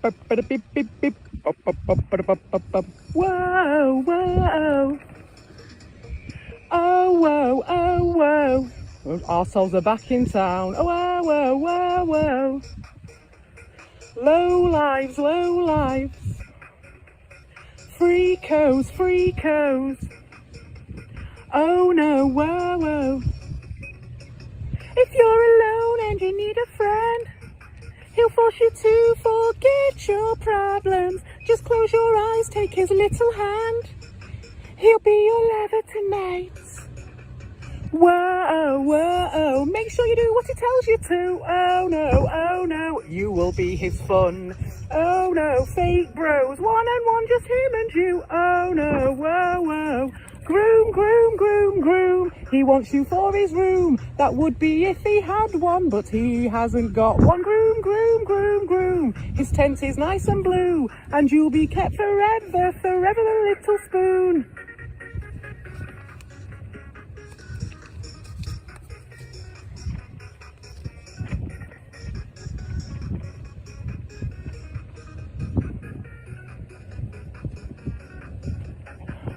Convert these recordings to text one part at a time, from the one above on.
beep, beep, beep. Whoa, whoa. Oh, whoa, oh, whoa. Our souls are back in town. Oh, whoa, whoa, whoa, whoa. Low lives, low lives. Freakos, freakos. Oh no, whoa, whoa. If you're alone and you need a friend, he'll force you to forget your problems. Just close your eyes, take his little hand. He'll be your lover tonight. Whoa, whoa, make sure you do what he tells you to. Oh no, you will be his fun. Oh no, fake bros, one and one, just him and you. Oh no, whoa, whoa. Groom, groom, groom, groom. He wants you for his room. That would be if he had one, but he hasn't got one. Groom, groom, groom, groom. His tent is nice and blue, and you'll be kept forever, forever the little spoon.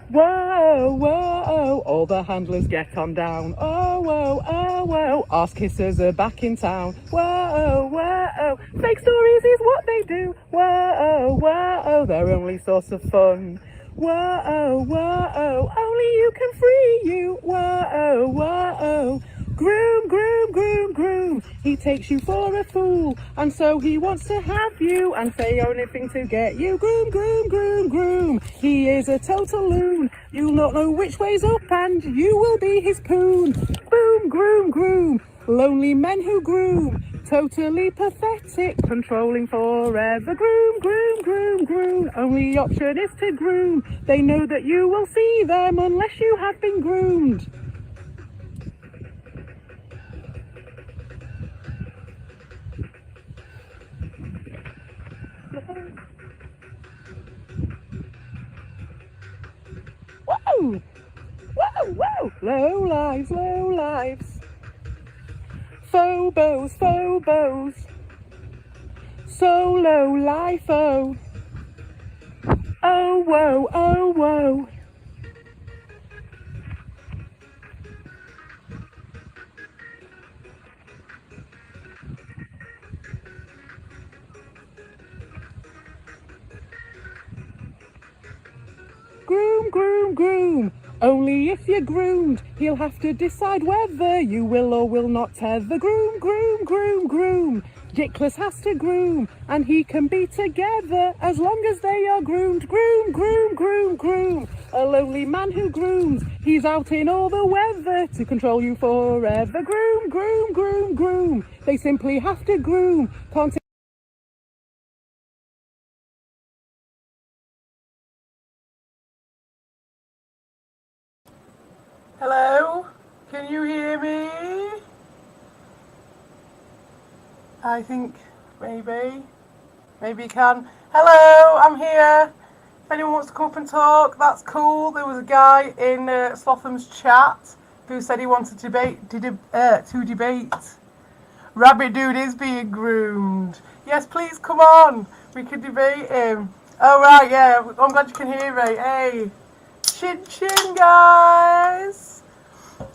Whoa, whoa, all the handlers get on down. Oh, whoa, oh, whoa, arse kissers are back in town. Whoa, whoa, fake stories is what they do. Whoa, whoa, their only source of fun. Whoa, whoa, only you can free you. Whoa, whoa, groom, groom, groom, groom. He takes you for a fool, and so he wants to have you and say anything to get you. Groom, groom, groom, groom. He is a total loon. You'll not know which way's up, and you will be his poon. Boom, groom, groom. Lonely men who groom. Totally pathetic, controlling forever. Groom, groom, groom, groom. Only option is to groom. They know that you will see them unless you have been groomed. Whoa! Whoa, whoa! Low lives, low lives. Phobos, phobos. Solo life, oh. Oh, whoa, oh, whoa. Groom, groom, groom. Only if you're groomed, he'll have to decide whether you will or will not tether. Groom, groom, groom, groom. Dickless has to groom, and he can be together as long as they are groomed. Groom, groom, groom, groom. A lonely man who grooms, he's out in all the weather to control you forever. Groom, groom, groom, groom. They simply have to groom. Can't Hello? Can you hear me? I think maybe you can. Hello, I'm here. If anyone wants to come up and talk, that's cool. There was a guy in Slotham's chat who said he wanted to debate. Rabbit Dude is being groomed. Yes, please come on. We can debate him. Oh right, yeah. I'm glad you can hear me. Hey, chin chin, guys.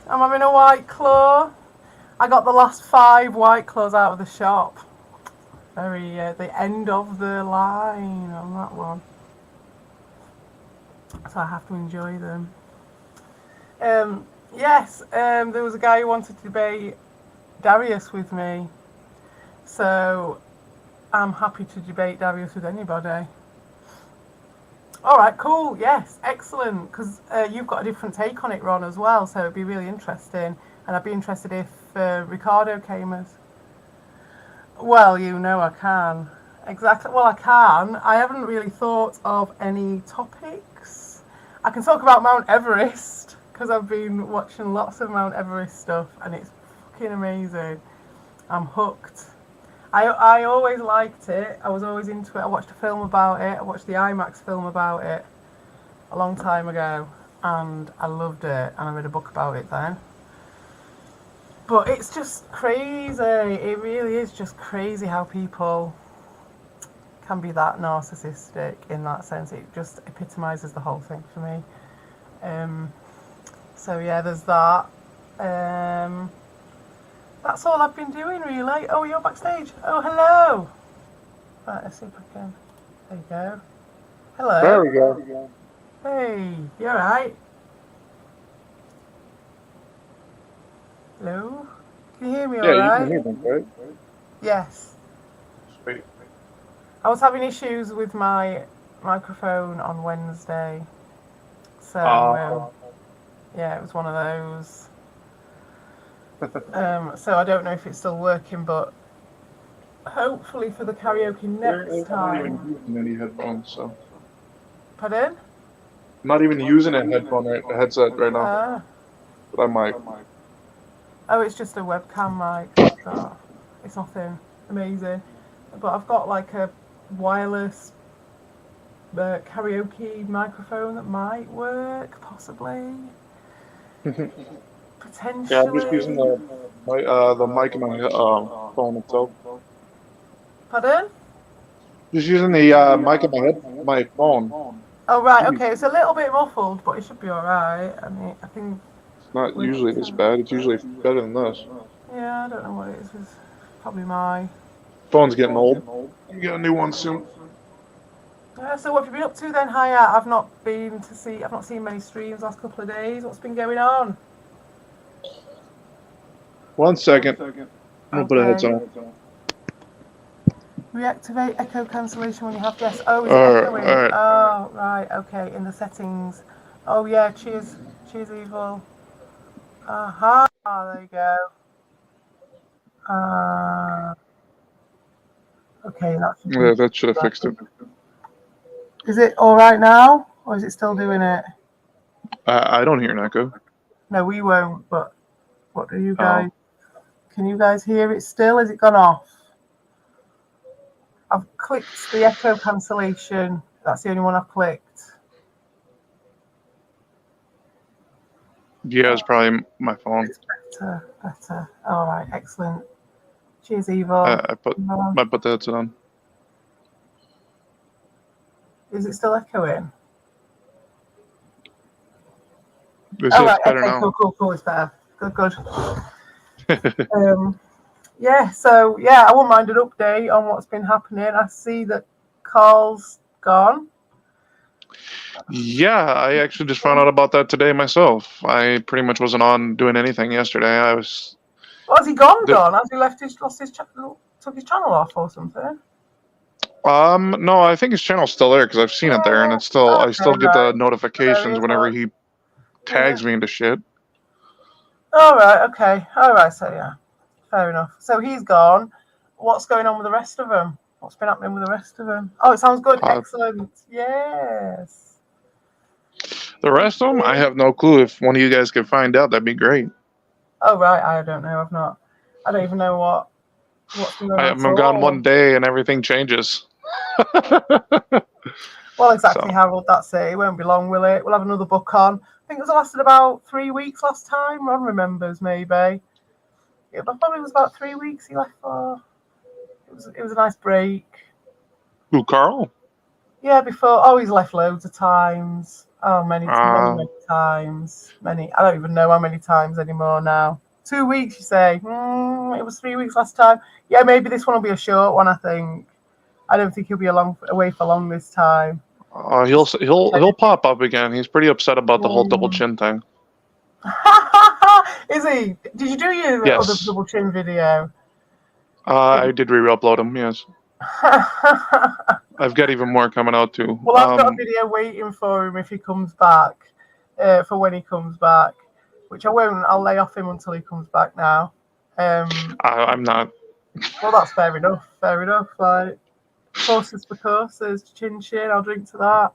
I'm having a White Claw. I got the last 5 White Claws out of the shop. Very the end of the line on that one. So I have to enjoy them. Yes, there was a guy who wanted to debate Darius with me. So I'm happy to debate Darius with anybody. Alright, cool, yes, excellent. Because you've got a different take on it, Ron, as well. So it'd be really interesting. And I'd be interested if Ricardo came as... Well, you know I can. Exactly, well I can. I haven't really thought of any topics. I can talk about Mount Everest, because I've been watching lots of Mount Everest stuff, and it's fucking amazing. I'm hooked. I always liked it. I was always into it. I watched a film about it. I watched the IMAX film about it a long time ago, and I loved it, and I read a book about it then. But it's just crazy. It really is just crazy how people can be that narcissistic in that sense. It just epitomises the whole thing for me. So yeah, there's that. That's all I've been doing really. Oh, you're backstage. Oh, hello. Right, let's see if I can. There you go. Hello. There we go. Hey, you alright? Hello? Can you hear me Yeah, you can alright? hear them, right? Yes. Sweet. I was having issues with my microphone on Wednesday. So, yeah, it was one of those. So I don't know if it's still working, but hopefully for the karaoke next I'm not time. even using any headphones, so. Pardon? I'm not even using a headset right now, but I might. Oh, it's just a webcam mic. So it's nothing amazing. But I've got like a wireless karaoke microphone that might work, possibly. Potentially. Yeah, I'm just using the mic in my phone itself. Pardon? Just using the mic in my phone. Oh right, okay. It's a little bit muffled, but it should be all right. I mean, I think. It's not usually this bad. It's usually better than this. Yeah, I don't know what it is. It's probably my. Phone's getting old. You get a new one soon. So what have you been up to then, Hiya? I've not seen many streams last couple of days. What's been going on? 1 second. I'm gonna put a headset on. Reactivate echo cancellation when you have guests. Oh, is it echoing? All right. Oh, right. Okay, in the settings. Oh yeah. Cheers, evil. Aha. There you go. Okay, That should have fixed it. Is it all right now, or is it still doing it? I don't hear an echo. No, we won't. But what do you guys? Can you guys hear it still? Has it gone off? I've clicked the echo cancellation. That's the only one I've clicked. Yeah, it's probably my phone. It's better. All right, excellent. Cheers, evil. I put the headset on. Is it still echoing? It's better now. Cool. It's better. Good. Yeah, so yeah, I wouldn't mind an update on what's been happening. I see that Carl's gone. Yeah, I actually just found out about that today myself. I pretty much wasn't on doing anything yesterday. I was. Has he gone? Has he took his channel off or something? No, I think his channel's still there because I've seen it there, and it's still I still get the notifications whenever he tags me into shit. All right, okay, all right. So yeah, fair enough. So he's gone. What's going on with the rest of them? What's been happening with the rest of them? Oh, it sounds good. Excellent. Yes. The rest of them, I have no clue. If one of you guys could find out, that'd be great. Oh right, I don't know. I don't even know what's been going on. I haven't gone one day and everything changes. Well, exactly, Harold. That's it. It won't be long, will it? We'll have another book on. I think it lasted about 3 weeks last time. Ron remembers, maybe. It probably was about 3 weeks he left for. It was a nice break. Who, Carl? Yeah, before. Oh, he's left loads of times. Oh, many times. Many. I don't even know how many times anymore now. 2 weeks, you say? It was 3 weeks last time. Yeah, maybe this one will be a short one, I think. I don't think he'll be away for long this time. He'll pop up again. He's pretty upset about the whole double chin thing. Is he? Did you do your other double chin video? I did re-upload him. Yes. I've got even more coming out too. Well, I've got a video waiting for him if he comes back. For when he comes back, which I won't. I'll lay off him until he comes back now. I'm not. Well, that's fair enough. Like, courses for courses, chin. I'll drink to that.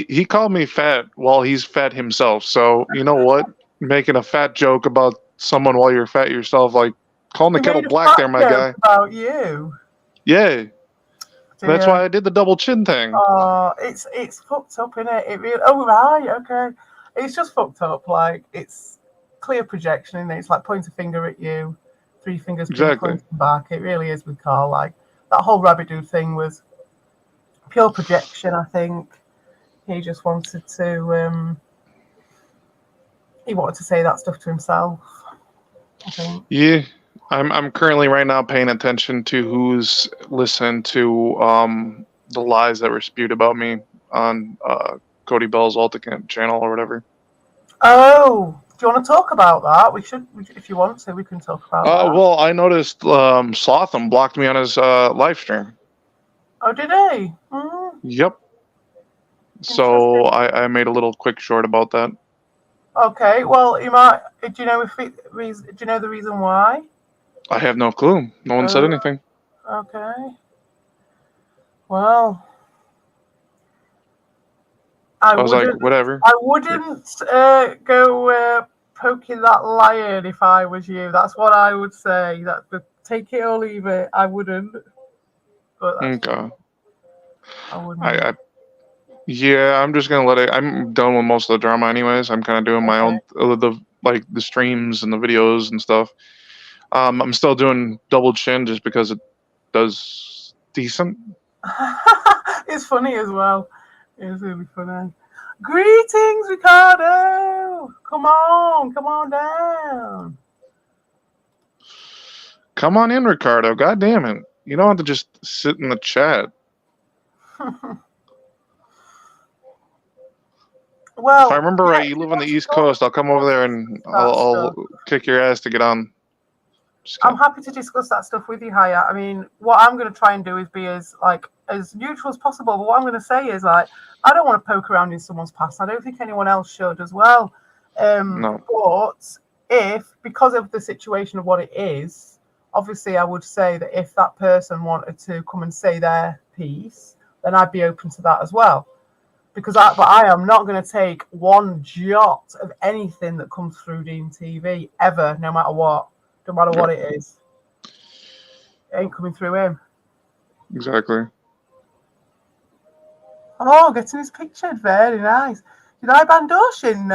He called me fat while he's fat himself. So you know what? Making a fat joke about someone while you're fat yourself, like calling the kettle black there, my guy. About you. Yeah. That's why I did the double chin thing. Oh, it's fucked up, isn't it? It really. Oh right, okay. It's just fucked up. Like it's clear projection, and it's like point a finger at you, 3 fingers pointing back. It really is with Carl. Like that whole Rabbit thing was pure projection. I think he just wanted to. He wanted to say that stuff to himself. I think. Yeah, I'm currently right now paying attention to who's listened to the lies that were spewed about me on Cody Bell's Alternate channel or whatever. Oh, do you want to talk about that? We should, if you want to, we can talk about that. Well, I noticed Slotham blocked me on his live stream. Oh, did he? Mm. Yep. So I made a little quick short about that. Okay, well, you might. Do you know do you know the reason why? I have no clue. No one said anything. Okay. Well, I was like, whatever. I wouldn't go poking that lion if I was you. That's what I would say. Take it or leave it. I wouldn't. But Okay. I wouldn't. Yeah, I'm just gonna let it. I'm done with most of the drama, anyways. I'm kind of doing my own the streams and the videos and stuff. I'm still doing Double Chin just because it does decent. It's funny as well. It's really funny. Greetings, Ricardo. Come on down. Come on in, Ricardo. God damn it! You don't have to just sit in the chat. Well, if I remember right, you live on the East Coast. I'll come over there and I'll kick your ass to get on. I'm happy to discuss that stuff with you, Haya. I mean, what I'm going to try and do is be as neutral as possible. But what I'm going to say is I don't want to poke around in someone's past. I don't think anyone else should as well. No. But because of the situation of what it is, obviously I would say that if that person wanted to come and say their piece, then I'd be open to that as well. But I am not going to take one jot of anything that comes through Dean TV ever, no matter what. No matter what it is. It ain't coming through him. Exactly. Oh, getting his pictured. Very nice. Did I ban Doshin?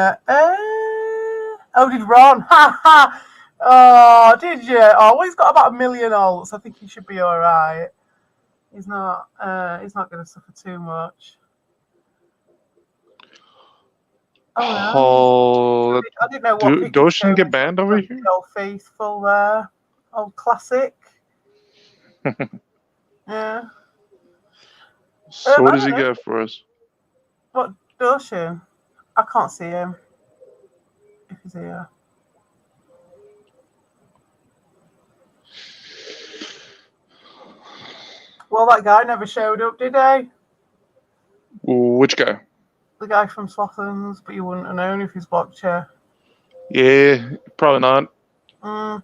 Did Ron? Ha ha! Oh, did you? Oh, well, he's got about 1 million alts. I think he should be all right. He's not going to suffer too much. Oh, I didn't know what Doshin get banned over here? Old faithful there. Old classic. Yeah. So what does he get for us? What, Doshin? I can't see him. If he's here. Well, that guy never showed up, did he? Which guy? The guy from Slothens, but you wouldn't have known if he's blocked you. Yeah, probably not. Mm.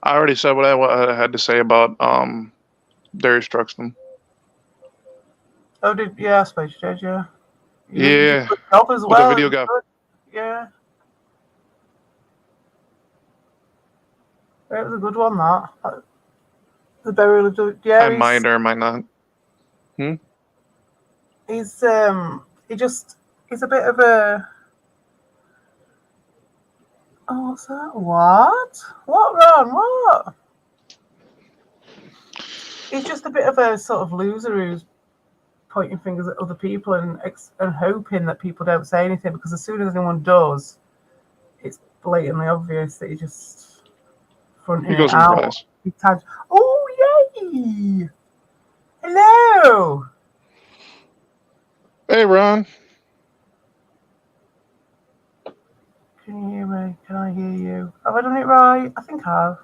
I already said what I had to say about Darius Truxton. Oh, I suppose you did, yeah. Yeah. Did a good job as well. The video guy. Yeah. It was a good one, that. The burial of I might or might not. He's a bit of a. Oh, what's that? What, Ron? What? He's just a bit of a sort of loser who's pointing fingers at other people and hoping that people don't say anything, because as soon as anyone does, it's blatantly obvious that he just fronting it out. Oh, yay! Hello! Hey, Ron. Can you hear me? Can I hear you? Have I done it right? I think I have.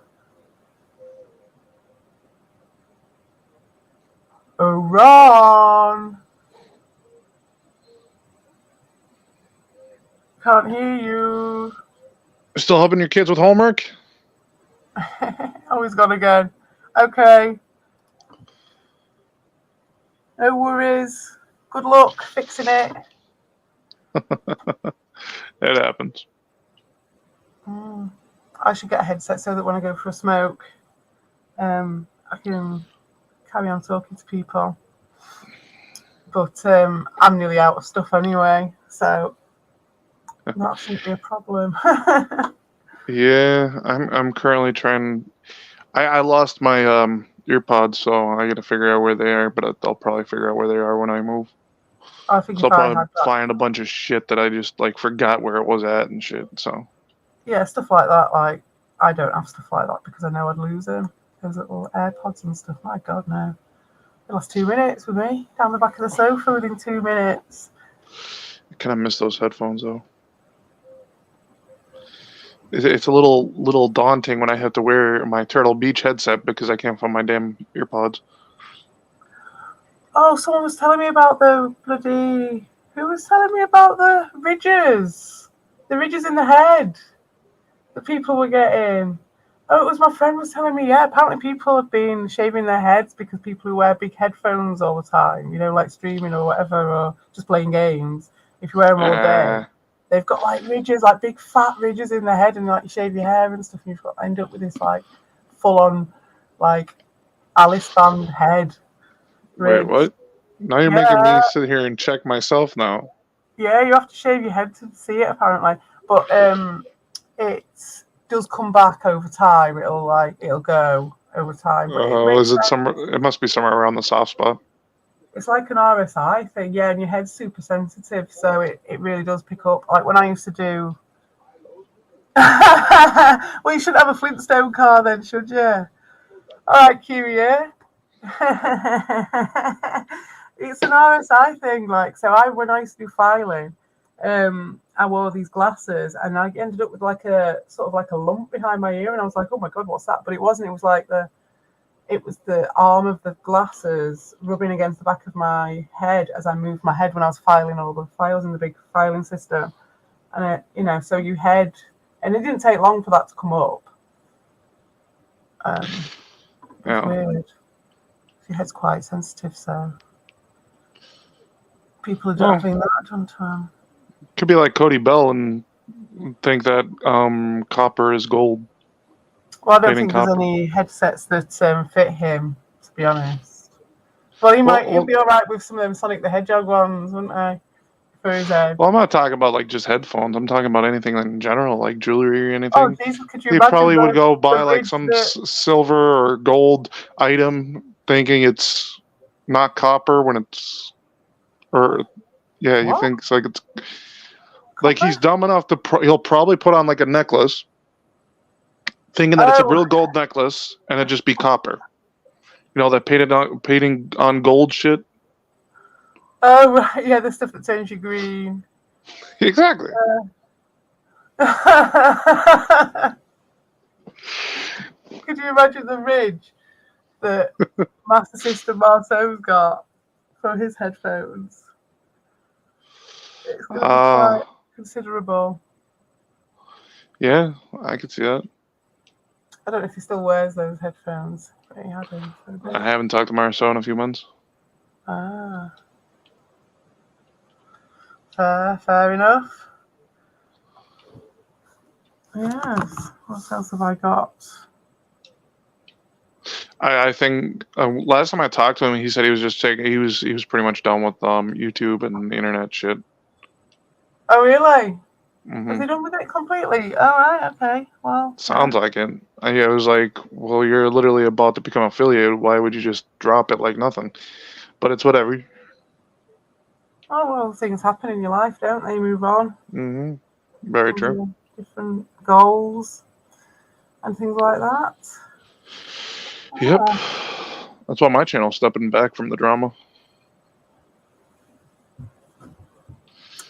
Oh, Ron! Can't hear you. Still helping your kids with homework? Oh, he's gone again. Okay. No worries. Good luck fixing it. It happens. I should get a headset so that when I go for a smoke, I can carry on talking to people. But I'm nearly out of stuff anyway, so that shouldn't be a problem. Yeah, I'm currently trying. I lost my earpods, so I got to figure out where they are. But I'll probably figure out where they are when I move. I think So if I'll I had probably that, find a bunch of shit that I just like forgot where it was at and shit. So yeah, stuff like that. Like I don't have stuff like that because I know I'd lose them. Those little AirPods and stuff. My God, no. It lost 2 minutes with me down the back of the sofa within 2 minutes. I kind of miss those headphones though. It's a little daunting when I have to wear my Turtle Beach headset because I can't find my damn earpods. Oh, someone was telling me about the bloody. Who was telling me about the ridges? The ridges in the head that people were getting. Oh, it was my friend was telling me. Yeah, apparently people have been shaving their heads because people who wear big headphones all the time, like streaming or whatever, or just playing games. If you wear them all day, they've got like ridges, like big fat ridges in their head, and like you shave your hair and stuff, and you've got to end up with this like full on like Alice band head Wait, ridge. what? Now you're making Yeah, me sit here and check myself now. yeah, you have to shave your head to see it apparently, but it does come back over time. It'll go over time, but it makes Is it sense. somewhere? It must be somewhere around the soft spot. It's like an RSI thing, yeah, and your head's super sensitive, so it really does pick up. Like when I used to do. Well, you shouldn't have a Flintstone car then, should you? All right, Q, yeah. It's an RSI thing, like so. When I used to do filing, I wore these glasses, and I ended up with like a sort of like a lump behind my ear, and I was like, "Oh my God, what's that?" But it wasn't. It was like the arm of the glasses rubbing against the back of my head as I moved my head when I was filing all the files in the big filing system, and so you head, and it didn't take long for that to come up. It's Yeah. weird. Your head's quite sensitive, so people are Well, having that done to them. could be like Cody Bell and think that copper is gold. Well, I don't Painting think there's copper. any headsets that fit him, to be honest. Well, he'd be all right with some of them Sonic the Hedgehog ones, wouldn't he? For his head. Well, I'm not talking about like just headphones. I'm talking about anything in general, like jewelry or Oh, anything. Jesus, could you He imagine probably would go the buy like ridge some that... silver or gold item, thinking it's not copper when it's, or yeah, he What? thinks like it's like Copper? he's dumb enough to he'll probably put on like a necklace, thinking that it's a Oh, real gold necklace, and it just be copper. That painting on gold shit. oh, right, yeah, the stuff that turns you green. Exactly. Could you imagine the ridge that Master System Marceau's got for his headphones? It's going to be quite considerable. Yeah, I could see that. I don't know if he still wears those headphones, but he had them. I haven't talked to Marceau in a few months. Ah. Fair enough. Yes. What else have I got? I think last time I talked to him, he said he was just taking. He was pretty much done with YouTube and the internet shit. Oh, really? Mm-hmm. Was he done with it completely? All right. Okay. Well. Sounds like it. I was like, well, you're literally about to become affiliated. Why would you just drop it like nothing? But it's whatever. Oh well, things happen in your life, don't they? Move on. Mm-hmm. Very true. Different goals and things like that. Yep. That's why my channel's stepping back from the drama.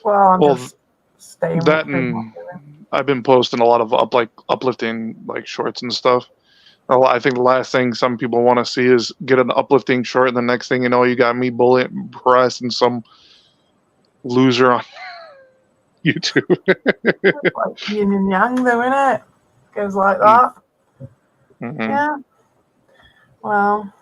Well, I'm just staying that with and I've been posting a lot of uplifting like shorts and stuff. I think the last thing some people want to see is get an uplifting short, and the next thing you know, you got me harassing some loser on YouTube. like yin and yang, though, innit? Goes like that. Mm-hmm. Yeah. Well,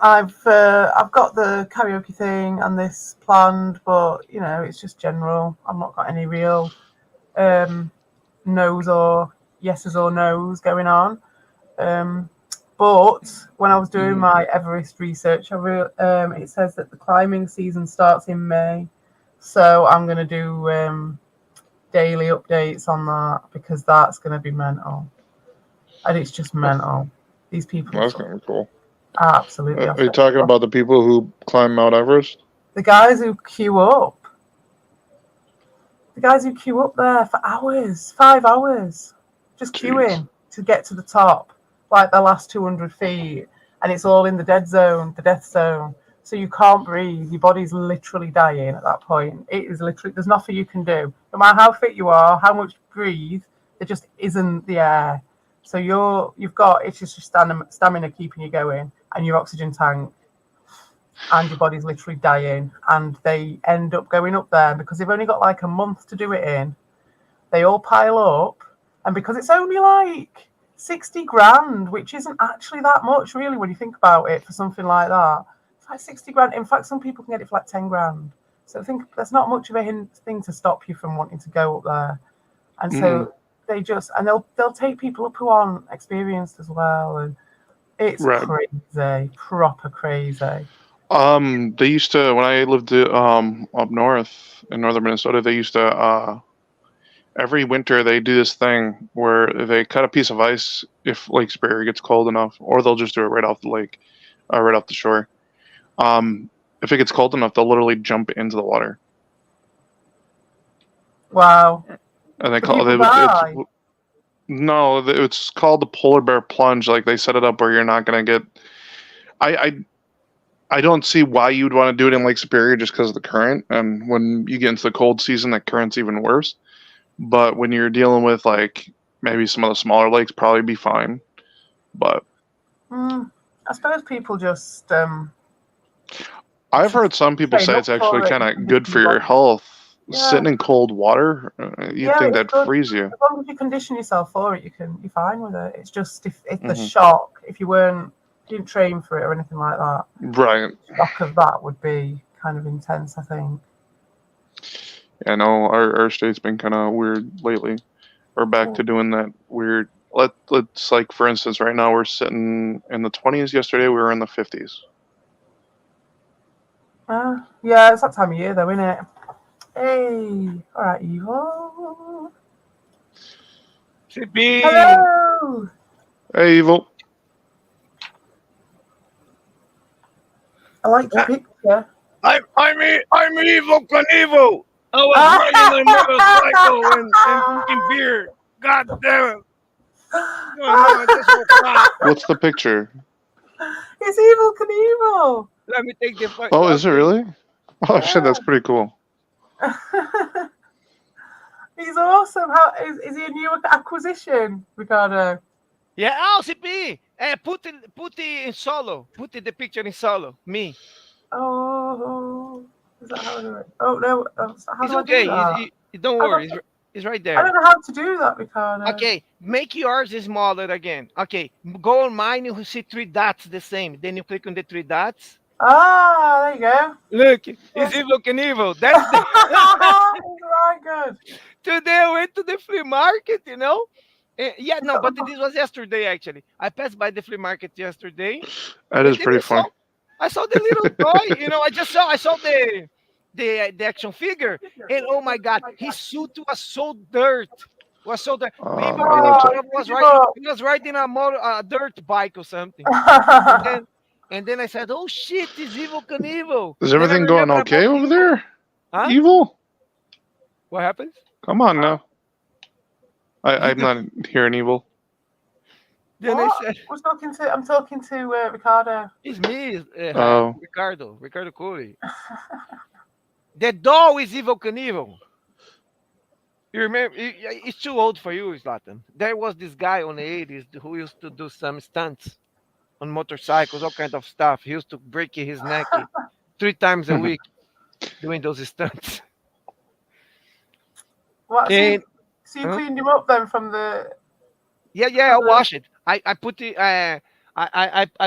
I've got the karaoke thing and this planned, but it's just general. I've not got any real no's or yeses or no's going on. But when I was doing my Everest research, it says that the climbing season starts in May, so I'm going to do daily updates on that because that's going to be mental, and it's just mental. These people That's are kind of cool. absolutely off Are you their talking rocker. about the people who climb Mount Everest? The guys who queue up. The guys who queue up there for hours, 5 hours, just Jeez. queuing to get to the top, like the last 200 feet, and it's all in the dead zone, the death zone. So you can't breathe. Your body's literally dying at that point. It is literally, there's nothing you can do. No matter how fit you are, how much you breathe, there just isn't the air. So you've got, it's just your stamina keeping you going and your oxygen tank, and your body's literally dying, and they end up going up there because they've only got like a month to do it in. They all pile up, and because it's only like 60 grand, which isn't actually that much really when you think about it for something like that. It's like 60 grand. In fact, some people can get it for like 10 grand. So I think that's not much of a thing to stop you from wanting to go up there. And so they'll take people up who aren't experienced as well, and it's Right. crazy, proper crazy. They used to when I lived up north in northern Minnesota. They used to every winter they do this thing where they cut a piece of ice if Lake Superior gets cold enough, or they'll just do it right off the lake, right off the shore. If it gets cold enough, they'll literally jump into the water, Wow. and they Do call people it. die? No, it's called the polar bear plunge. Like they set it up where you're not gonna get. I don't see why you'd want to do it in Lake Superior just because of the current, and when you get into the cold season, that current's even worse. But when you're dealing with like maybe some of the smaller lakes, probably be fine. But I suppose people just I've heard some people train say up it's actually for it kind and of good condition for your your body. health. Yeah, Sitting in cold water, you'd yeah, think it's that'd good. freeze you. As long as you condition yourself for it, you're fine with it. It's just if the Hmm. shock, if you didn't train for it or anything like that, Right. the shock of that would be kind of intense, I think. I know our state's been kind of weird lately. We're back to doing that weird. Let's like for instance, right now we're sitting in the 20s. Yesterday we were in the 50s. Yeah, it's that time of year though, isn't it? Hey, all right, Evil. CP. Hello. Hey, evil. I like your picture. I'm evil Knievel. I was riding a motorcycle and drinking beer. God damn it. No, I just woke up. What's the picture? It's Evil Knievel. Let me take the fuck. Oh, is it really? Oh shit, Yeah. that's pretty cool. He's awesome. How is he a new acquisition, Ricardo? Yeah, oh, CP. Put it in solo. Put the picture in solo. Me. Oh, is that how I do it? Oh no, how It's do I do okay. that? Don't I worry. don't, It's right I there. don't know how to do that, Ricardo. Okay, make yours smaller again. Okay, go on mine. You see three dots the same. Then you click on the three dots. Ah, there you go. Look, Yes. it's evil Knievel. That's the. It's right good. Today I went to the flea market, you know. Yeah, no, but this was yesterday actually. I passed by the flea market yesterday, That and is then pretty funny. I saw the little toy. You know, I saw the action figure, and oh my god, his suit was so dirt. Was so dirt. Evil I love Knievel to. was riding a dirt bike or something, and then I said, "Oh shit, it's Evil Knievel." Is Then I everything going remember okay about over Evil. there? Huh? Evil? What happens? Come on now. I'm not hearing evil. Then I What? said, I'm talking to Ricardo. it's me, Oh. Ricardo Corey. The doll is Evil Knievel. You remember? It's too old for you, Zlatan. There was this guy on the 80s who used to do some stunts on motorcycles, all kind of stuff. He used to break his neck 3 times a week doing those stunts. What? And So you cleaned him up then from the? I wash it. I put it. I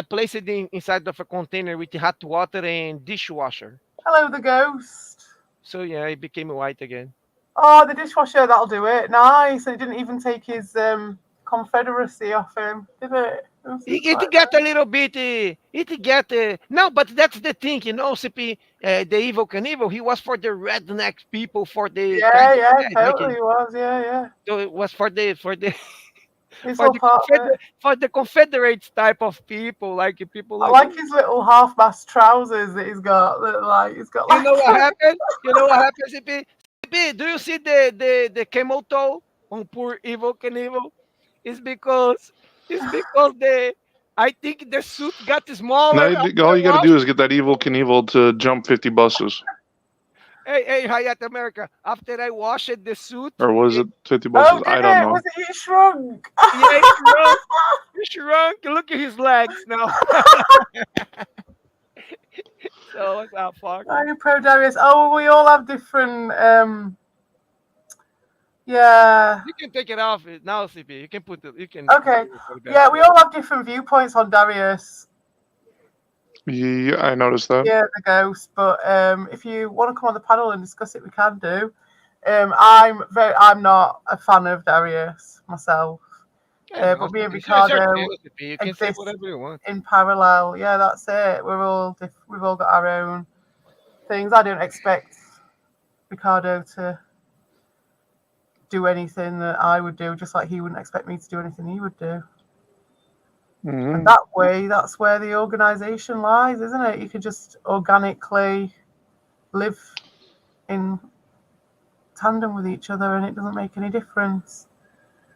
place it inside of a container with hot water and dishwasher. Hello, the ghost. So yeah, it became white again. Oh, the dishwasher, that'll do it. Nice. And it didn't even take his confederacy off him, did it? It get a little bit. It get no, but that's the thing, you know. CP, the Evil Knievel, he was for the redneck people, for the kind of Yeah, guys, like totally was. Yeah. so it was for the It's for all the part of it. for the Confederates type of people, like people I like like his little half-mast trousers that he's got. That like he's got you like. know what happened? You know what happened, CP? CP, do you see the camel toe on poor evil Knievel? It's because the I think the suit got Now, smaller after all I you got to washed. do is get that evil Knievel to jump 50 buses, Hey, Hayat America. After I washed the suit, or was it 50 Oh, buses? did I don't it? Was know. it shrunk? yeah, he shrunk. He shrunk. Look at his legs now. So what's up, fuck? Are you pro Darius? Oh, well, we all have different. Yeah. You can take it off now, CP. You can put it. You can. Okay. Yeah, we all have different viewpoints on Darius. Yeah, I noticed that. Yeah, the ghost. But if you want to come on the panel and discuss it, we can do. I'm not a fan of Darius myself. But me and Ricardo You can say exist whatever you want. in parallel. Yeah, that's it. We've all got our own things. I don't expect Ricardo to do anything that I would do, just like he wouldn't expect me to do anything he would do. Mhm. And that way, that's where the organisation lies, isn't it? You can just organically live in tandem with each other, and it doesn't make any difference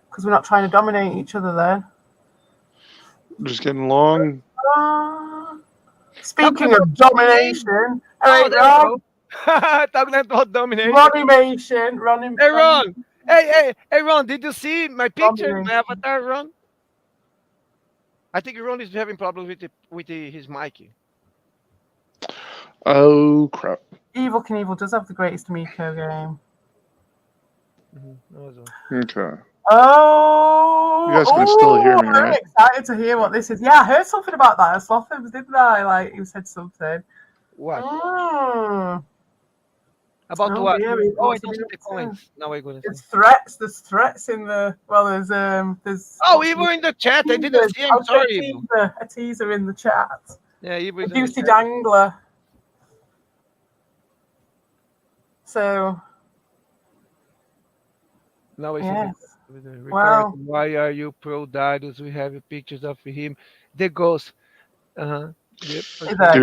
because we're not trying to dominate each other then. Just getting long. Speaking of domination, Oh, hey, Ron, talking about domination. Ron, Hey, Ron. Hey, Ron. Did you see my picture, Domination. my avatar, Ron? I think Ron is having problems with his mic. Oh crap! Evil Knievel does have the greatest Miko game. Okay. Oh, You guys can still hear me, I'm right? excited to hear what this is. Yeah, I heard something about that at Slothams, didn't I? Like, you said something. What? Mm. About Oh, what? dear, he Oh, I wants to don't be see up the to- comments. Now we're gonna see. There's threats. There's threats in the. Well, there's. Oh, Evo in the chat. I didn't see. I'm sorry, Evo. A teaser in the chat. Yeah, Evo A is in the juicy chat. dangler. So. Now I see Yes. the Wow. why are you pro Darius? We have pictures of him. The ghost. Yep. Is Okay. that-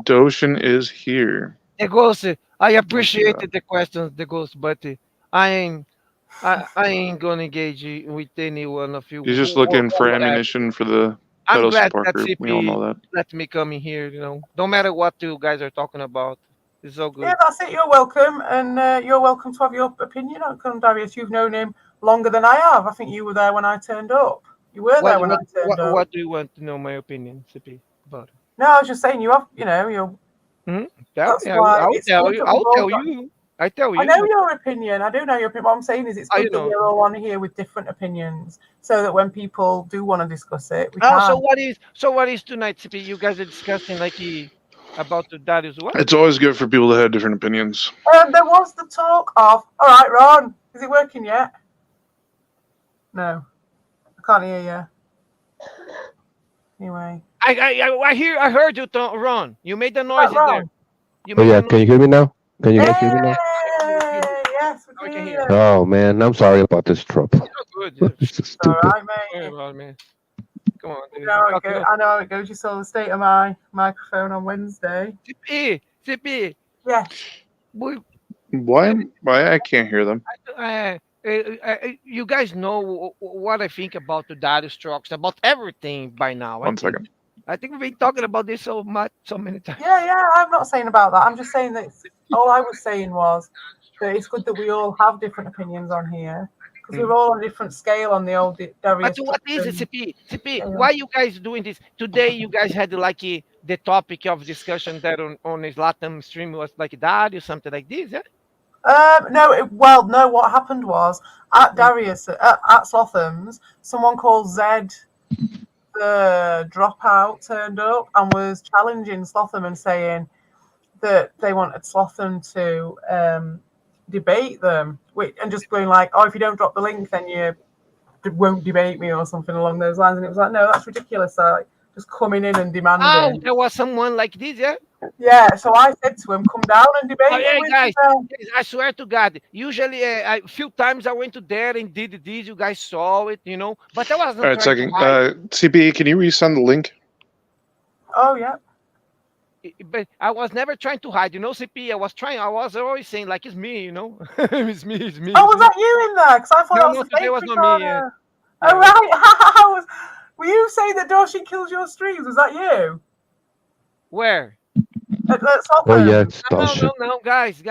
Doshin is here. The ghost. I appreciated the questions, the ghost, but I ain't gonna engage with any one of you. He's just looking for Whatever. ammunition for the I'm pedal glad support that group. We all know CP that. let me come in here. No matter what you guys are talking about, it's so good. Yeah, that's it. You're welcome, and you're welcome to have your opinion on Conor Darius. You've known him longer than I have. I think you were there when I turned up. You were there when I turned up. What do you want to know my opinion, CP, about it? No, I was just saying you have. You know, you're. Tell That's me. why I'll it's tell good you. that we've I'll all tell got- you. I tell you. I know your opinion. I do know your opinion. What I'm saying is it's Oh, good you that know. we're all on here with different opinions, so that when people do want to discuss it, we Oh, can. so what is tonight, CP? You guys are discussing about the Darius what? It's always good for people to have different opinions. There was the talk of. All right, Ron, is it working yet? No, I can't hear you. Anyway. I heard you, Ron. You made the noise there. Ron? You Oh made yeah, the can you hear me now? Can you guys hear me now? Yes, we we can can hear. hear. Oh man, I'm sorry about this trouble. noise. Good. This is It's all stupid. right, Don't mate. worry about it, man. Come on, dude. You know how it goes. I know how it goes. You saw the state of my microphone on Wednesday. CP. Yes. Why I can't hear them? You guys know what I think about the Darius trucks, about everything by now. One second. I think we've been talking about this so many times. Yeah. I'm not saying about that. I'm just saying that all I was saying was that it's good that we all have different opinions on here because we're all on a different scale on the old Darius. But what is it, CP? CP, Yeah. why you guys doing this? Today you guys had like the topic of discussion that on his Latin stream was like Darius, something like this, yeah? No. What happened was at Darius at Slotham's, someone called Zed, the dropout, turned up and was challenging Slotham and saying that they wanted Slotham to debate them, and just going like, "Oh, if you don't drop the link, then you won't debate me," or something along those lines. And it was like, "No, that's ridiculous." Like just coming in and demanding. Oh, there was someone like this, yeah? Yeah, so I said to him, come down and debate Oh it yeah, with me guys. then. Guys, I swear to God. Usually, a few times I went to there and did this. You guys saw it, But I All wasn't right, trying to second. hide. CPE, can you resend the link? Oh, yeah. But I was never trying to hide. CP. I was always saying like it's me. It's me. It's me. Oh, It's was me. that you in there? Because I thought No, that was no, the today face was not me. Yeah, recorder. Oh, yeah. right. I was, were you saying that Dorothy kills your streams? Was that you? Where? At Oh yeah, Stockholm? it's No, Dawson. no, no, guys.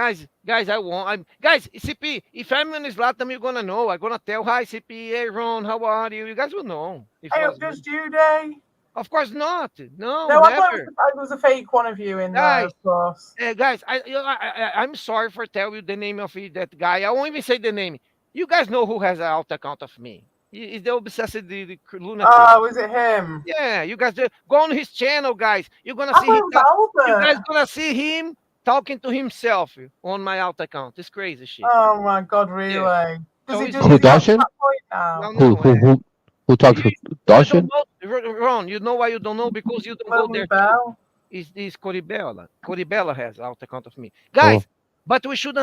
I won't. Guys. CP. If I'm in Latam, you're gonna know. I'm gonna tell. Hi, CP. Hey, Ron. How are you? You guys will know if it Hey, was me. just you, Day? Of course not. No, No, I thought never. it was a fake one of you in there, Guys, of course. guys, I'm sorry for telling you the name of that guy. I won't even say the name. You guys know who has an alt account of me. He's the obsessed the lunatic. Oh, is it him? Yeah, you guys go on his channel, guys. You're gonna I see thought it was you guys Albert. gonna see him talking to himself on my alt account. It's crazy shit. Oh my God, Yeah. really? So Is it's Who he got to Dawson? that point now? no, Who no. who who who talks You, with you don't Dawson? know, Ron. You know why you don't know because you don't go Lonely there too. Bell? Is Coribella. Coribella has out account of me, Oh, guys. But we should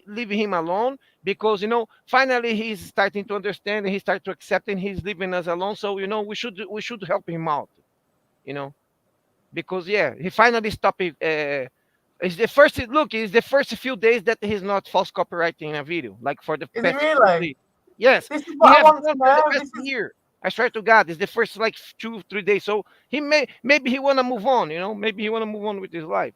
leave him alone because finally he's starting to understand. He started to accept and he's leaving us alone. So we should help him out. You know because yeah, he finally stopped it. It's the first look. It's the first few days that he's not false copywriting a video. Like for the Is he past few really? days. Yes, This is he what I have want to done for the know. past This is year. I swear to God, it's the first like 2 3 days. So maybe he wanna move on. Maybe he wanna move on with his life.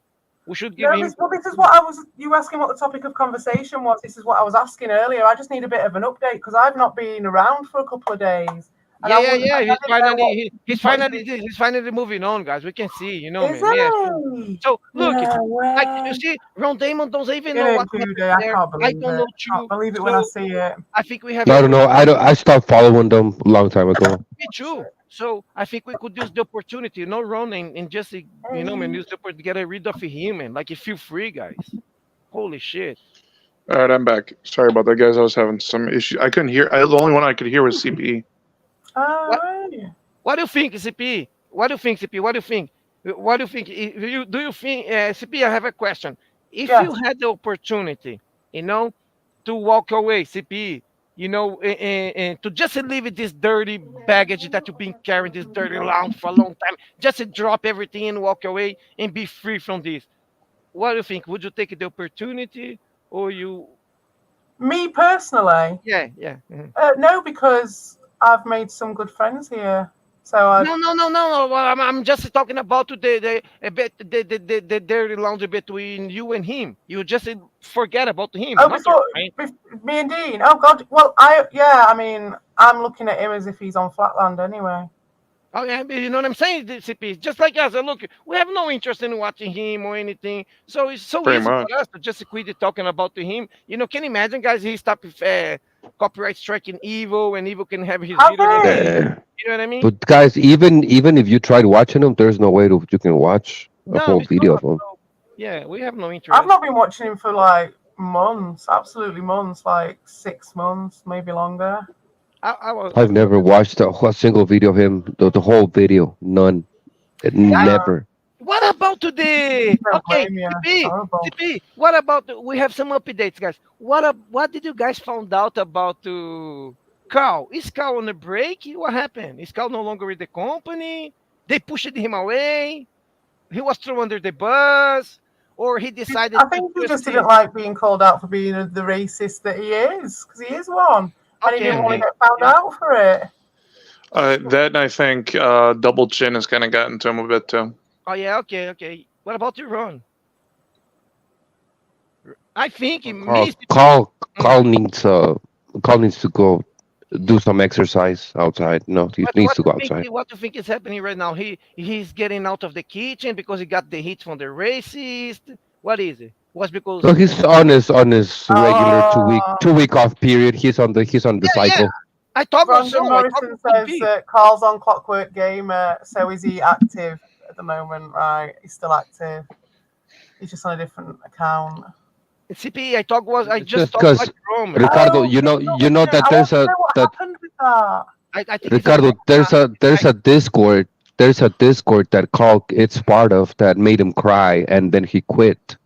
We should no. give him. This is what I was. You asking what the topic of conversation was. This is what I was asking earlier. I just need a bit of an update because I've not been around for a couple of days, and Yeah, I yeah, wouldn't. yeah. I didn't know what he He's finally moving on, guys. We can see, is. man. Yeah. So, He? so look, No like you way. see, Ron Damon doesn't even Get know in, what happened Judy. I there. can't I believe don't it. know Can't too. believe it when I So see it. I think we have I a don't good. know. I stopped following them a long time ago. Me too. So I think we could use the opportunity, Ron, and just man, use the opportunity to get rid of him, and like, you feel free, guys. Holy shit. All right, I'm back. Sorry about that, guys. I was having some issue. I couldn't hear. The only one I could hear was CPE. What Oh, What do you think, CP? What do you think, CP? What do you think? What do you think? Do you think, CP? I have a question. If you yes. had the opportunity, to walk away, CP, and to just leave this dirty baggage that you've been carrying, this dirty lounge for a long time, just to drop everything and walk away and be free from this. What do you think? Would you take the opportunity, or you? Me personally, Yeah, yeah. Mhm. no, because I've made some good friends here. So I'd No, no, no, no, no. Well, I'm just talking about the a bit the dirty laundry between you and him. You just forget about him, oh not your before friend. me and Dean. Oh God. Well, I mean I'm looking at him as if he's on flatland anyway. Oh yeah, but you know what I'm saying, CP. Just like us. Look, we have no interest in watching him or anything. So it's so Pretty easy much. for us to just quit talking about him. Can you imagine, guys? He stopped copyright striking Evil, and Evil can have his Have video. they? Yeah. You know what I mean? But guys, even if you tried watching them, there's no way you can watch a No, whole it's video of not. them. So, yeah, we have no I've interest. not been watching him for like months, absolutely months, like 6 months, maybe longer. I was. I've never watched a single video of him. The whole video, none. Never. What about today? Don't Okay, blame you. It's CP, horrible. CP. What about we have some updates, guys? What did you guys found out about Carl? Is Carl on a break? What happened? Is Carl no longer with the company? They pushed him away. He was thrown under the bus, or he decided I to think he just just didn't like being called out for being the racist that he is, because he is one, and he okay, didn't want to okay. get found Yeah. out for it. That and I think double chin has kind of gotten to him a bit too. Oh yeah, okay, okay. What about you, Ron? I think Carl, me. Carl, Mm. Carl needs to go do some exercise outside. No, he What needs what to do go you outside. think? What do you think is happening right now? He's getting out of the kitchen because he got the heat from the racist. What is it? Was So because he's on his regular two week Oh, 2 week off period. He's on the yeah, yeah. cycle. I talk with Brandon so. I talk Morrison with could says be. that Carl's on Clockwork Gamer, so is he active at the moment? Right, he's still active. He's just on a different account. CP. I It's just just talked like because Roman. Ricardo, Oh, you know, no, that I want there's to a know what that happened with that. I think it's a Ricardo, break. there's a Discord there's a Discord that Carl it's part of that made him cry, and then he quit.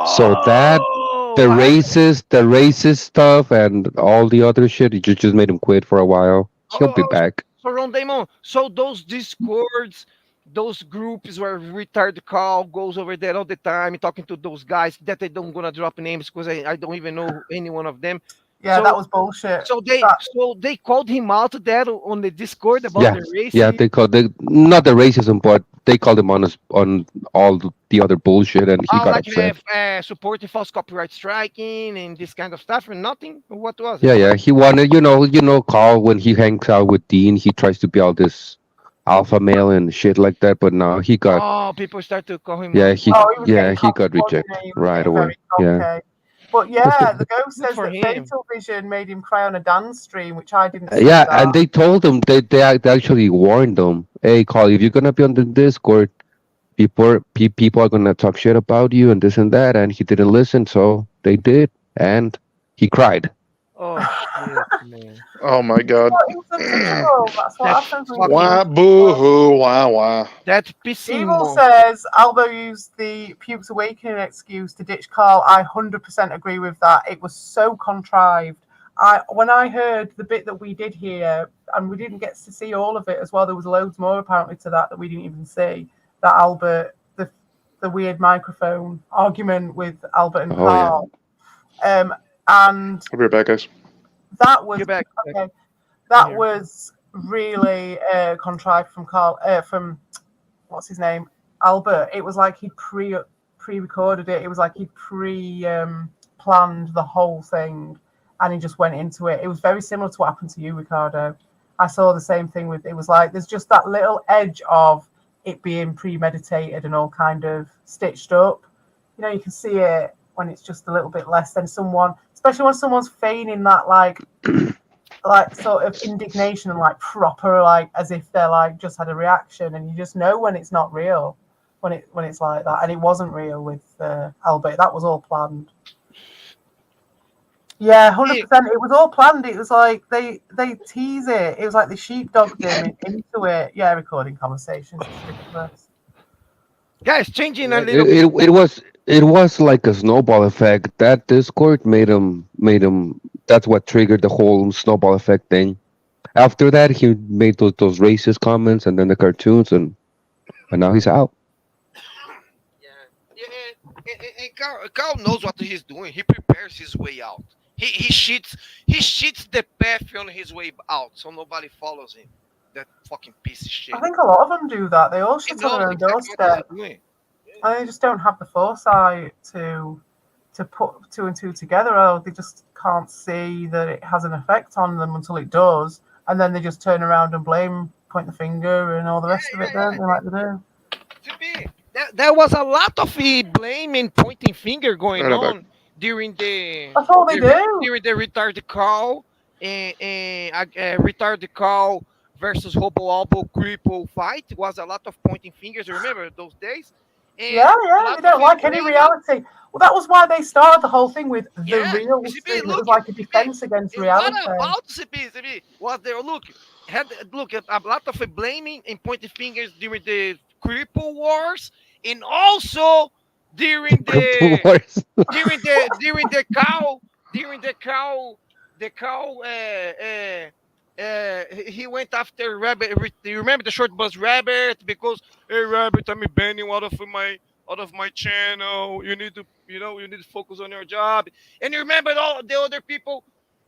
So that Oh, I have. the racist stuff, and all the other shit, it just made him quit for a while. He'll be Oh, back. so Ron Damon. So those discords, those groups where retard call goes over there all the time, talking to those guys that they don't gonna drop names because I don't even know any one of them. Yeah, that So was bullshit. so they That so they called him out there on the Discord about Yeah, the yeah. racism. They call they not the racism, but they called him on on all the other bullshit, and he got Like upset. supporting false copyright striking and this kind of stuff and nothing. What was Yeah, it? yeah. He wanted, Carl when he hangs out with Dean, he tries to be all this alpha male and shit like that. But no, he got, Oh, people start to call him yeah, out. he, Oh, he was yeah, getting he cocky, got wasn't rejected he? He was right getting very away. Yeah. cocky. But That's yeah, the ghost Good says for that him. Fatal Vision made him cry on a dance stream, which I didn't see Yeah, that. and they told him they actually warned him, hey, Carl, if you're gonna be on the Discord, people are gonna talk shit about you and this and that, and he didn't listen, so they did, and he cried. Oh shit, man. Oh my god. Well, he was untouchable. That's what That's happens when you fucking. Wah get boo untouchable. hoo wah wah. That's pissing Evil more. says Albo used the Pukes Awakening excuse to ditch Carl. I 100% agree with that. It was so contrived. When I heard the bit that we did here, and we didn't get to see all of it as well. There was loads more apparently to that we didn't even see. That Albert, the weird microphone argument with Albert and Oh yeah. Carl, and I'll be right back, guys. that was Get back. okay. I'm That here. was really contrived from Carl. From what's his name, Albert. It was like he pre-recorded it. It was like he planned the whole thing, and he just went into it. It was very similar to what happened to you, Ricardo. I saw the same thing with. It was like there's just that little edge of it being premeditated and all kind of stitched up. You know, you can see it when it's just a little bit less than someone, especially when someone's feigning that like sort of indignation and like proper like as if they're like just had a reaction, and you just know when it's not real when it's like that. And it wasn't real with Albert. That was all planned. Yeah, 100%. It was all planned. It was like they tease it. It was like they sheepdogged him into it. Yeah, recording conversations. It's ridiculous. Guys, changing a Yeah, little bit. it was like a snowball effect. That Discord made him. That's what triggered the whole snowball effect thing. After that, he made those racist comments, and then the cartoons, and now he's out. And Carl knows what he's doing. He prepares his way out. He cheats the path on his way out, so nobody follows him. That fucking piece of shit. I think a lot of them do that. They all He shit on knows their own exactly what he's doorstep, doing. and they just don't have the foresight to put two and two together. Or they just can't see that it has an effect on them until it does, and then they just turn around and blame, point the finger, and all the rest of it. Don't they, like they do? To me, there was a lot of blame and pointing finger going Right back. on during the That's all they do. during the retarded call and retarded call versus Hobo Albo Cripple fight. It was a lot of pointing fingers. Remember those days? And Yeah, a lot they don't of like any blaming. reality. Well, that was why they started the whole thing with the Yeah, real CB, thing. It was look, like a CB, defense against what reality. about CB was there? Look at a lot of blaming and pointing fingers during the Cripple Wars, and also during the Wars. during the cow he went after Rabbit. You remember the short bus Rabbit because hey Rabbit, I'm banning out of my channel. You need to focus on your job. And you remember all the other people.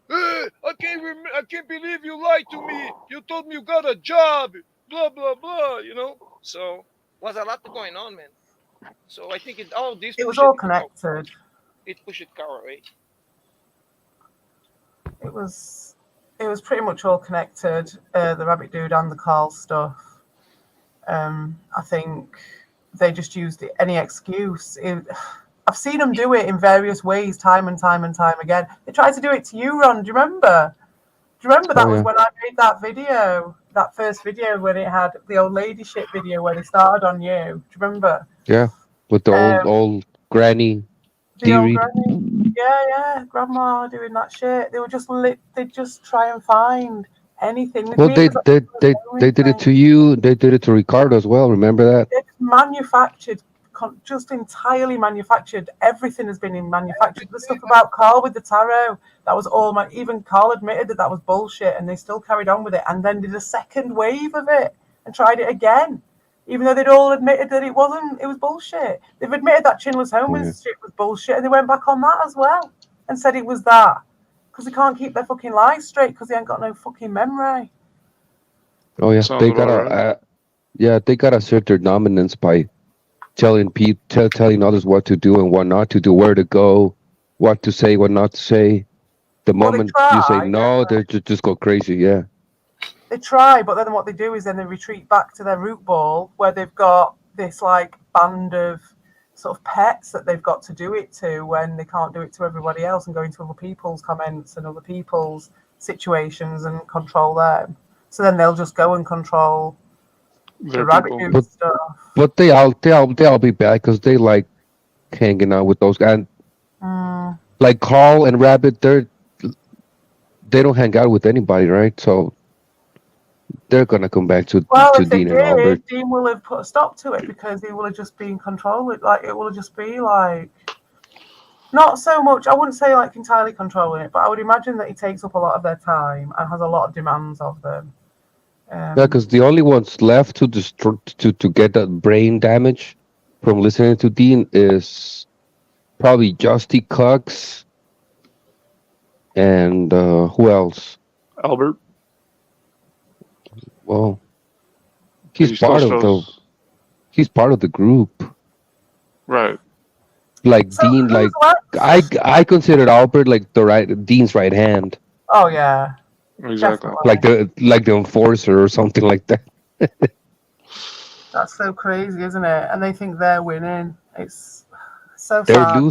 I can't believe you lied to me. You told me you got a job. Blah blah blah. So was a lot going on, man. So I think all this It was pushed all Carl. connected. It pushed Carl, right? It was pretty much all connected. The Rabbit Dude and the Carl stuff. I think they just used any excuse. I've seen them do it in various ways, time and time and time again. They tried to do it to you, Ron. Do you remember? That Oh was yeah. when I made that video, that first video when it had the old lady shit video where they started on you. Do you remember? Yeah, with the Um, old granny The old Deary. granny. Yeah, grandma doing that shit. They were just they just try and find anything. With Well, me, it was like they did it to you. They did it to Ricardo as well. Remember that? it's manufactured, just entirely manufactured. Everything has been in manufactured. The stuff about Carl with the tarot, that was all my. Even Carl admitted that that was bullshit, and they still carried on with it, and then did a second wave of it and tried it again, even though they'd all admitted that it wasn't. It was bullshit. They've admitted that Chinless Yeah. Homer's shit was bullshit, and they went back on that as well and said it was that because they can't keep their fucking lies straight because they ain't got no fucking memory. Oh yeah, Sounds they about gotta. right. Yeah, they gotta assert their dominance by telling others what to do and what not to do, where to go, what to say, what not to say. The Well, they moment you say try, don't no, they just go crazy. Yeah. they try, but then what they do is then they retreat back to their root ball where they've got this like band of sort of pets that they've got to do it to when they can't do it to everybody else and go into other people's comments and other people's situations and control them. So then they'll just go and control the Their rabbit people. dude But stuff. but they all be bad because they like hanging out with those guys. And Mm. like Carl and Rabbit, they don't hang out with anybody, right? So they're gonna come back Well, to if they Dean and Albert. did, Dean will have put a stop to it because he will have just been controlling. Like it will just be like not so much. I wouldn't say like entirely controlling it, but I would imagine that he takes up a lot of their time and has a lot of demands of them. Yeah, Um, because the only ones left to to get that brain damage from listening to Dean is probably Justy Cox and who else? Albert. Well, Because he's he still part of the shows. he's part of the group. Right. Like so Dean, who's like left? I considered Albert like Dean's right hand, Oh yeah, Exactly. definitely. like the enforcer or something like that. That's so crazy, isn't it? And they think they're winning. It's so They're sad.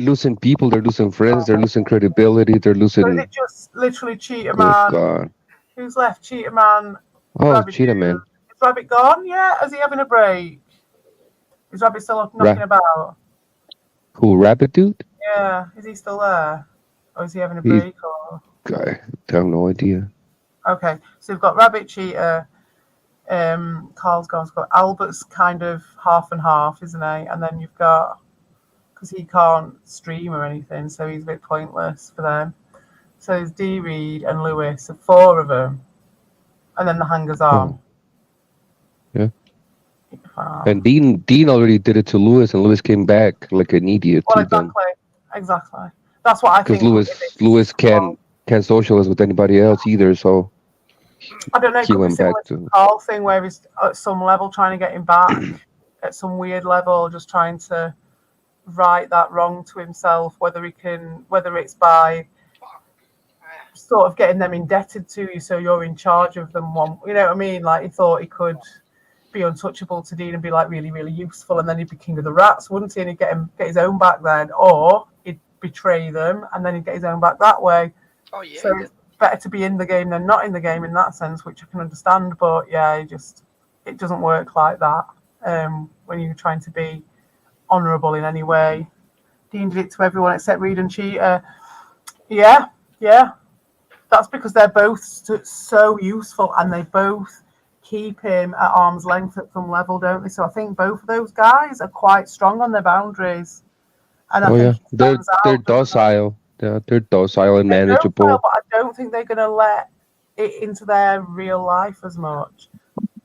losing people, they're losing friends, they're losing credibility, they're So is losing. it just literally Cheetah Good Man? God! Who's left? Cheetah Man, Oh, Rabbit Cheetah Dude. Man, Is Rabbit gone? Yeah. Is he having a break? Is Rabbit still knocking Ra- about? who Rabbit Dude? Yeah. Is he still there? Or is he having a He's break? Or I have no idea. okay. So we've got Rabbit, Cheetah. Carl's gone. So we've got Albert's kind of half and half, isn't he? And then you've got because he can't stream or anything, so he's a bit pointless for them. So there's D Reed and Lewis, so four of them, and then the hangers on. Oh, yeah. And Dean already did it to Lewis, and Lewis came back like an idiot Well, to them exactly. That's what I because think. Lewis can't socialize with anybody else either. So I don't know. It he could be went back similar to the to Carl thing, where he's at some level trying to get him back, at some weird level, just trying to right that wrong to himself. Whether it's by sort of getting them indebted to you, so you're in charge of them. You know what I mean? Like he thought he could be untouchable to Dean and be like really, really useful, and then he'd be king of the rats, wouldn't he? And he'd get his own back then, or he'd betray them and then he'd get his own back that way. Oh yeah. So it's better to be in the game than not in the game in that sense, which I can understand. But yeah, it doesn't work like that when you're trying to be honourable in any way. Dean did it to everyone except Reed and Cheetah. Yeah. That's because they're both so useful and they both keep him at arm's length at some level, don't they? So I think both of those guys are quite strong on their boundaries. And I think he stands they're out. doesn't he? docile. They're docile and They're docile, manageable. but I don't think they're going to let it into their real life as much.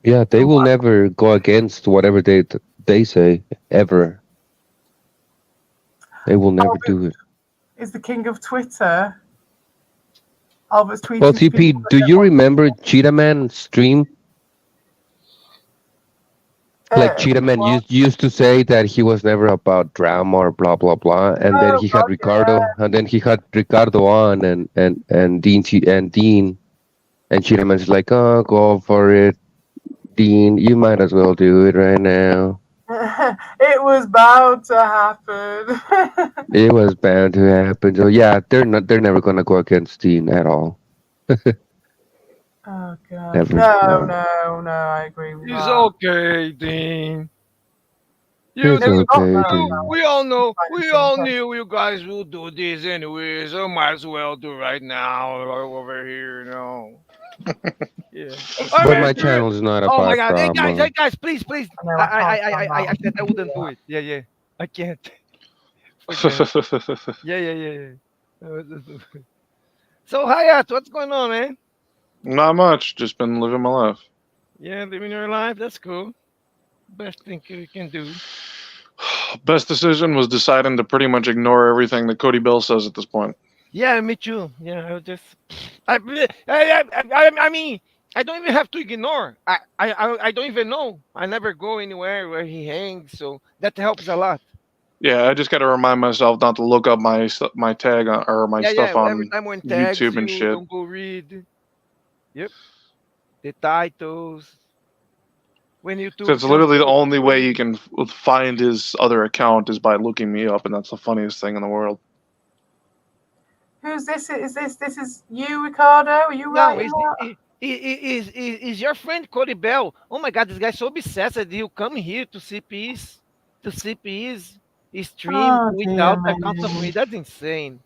Yeah, they will never go against whatever they say ever. They will never do it. Is the king of Twitter. Albert's tweeting. Well, TP, do you remember Cheetah Man stream? Like Cheetah Man used to say that he was never about drama or blah blah blah, and then he had Ricardo, and then he had Ricardo on, and Dean, and Cheetah Man's like, oh, go for it, Dean, you might as well do it right now. It was bound to happen. It was bound to happen. So yeah, they're never gonna go against Dean at all. Oh god. Never. No, I agree with It's that. okay, Dean. It's okay, Dean. We all know. We all knew you guys would do this anyway, so might as well do right now or over here, you know. Yeah. It's All But right, my really, sure. channel is not Oh my about God! drama. Hey guys, please, please. I know I can't stand I that. said I wouldn't do it. Yeah, yeah. I can't. Forget it. Yeah, yeah, yeah, yeah. So Hayat, what's going on, man? Not much. Just been living my life. Yeah, living your life. That's cool. Best thing you can do. Best decision was deciding to pretty much ignore everything that Cody Bell says at this point. Yeah, me too. Yeah, I was just. I mean, I don't even have to ignore. I don't even know. I never go anywhere where he hangs, so that helps a lot. Yeah, I just got to remind myself not to look up my tag or my Yeah, yeah. stuff Every on time when tags YouTube and you, shit. don't go read. Yep, the titles. When So YouTube it's just literally the goes only way you through. can find his other account is by looking me up, and that's the funniest thing in the world. Who's this? This is you, Ricardo? Are you No, writing that? is your friend Cody Bell? Oh my God, this guy's so obsessed that he'll come here to see peace stream Oh dear without account of me. me. That's insane.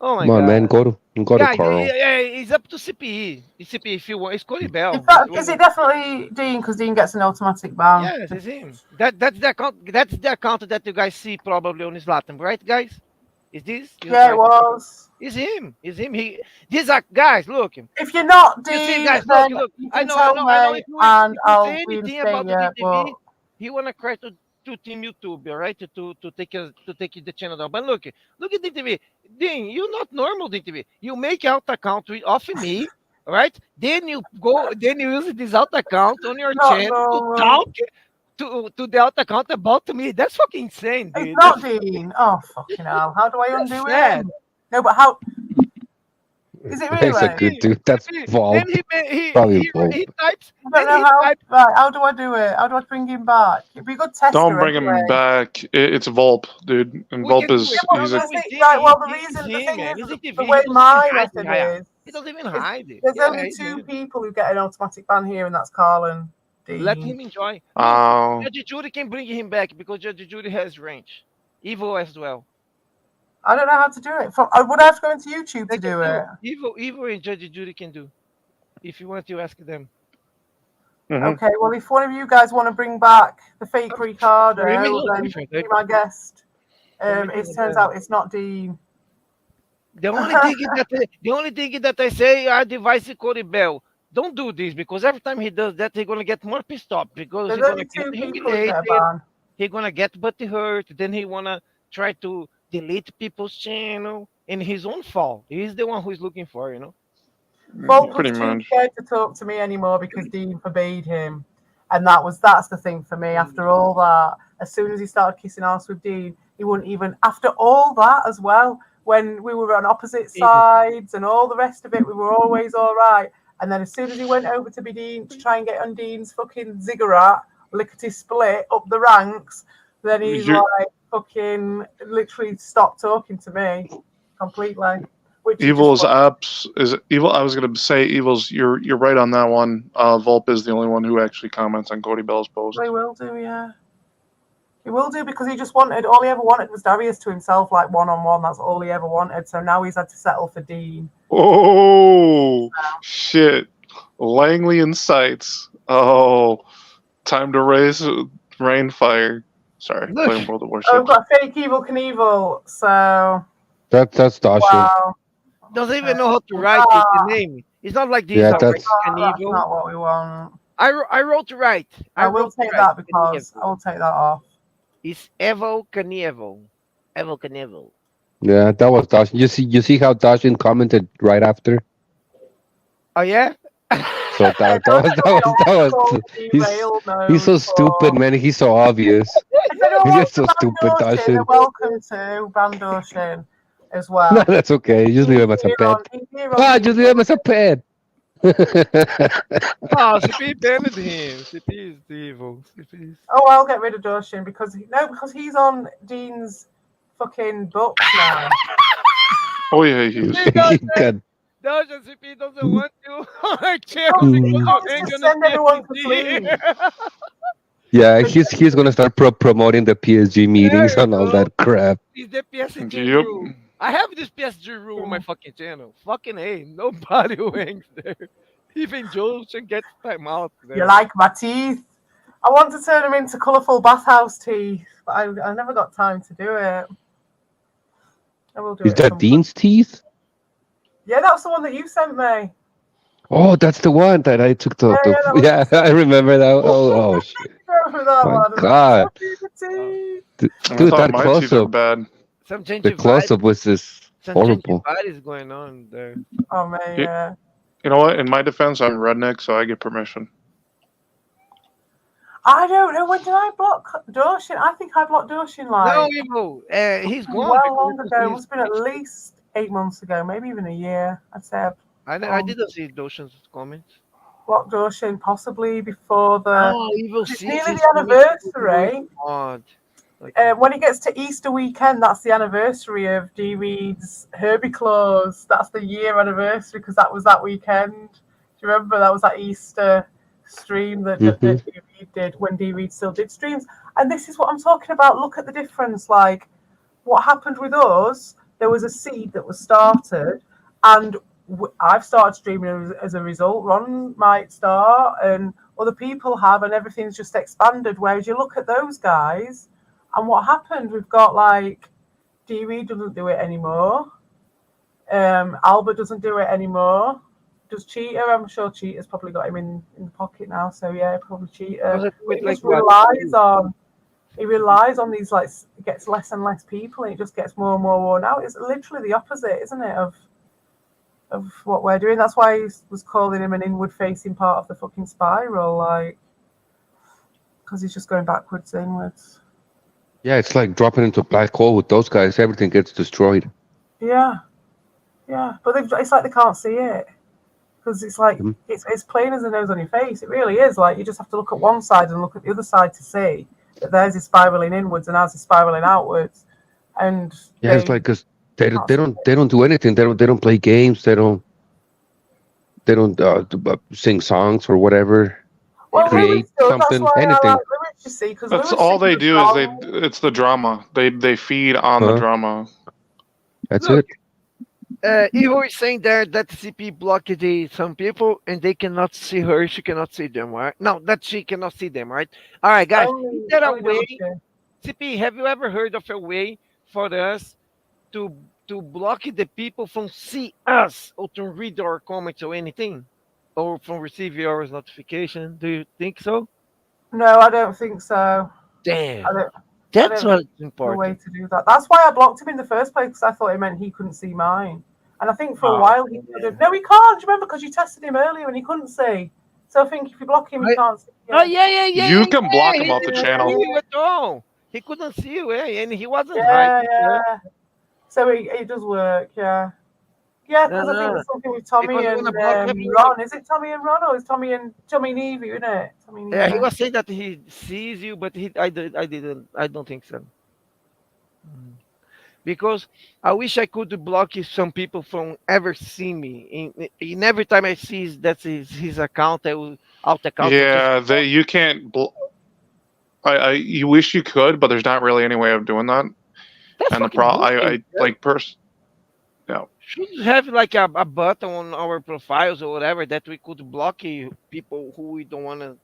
Oh my Come on, man. God, Go to guys, Carl. it's up to CPE. It's CPE if you want. It's Cody In Bell. If fact, you is want. it definitely Dean? Because Dean gets an automatic ban. Yes, it's him. That's the account. That's the account that you guys see probably on his Latin, right, guys? Is this you Yeah, it guys? was. It's him. It's him. These are guys. Look, If you're not you see, Dean, guys, look, then look. you I can know, I tell know, I know. me and If you I'll say anything reinstate about the you. But DTV, he wanna cry to Team YouTube, all right? To take the channel down. But look at DTV. Dean, you not normal DTV. You make out account with off me, all right? Then you use this out account on your not channel to normal. talk to the out account about me. That's fucking insane, It's dude. not Dean. Oh fucking hell! How do I That's undo sad. him? No, but how is it He's a really? good dude. That's Then Volp. he Probably he Volp. types. I don't Then know he how. types. Right, how do I do it? How do I bring him back? It'd be a good Don't tester bring him anyway. back. It's Volp, dude, and We Volp can do Yeah, it. is but No, he's no, a the it's thing, him. right? Well, It's the him, thing man. is, It's the TV. way He doesn't even my hide method behind. He is, doesn't even hide it. there's Yeah, only it's two him. people who get an automatic ban here, and that's Carl and Let Dean. him enjoy. Look, oh Judge Judy can bring him back because Judge Judy has range. Evil as well. I don't know how to do it. I would have to go into YouTube They to can do do. it. Evil and Judge Judy can do. If you want to ask them. hmm Okay, well, if one of you guys want to bring back the fake Let me Ricardo, look. Let me then check. be my guest. Let me It do turns that. out it's not Dean. The only thing that I say are device Cody Bell. Don't do this because every time he does that, he's gonna get more pissed off because There's he's gonna only get two people who get a humiliated. ban. He gonna get butty hurt. Then he wanna try to delete people's channel in his own fault. He's the one who is looking for, you know. Bolt was pretty too much. scared to talk to me anymore because Dean forbade him. And that's the thing for me. After all that, as soon as he started kissing ass with Dean, he wouldn't even after all that as well, when we were on opposite sides and all the rest of it, we were always all right. And then as soon as he went over to be Dean to try and get on Dean's fucking ziggurat, lickety split up the ranks, then he's You like fucking literally stopped talking to me completely. Which is just Evil's apps is evil. I was gonna say Evil's. You're right on that one. Volp is the only one who actually comments on Cody Bell's posts. They will do, yeah. He will do because he just wanted, all he ever wanted was Darius to himself, like one on one. That's all he ever wanted. So now he's had to settle for Dean. Oh shit! Langley incites. Oh, time to rain fire. Sorry, Look, playing World of Oh, we've Warships. got fake Evil Knievel. So, That's Dashin. wow. doesn't even know how to write the name. It's not like these Yeah, are that's an That's evil. not what we want. I wrote right. I will wrote take right. that because I will take that off. It's Evo Knievel. Evo Knievel. yeah, that was Dashin. You see how Dashin commented right after. Oh yeah. So that was he's so stupid, man. He's so obvious. If anyone He's wants just so to stupid, Bandoshin, they're Dashin. welcome to Bandoshin as No, well. that's okay. Just leave him as a pet. He's here on Ah, just leave him as a pet. Oh, CP banned him. CP is evil. CP is. Oh, I'll get rid of Doshin because he's on Dean's fucking books now. Oh yeah, he is. God. Doesn't CP doesn't want you on our channel because you hang Just on send everyone to the sleep. PSG. Yeah, he's gonna start promoting the PSG meetings There you and all go. that crap. He's the PSG Yep. rule. I have this PSG rule on my fucking channel. Fucking A. Nobody who hangs there. Even Joseph gets time out You there. like my teeth? I want to turn them into colourful bathhouse teeth, but I never got time to do it. I will do Is it at that some point. Dean's teeth? Yeah, that's the one that you sent me. Oh, that's the one that I took Yeah, the yeah, that was yeah, I remember that. Oh shit. remember that My one. And I'm God. sucking the Uh, teeth. I Dude, thought that my teeth close are up, bad. some the close up gingivitis, was just some horrible. gingivitis going on there. Oh man, You, yeah. you know what? In my defense, I'm redneck, so I get permission. I don't know. When did I block Doshin? I think I blocked Doshin No, like Evo, he's gone well because I long don't ago. see It his must have been at picture. least 8 months ago, maybe even a year. I'd say I I um, didn't see Doshan's comments. blocked Doshin possibly before the. No, Evo 'Cause it's sees nearly his the comments because Evo is anniversary. mod. Like, When it gets to Easter weekend, that's the anniversary of D Reed's Herbie Claus. That's the year anniversary because that was that weekend. Do you remember that was that Easter stream that Hmm. D Reed did when D Reed still did streams? And this is what I'm talking about. Look at the difference. Like what happened with us, there was a seed that was started, and I've started streaming as a result. Ron might start, and other people have, and everything's just expanded. Whereas you look at those guys, and what happened, we've got like Dewey doesn't do it anymore. Albert doesn't do it anymore. Does Cheetah? I'm sure Cheetah's probably got him in the pocket now. So yeah, probably does Cheetah. it do But it he like just what? relies on these like it gets less and less people, and it just gets more and more worn out. It's literally the opposite, isn't it, of what we're doing? That's why he was calling him an inward-facing part of the fucking spiral, like because he's just going backwards, inwards. Yeah, it's like dropping into a black hole with those guys. Everything gets destroyed. Yeah, yeah, but it's like they can't see it because it's like Mhm. it's plain as the nose on your face. It really is. Like you just have to look at one side and look at the other side to see that theirs is spiraling inwards and ours is spiraling outwards, and Yeah, it's they like 'cause they don't can't they see don't it. they don't do anything. They don't play games. They don't sing songs or whatever. Well, Evo, Lewis Create does. That's something, why I anything. like Lewis. You see, because That's Lewis all sings they a do is song. it's the drama. They feed on the Huh? drama. That's look, it. Evo is saying there that CP blocked some people and they cannot see her. She cannot see them, right? No, that she cannot see them, right? All right, guys. Is there a Only way, Dosha. CP? Have you ever heard of a way for us to block the people from see us or to read our comments or anything, or from receive our notification? Do you think so? No, I don't think so. I Damn, don't. I that's don't think what's there's a way important. to do that. That's why I blocked him in the first place because I thought it meant he couldn't see mine. And I think for a Oh while he couldn't. man. No, he can't. Do you remember? Because you tested him earlier and he couldn't see. So I think if you block him, he can't see Oh you. yeah, yeah, yeah, You yeah, can yeah. block He them off the didn't see channel. you at all. He couldn't see you, eh? And he wasn't Yeah, hiding there. yeah. So it does work. Yeah. Yeah, No, because I think no. there's something with Tommy Because you wanna and block everyone. Ron. Is it Tommy and Ron or is Tommy and Evie, isn't it? Tommy and Yeah, he Evie. was saying that he sees you, but I didn't. I don't think so. Mm. Because I wish I could block some people from ever seeing me. In every time I see that's his account, I will out account. I just Yeah, they you can't. I you wish you could, but there's not really any way of doing that. that's And the fucking bullshit. I like yeah, Should have like a button on our profiles or whatever that we could block people who we don't want to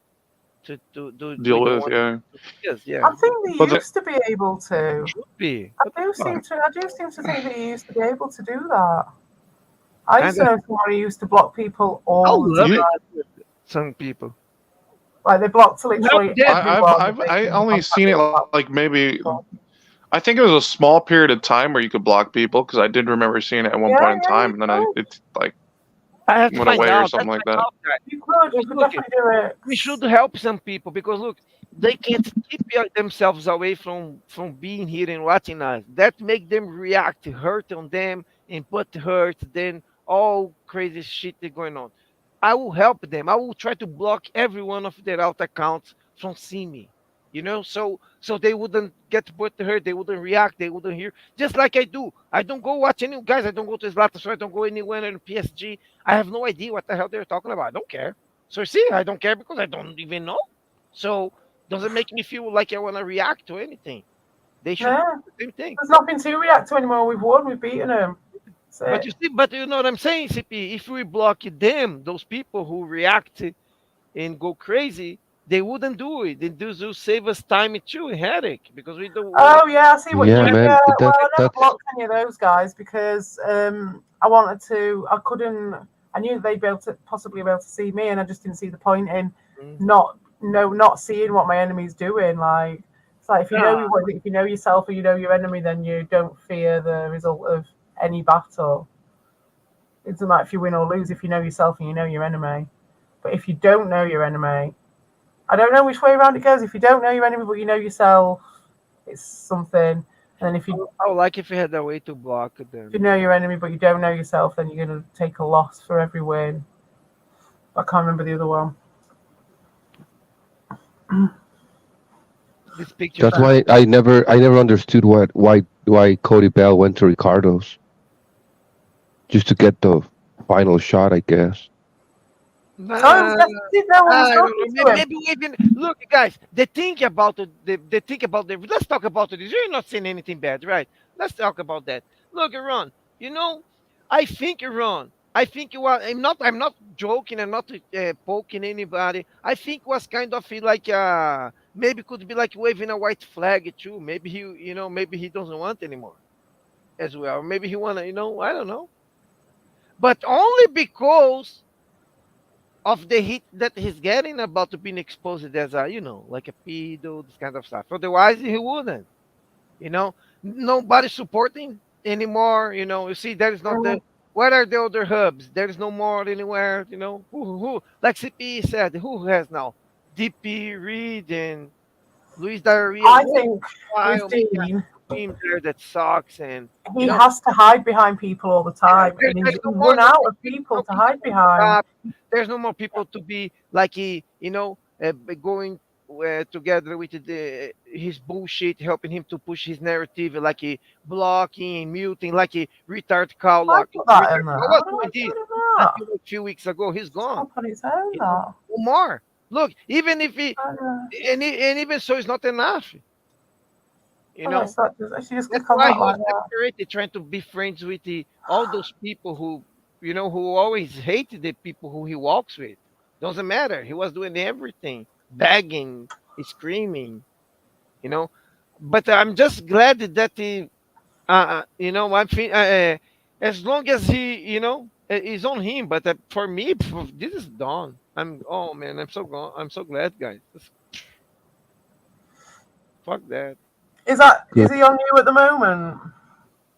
do we deal don't with. want Yeah, to see us. Yeah, I think they but the, used to be able to. should be. I What the do fuck? seem to. I do seem to think that you used to be able to do that. I used Kind to of. know someone who used to block people I all the love you it. time. Some people Like they blocked help literally them. everyone that they I came in only contact seen it with. like maybe. I think it was a small period of time where you could block people because I did remember seeing it at one Yeah, point in yeah, time, and then it's like I have to went find away or out. something That's like my that. out, guys. you Because could look, definitely do it. we should help some people because look, they can't keep themselves away from being here and watching us. That make them react, hurt on them, and put hurt. Then all crazy shit is going on. I will help them. I will try to block every one of their alt accounts from seeing me. So they wouldn't get put hurt. They wouldn't react. They wouldn't hear. Just like I do. I don't go watch any guys. I don't go to Zlatan. So I don't go anywhere in PSG. I have no idea what the hell they're talking about. I don't care. So see, I don't care because I don't even know. So doesn't make me feel like I want to react to anything. They should do Yeah, the same thing. there's nothing to react to anymore. We've won. We've beaten them. But So, you see, but you know what I'm saying, CP? If we block them, those people who react and go crazy, they wouldn't do it. They do save us time too and headache because we don't want oh yeah, I see what you Yeah, mean. man. Yeah, well, That I never that's blocked any of those guys because I wanted to. I couldn't. I knew they'd be able to possibly be able to see me, and I just didn't see the point in to. not seeing what my enemy's doing. Like it's like if you know Nah, if you know yourself or you know your enemy, then you don't fear the result of any battle. It doesn't matter if you win or lose if you know yourself and you know your enemy. But if you don't know your enemy, I don't know which way around it goes. If you don't know your enemy but you know yourself, it's something. And then I would like if we had a way to block if you them. know your enemy but you don't know yourself, then you're gonna take a loss for every win. I can't remember the other one. This picture that's So, shows. why I never understood why Cody Bell went to Ricardo's just to get the final shot, I guess. so I Nah, was just didn't know what was I don't talking know. to him. Maybe we even look, guys. They think about they think about the. Let's talk about this. You're not saying anything bad, right? Let's talk about that. Look, Iran. You know, I think Iran. I think you are. I'm not. I'm not joking. I'm not poking anybody. I think was kind of feel like maybe could be like waving a white flag too. Maybe he, maybe he doesn't want anymore as well. Maybe he wanna, I don't know. But only because of the hit that he's getting about to being exposed as a, like a pedo, this kind of stuff. Otherwise, he wouldn't. You know, nobody supporting anymore. You see, there is not the. Mm, Where are the other hubs? There is no more anywhere. Who like CP said, who has now DP Reed and Luis Diarrhea. I One think with while maybe Dean, a team there that sucks, and you he know, has to hide behind people all the time, there's, and there's he's no more run no out more of people, people no to people hide to be behind. up. There's no more people to be like going together with his bullshit, helping him to push his narrative, like blocking, muting, like a retard cow I lock. put that Retard in there. cow was How do I doing do this that? until a few weeks ago. He's It's gone. up on its own, You know, that. no more. Look, even if he I don't know. and even so, it's not enough. You Oh, know, it's not just, I should just that's click on why that he was like that. desperate, trying to be friends with all those people who, who always hated the people who he walks with. Doesn't matter. He was doing everything, begging, screaming, you know. But I'm just glad that he, as long as he, is on him. But for me, this is done. Oh man, I'm so gone. I'm so glad, guys. Fuck that. Is Good. he on you at the moment?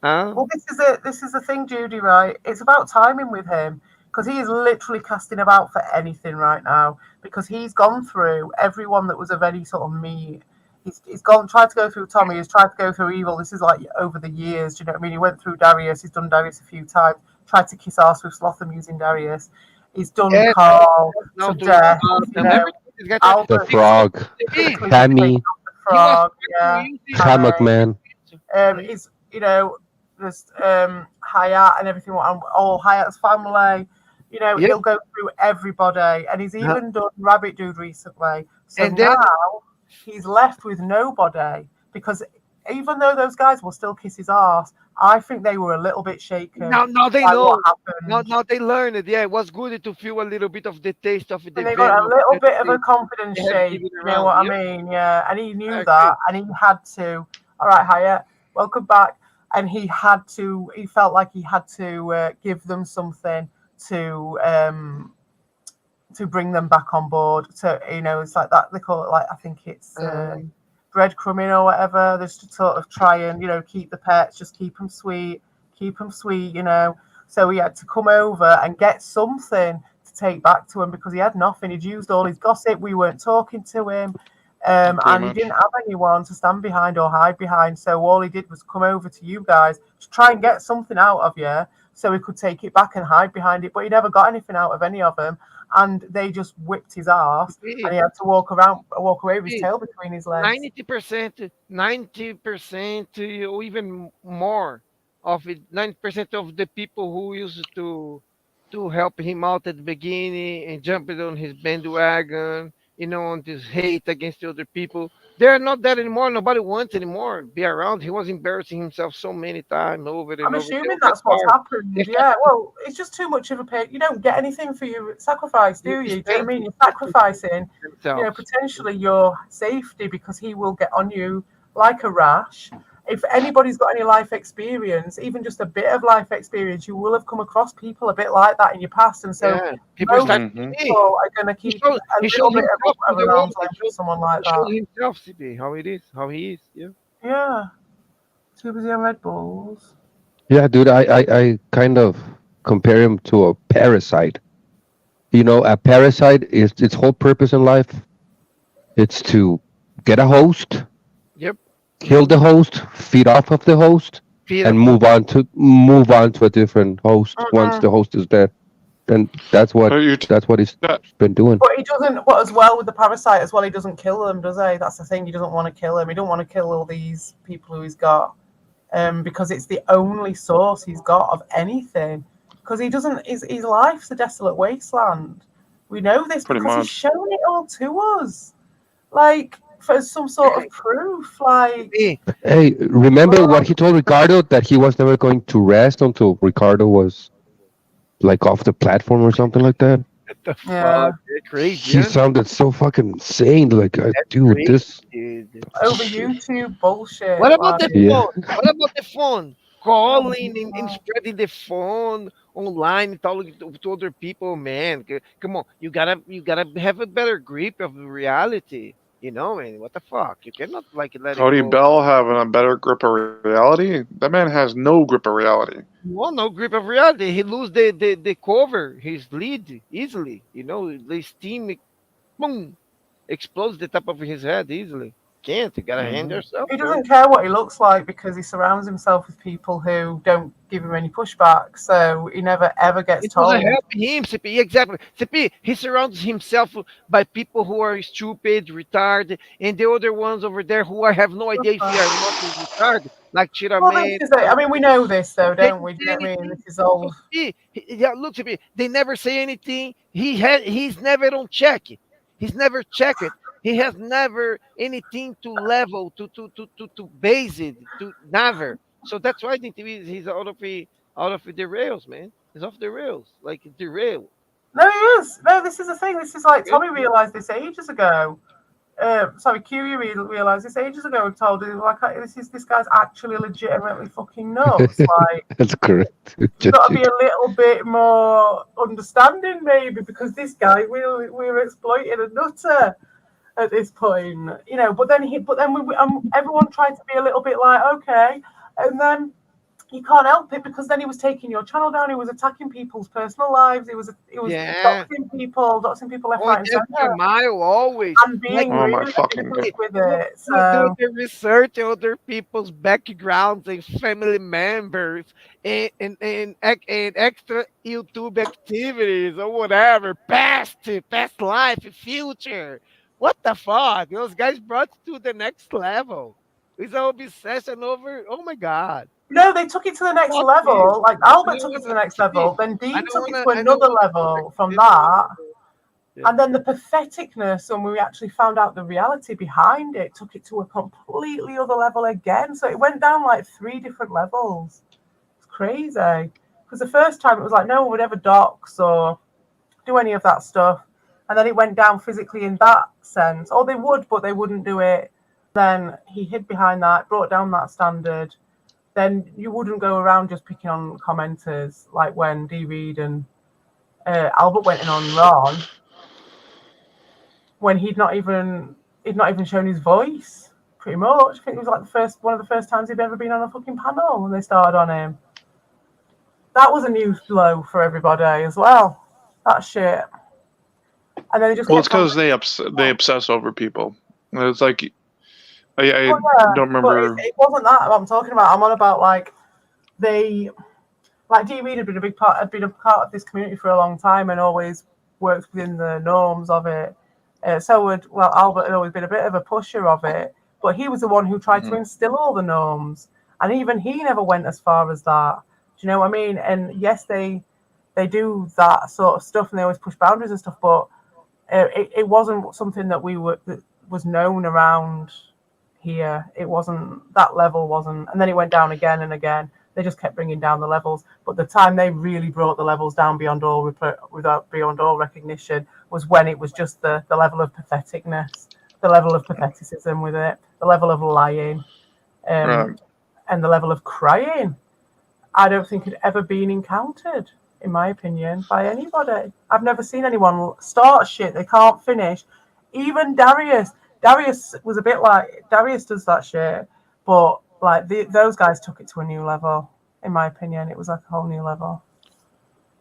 Huh? Well, this is it. This is the thing, Judy. Right? It's about timing with him because he is literally casting about for anything right now because he's gone through everyone that was of any sort of me. He's tried to go through Tommy. He's tried to go through Evil. This is like over the years. Do you know what I mean? He went through Darius. He's done Darius a few times. Tried to kiss ass with Slotham using Darius. He's done Yeah, Carl now to to death. You them. know, Everything is got to The Albert because frog, he quickly just taken Tammy, off the he was frog. trying to Yeah, use it. Hammock Tammy. Man. Mhm. Is there's Hayat and everything. All Hayat's family. Yep. He'll go through everybody, and he's Uh, even done Rabbit Dude recently. So And then now he's left with nobody because even though those guys will still kiss his ass, I think they were a little bit shaken now they by what know. Now happened. now they learned it. Yeah, it was good to feel a little bit of the taste of And the they got a venom little that bit of they, a confidence they have shake, given you know around. what I Yep, mean? Yeah, and he I knew that, agree. and he had to. All right, Hyatt, welcome back. And he had to. He felt like he had to give them something to bring them back on board. So it's like that. They call it like I think it's Um, breadcrumbing or whatever. Just to sort of try and keep the pets, just keep them sweet. So he had to come over and get something to take back to him because he had nothing. He'd used all his gossip. We weren't talking to him. Pretty And he didn't much. have anyone to stand behind or hide behind. So all he did was come over to you guys to try and get something out of you so he could take it back and hide behind it. But he never got anything out of any of them. And they just whipped his ass and he had to walk away with his tail between his legs. 90%, 90%, or even more of it. 90% of the people who used to help him out at the beginning and jumped on his bandwagon. on this hate against the other people. They're not that anymore. Nobody wants anymore be around. He was embarrassing himself so many times over and I'm over. They assuming all got that's what's tired. They happened. start Yeah. Well, it's just too much of a pay. You don't get anything for your sacrifice, do you? Do you know what I mean? You're sacrificing, themselves. potentially your safety because he will get on you like a rash. If anybody's got any life experience, even just a bit of life experience, you will have come across people a bit like that in your past. And so Yeah, people most start to Hmm. see. people are going to He keep showed a he little showed bit himself to of the an world. arm's length with someone like He showed that. himself, CP, how it is, how he is. Yeah. Yeah. Too busy on Red Bulls. Yeah, dude, I kind of compare him to a parasite. You know, a parasite is its whole purpose in life. It's to get a host, Yep. kill the host, feed off of the host, Feed and up. move on to a different host once the host is dead. Then Are you that's what he's that been doing. But he doesn't. But as well with the parasite as well, he doesn't kill them, does he? That's the thing. He doesn't want to kill them. He don't want to kill all these people who he's got, because it's the only source he's got of anything. Because he doesn't. His life's a desolate wasteland. We know this pretty because he's much? shown it all to us, like for some sort of proof. Like, CP, Hey, remember what well, he told Ricardo that he was never going to rest until Ricardo was like off the platform or something like that? what the yeah, fuck? They're crazy, He huh? sounded so fucking insane. Like, That's dude, crazy, this. dude. over YouTube bullshit. What about Like, the Yeah. phone? What about the phone? Calling and spreading the phone online and talking to other people, man. Come on, you gotta have a better grip of reality. Man. What the fuck? You cannot like let it Cody go. Bell having a better grip of reality? That man has no grip of reality. Well, no grip of reality. He lose the cover, his lead easily. The steam, boom, explodes the top of his head easily. Can't. You gotta hand Hmm. yourself, he bro. doesn't care what he looks like because he surrounds himself with people who don't give him any pushback. So he never ever gets It doesn't told. help him, CP. Exactly. CP, he surrounds himself by people who are stupid, retarded, and the other ones over there who have no idea if they are not retarded, like Well, this Chiraman. is it. I mean, we know this though, They don't don't we? Do say you know what I mean? anything. This is all. So yeah, look, CP, they never say anything. He's never on check. He's never checked it. He has never anything to level to base it to never. So that's why I think he's out of the rails, man. He's off the rails, like derail. No, he is. No, this is the thing. This is like Yeah. Tommy realised this ages ago. Sorry, Q realised this ages ago and told him like this guy's actually legitimately fucking nuts. Like, That's correct. you've got to be a little bit more understanding maybe because this guy we're exploiting a nutter at this point, but then everyone tried to be a little bit like okay, and then you can't help it because then he was taking your channel down. He was attacking people's personal lives. He was Yeah. doxing people left, Going right, and the extra centre, mile always. and Like being Oh my really fucking god! cynical with do, it. do So the research on other people's backgrounds and family members and extra YouTube activities or whatever, past life, future. What the fuck? Those guys brought it to the next level. It's an obsession over. Oh my god. no, they took it to the next Fuck you. level. Like I Albert don't took it to wanna the next see. level. Then I Dean don't took it wanna. to I don't another wanna. level from This one. that. Yeah. And then the patheticness, when we actually found out the reality behind it, took it to a completely other level again. So it went down like 3 different levels. It's crazy. Because the first time it was like no one would ever dox or do any of that stuff. And then it went down physically in that sense. Or they would, but they wouldn't do it. Then he hid behind that, brought down that standard. Then you wouldn't go around just picking on commenters like when D Reed and Albert went in on Ron when he'd not even shown his voice. Pretty much, I think it was like one of the first times he'd ever been on a fucking panel when they started on him. That was a new blow for everybody as well. That shit. And then they just Well, it's kept on. because they obsess over people. It's like I Oh yeah, don't but remember. it wasn't that what I'm talking about. I'm on about like they, like D Reed had been a part of this community for a long time and always worked within the norms of it. Albert had always been a bit of a pusher of it, but he was the one who tried to Mhm. instill all the norms, and even he never went as far as that. Do you know what I mean? And yes, they do that sort of stuff, and they always push boundaries and stuff, but It wasn't something that was known around here. It wasn't that level wasn't, and then it went down again and again. They just kept bringing down the levels. But the time they really brought the levels down without beyond all recognition was when it was just the level of patheticness, the level of patheticism with it, the level of lying, Right. and the level of crying. I don't think had ever been encountered, in my opinion, by anybody. I've never seen anyone start shit they can't finish. Even Darius. Darius was a bit like Darius does that shit, but like those guys took it to a new level. In my opinion, it was like a whole new level.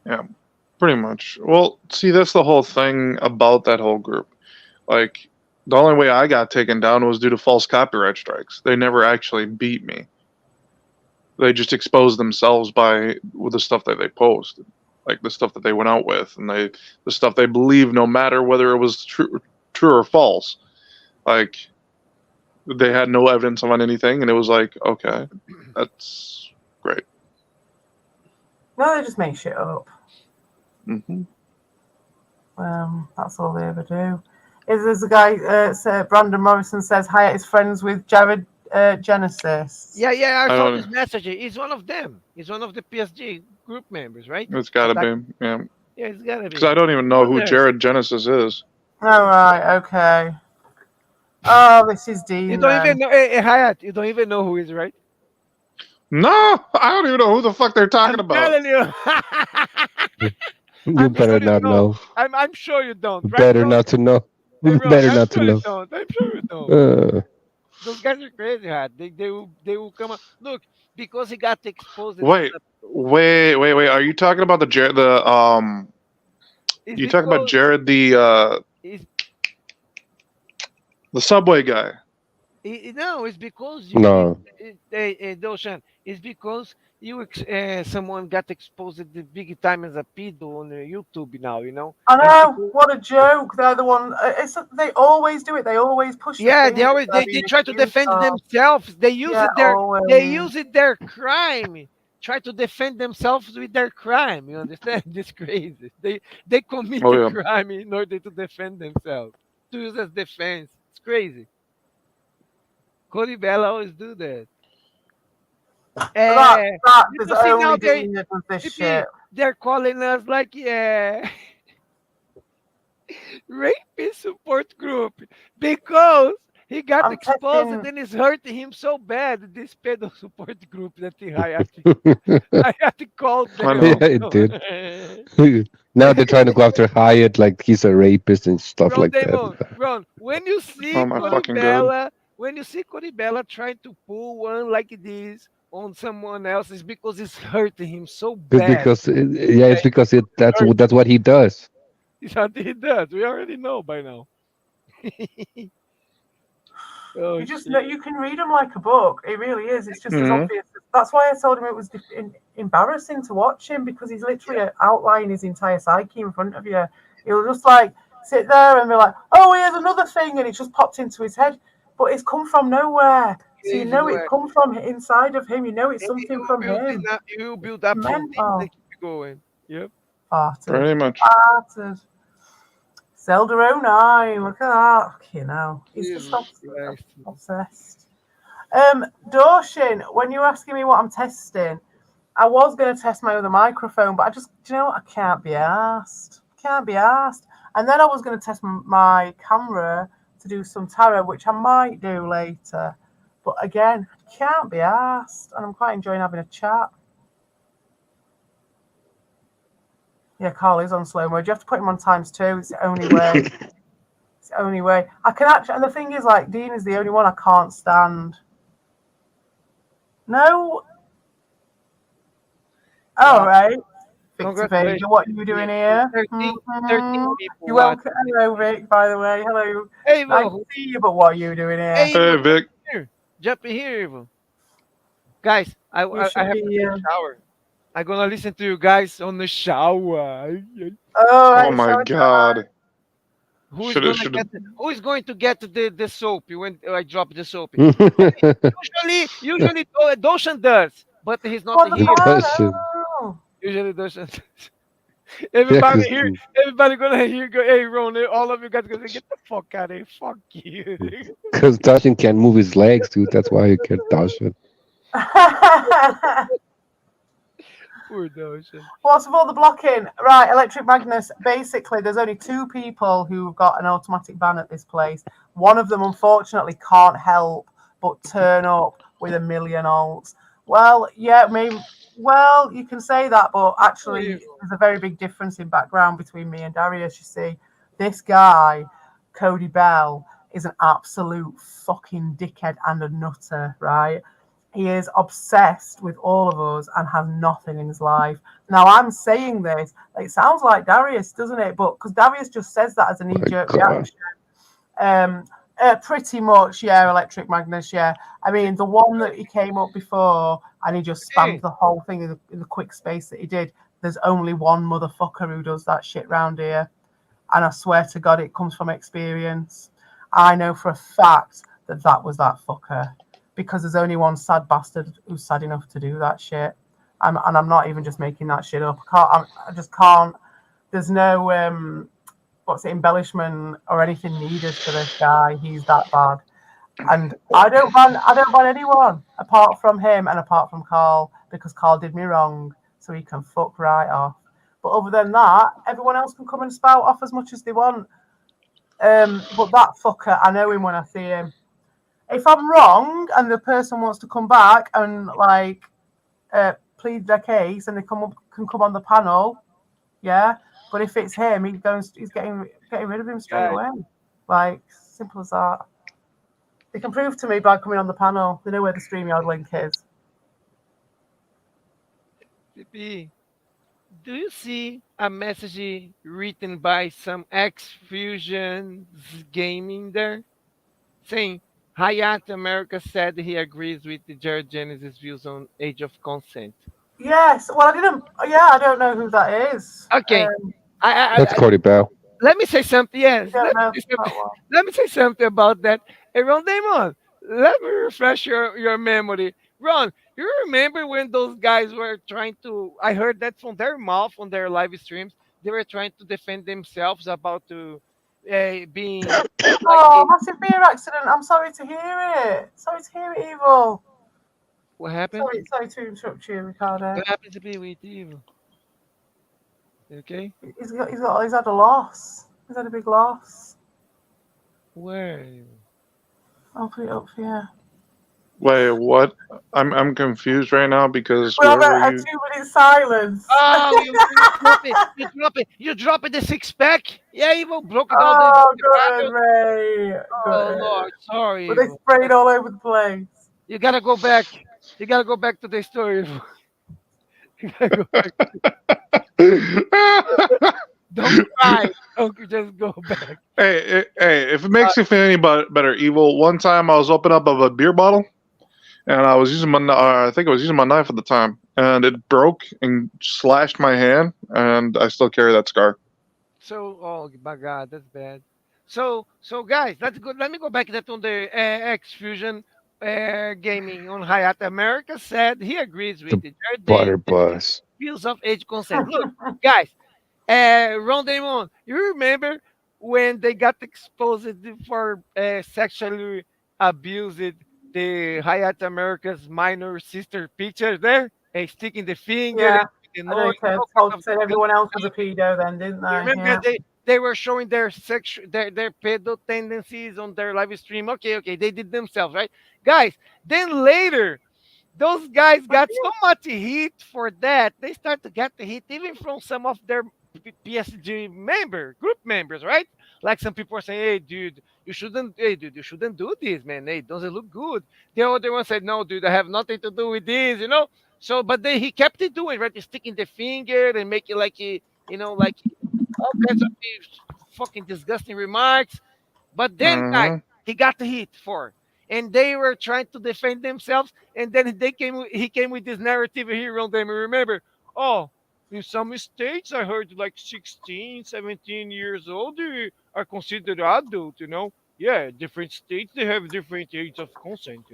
Yeah, pretty much. Well, see, that's the whole thing about that whole group. Like, the only way I got taken down was due to false copyright strikes. They never actually beat me. They just exposed themselves with the stuff that they posted, like the stuff that they went out with, and the stuff they believed, no matter whether it was true or false. Like, they had no evidence on anything, and it was like, okay, that's great. No, they just make shit up. Hmm. That's all they ever do. There's a guy, Brandon Morrison says Hyatt is friends with Jared Genesis. Yeah, I I saw don't- this message. He's one of them. He's one of the PSG group members, right? It's got to Like- be, yeah. Yeah, it's gotta be. Because I don't even know who There. Jared Genesis is. All right, okay. Oh, this is Dean. You don't then. even know, hey, Hayat. You don't even know who is, right? No, I don't even know who the fuck they're talking I'm about. telling you. You I'm better sure you not don't. know. I'm sure you don't. Right, Better Ron? not to know. Hey, Ron, Better I'm not sure to you know. don't. I'm sure you don't. Those guys are crazy, Hat. They will come up. Look, because he got exposed. Wait. Are you talking about the Jared? It's You talking about because Jared, it's, the Subway guy? no, it's because you. No. Doshan, it's because someone got exposed the big time as a pedo on YouTube now. You know. I And know. people- What a joke! They're the one. They always do it. They always push. Yeah, the they always they try to defend themselves. They use it their they use it their crime. Try to defend themselves with their crime. You understand? This crazy. They commit Oh, a yeah. crime in order to defend themselves. To use as defense. It's crazy. Cody Bella always do that. That You is know, see now only Dean that does this shit. they're calling us like rapist support group because he got I'm exposed testing- and it's hurting him so bad. This pedo support group that I had to call them. I know. Yeah, it did. Now they're trying to go after Hyatt like he's a rapist and stuff Ron like Damon, that. Ron, when you see Oh my Cody fucking God. Bella, when you see Cody Bella trying to pull one like this on someone else, it's because it's hurting him so It's bad. because it's because that's what he does. It's what he does. We already know by now. Oh, You just shit. know you can read them like a book. It really is. It's just as Mhm. obvious. That's why I told him it was embarrassing to watch him because he's literally outlining his entire psyche in front of you. He'll just like sit there and be like, "Oh, here's another thing," and it just popped into his head. But it's come from nowhere, so you know it's come from inside of him. You know it's something from him. You build up from this Mental. and keep going. Yep. Farted. Pretty much. Farted. Zelda 09, look at that. Fucking hell. He's just Jesus obsessed. Dorshin, when you were asking me what I'm testing, I was going to test my other microphone, but do you know what? I can't be asked. Can't be asked. And then I was going to test my camera to do some tarot, which I might do later. But again, can't be asked. And I'm quite enjoying having a chat. Yeah, Carl is on slow mode. You have to put him on ×2. It's the only way. It's the only way. I can actually, and the thing is, like, Dean is the only one I can't stand. No. All right. Victor Vader, what are you doing here? 13 Mhm. people You're watch. welcome. Hello, Vic, by the way. Hello. Hey, Nice Evo. to see you, but what are you doing here? Hey, Hey, Evo. Vic. Here. Jump in here, Evo. Guys, I You have should to be, take a shower. I'm gonna listen to you guys on the shower. Oh, Oh my God. Who is Shoulda- gonna shoulda- get who is going to get the soap when I drop the soap? Usually Doshan does, but he's not What the here. Doesn't. hell? Usually Doshan. Everybody Yeah, here, everybody gonna hear go, hey Ron, all of you guys gonna say, get the fuck out of here, fuck you. because Dashin can't move his legs, dude. That's why he can't Dashin. Poor Dawson. What's with all the blocking? Right, Electric Magnus. Basically, there's only two people who've got an automatic ban at this place. One of them, unfortunately, can't help but turn up with a million alts. Well, yeah, maybe. Well, you can say that, but actually, there's a very big difference in background between me and Darius. You see, this guy, Cody Bell, is an absolute fucking dickhead and a nutter, right? He is obsessed with all of us and has nothing in his life. Now, I'm saying this, it sounds like Darius, doesn't it? But because Darius just says that as a knee My jerk God. reaction. Pretty much, yeah, Electric Magnus, yeah. I mean, the one that he came up before and he just spammed the whole thing in the quick space that he did. There's only one motherfucker who does that shit round here. And I swear to God, it comes from experience. I know for a fact that that was that fucker. Because there's only one sad bastard who's sad enough to do that shit. And I'm not even just making that shit up. I just can't. There's no embellishment or anything needed for this guy. He's that bad. And I don't ban anyone apart from him and apart from Carl because Carl did me wrong, so he can fuck right off. But other than that, everyone else can come and spout off as much as they want. But that fucker, I know him when I see him. If I'm wrong and the person wants to come back and plead their case and they can come on the panel, yeah. But if it's him, he's getting rid of him straight away. Like simple as that. They can prove to me by coming on the panel. They know where the StreamYard link is. PP, do you see a message written by some X Fusion gaming there saying Hayat America said he agrees with the Jared Genesis views on age of consent? Yes. Well, I didn't. Yeah, I don't know who that is. Okay, That's I Cody Bell. let me say something. I Yes, don't know that one. let me say something about that. Hey, Ron Damon, let me refresh your memory. Ron, you remember when those guys were trying to? I heard that from their mouth on their live streams. They were trying to defend themselves about to being like Oh, massive beer accident. I'm sorry to hear it. Sorry to hear it, Evil. what happened? Sorry to interrupt you, Ricardo. What happened to be with you? Okay, He's had a loss. He's had a big loss. where? I'll put it up for you. Wait, what? I'm confused right now because We'll have whoever a you 2 minute silence. Oh, you drop it! You drop it! You drop it! The six pack. Yeah, Evil broke it all. Oh, The good, bottle. Ray. Oh Good. Lord, sorry. But they Evil. sprayed all over the place. You gotta go back. You gotta go back to the story. Evil. You gotta go back. Don't cry. Don't just go back. hey, if it makes you feel any better, Evil, one time I was opening up of a beer bottle and I was using I think I was using my knife at the time, and it broke and slashed my hand, and I still carry that scar. So, oh my God, that's bad. So guys, let's go. Let me go back that on the X Fusion gaming on Hayat America said he agrees with The the Jared butter bus. views of age consent. Look, guys, Ron Damon, you remember when they got exposed for sexually abusing the Hayat America's minor sister picture there and sticking the finger Yeah. and the I know noise. said everyone else was a pedo then, didn't You they? remember Yeah. they were showing their their pedo tendencies on their live stream. Okay, they did themselves, right? Guys, then later those guys got so much heat for that. They start to get the heat even from some of their PSG group members, right? Like some people are saying, "Hey, dude, you shouldn't do this, man. Hey, doesn't look good." The other one said, "No, dude, I have nothing to do with this," you know. So, but then he kept it doing, right? He's sticking the finger and make it like like all kinds of these fucking disgusting remarks. But then, guys, Hmm. he got the heat for, and they were trying to defend themselves. And then he came with this narrative here on them. Remember, oh, in some states, I heard like 16, 17 years old they are considered adult. Yeah, different states they have different age of consent.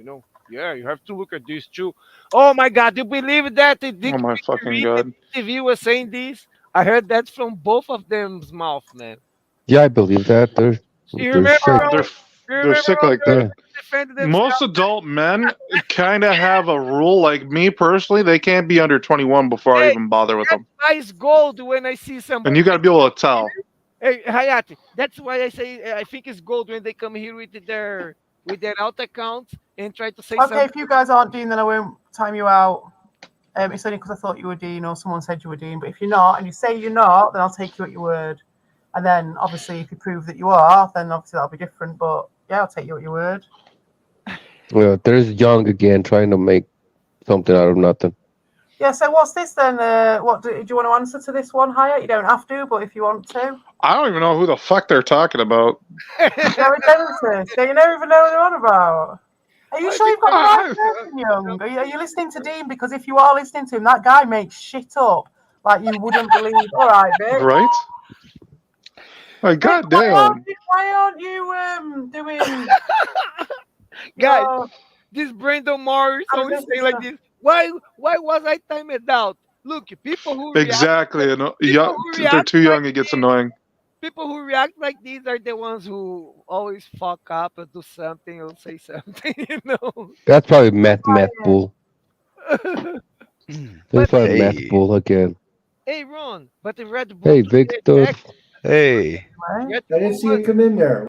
Yeah, you have to look at this too. Oh my God, do you believe that the Oh Dick my fucking Reed god! TV was saying this? I heard that from both of them's mouth, man. Yeah, I believe that. You They're remember? sick. They're You they're remember sick how like they that. Yeah. defended Most themselves? adult men kind of have a rule. Like me personally, they can't be under 21 before I Hey, even bother with that's them. why it's gold when I see And somebody. you got to be able to tell. Hey, Hayati, that's why I say I think it's gold when they come here with their out account and try to say Okay, something. if you guys aren't Dean, then I won't time you out. It's only because I thought you were Dean or someone said you were Dean. But if you're not and you say you're not, then I'll take you at your word. And then obviously, if you prove that you are, then obviously that'll be different. But yeah, I'll take you at your word. Well, there's Young again trying to make something out of nothing. Yeah. So what's this then? What do you want to answer to this one, Hyatt? You don't have to, but if you want to, I don't even know who the fuck they're talking about. you're a dentist. Do you never even know what they're on about? Are you Why sure you've got the right Ah, person, Young? Are you listening to Dean? Because if you are listening to him, that guy makes shit up like you wouldn't believe. All right, Vic. right? Like, Vic, goddamn. why aren't you doing Guys, your this Brandon Morris always animation say like stuff? this. Why was I timed out? Look, people who react Exactly. And people yeah, who if they're react too like young, it gets annoying. people who react like these are the ones who always fuck up and do something or say something, you know. That's probably meth bull. That's But probably hey, meth Hey, bull again. hey, Ron, but the Red Bull Hey, today, Victor. check. hey. Right? Red I didn't Bull see you was come in there.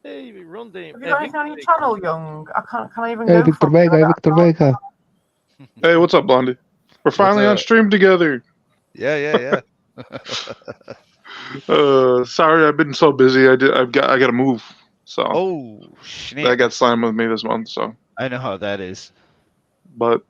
hey Ron the Have you got anything on your channel, Young? I can't. Can I even Hey, go Victor from here? Vega. Hey, Victor Vega. Hey, what's up, Blondie? We're What's finally on up? stream together. Yeah. Sorry, I've been so busy. I got to move. So Oh, that snap. got slammed with me this month. So, I know how that is. but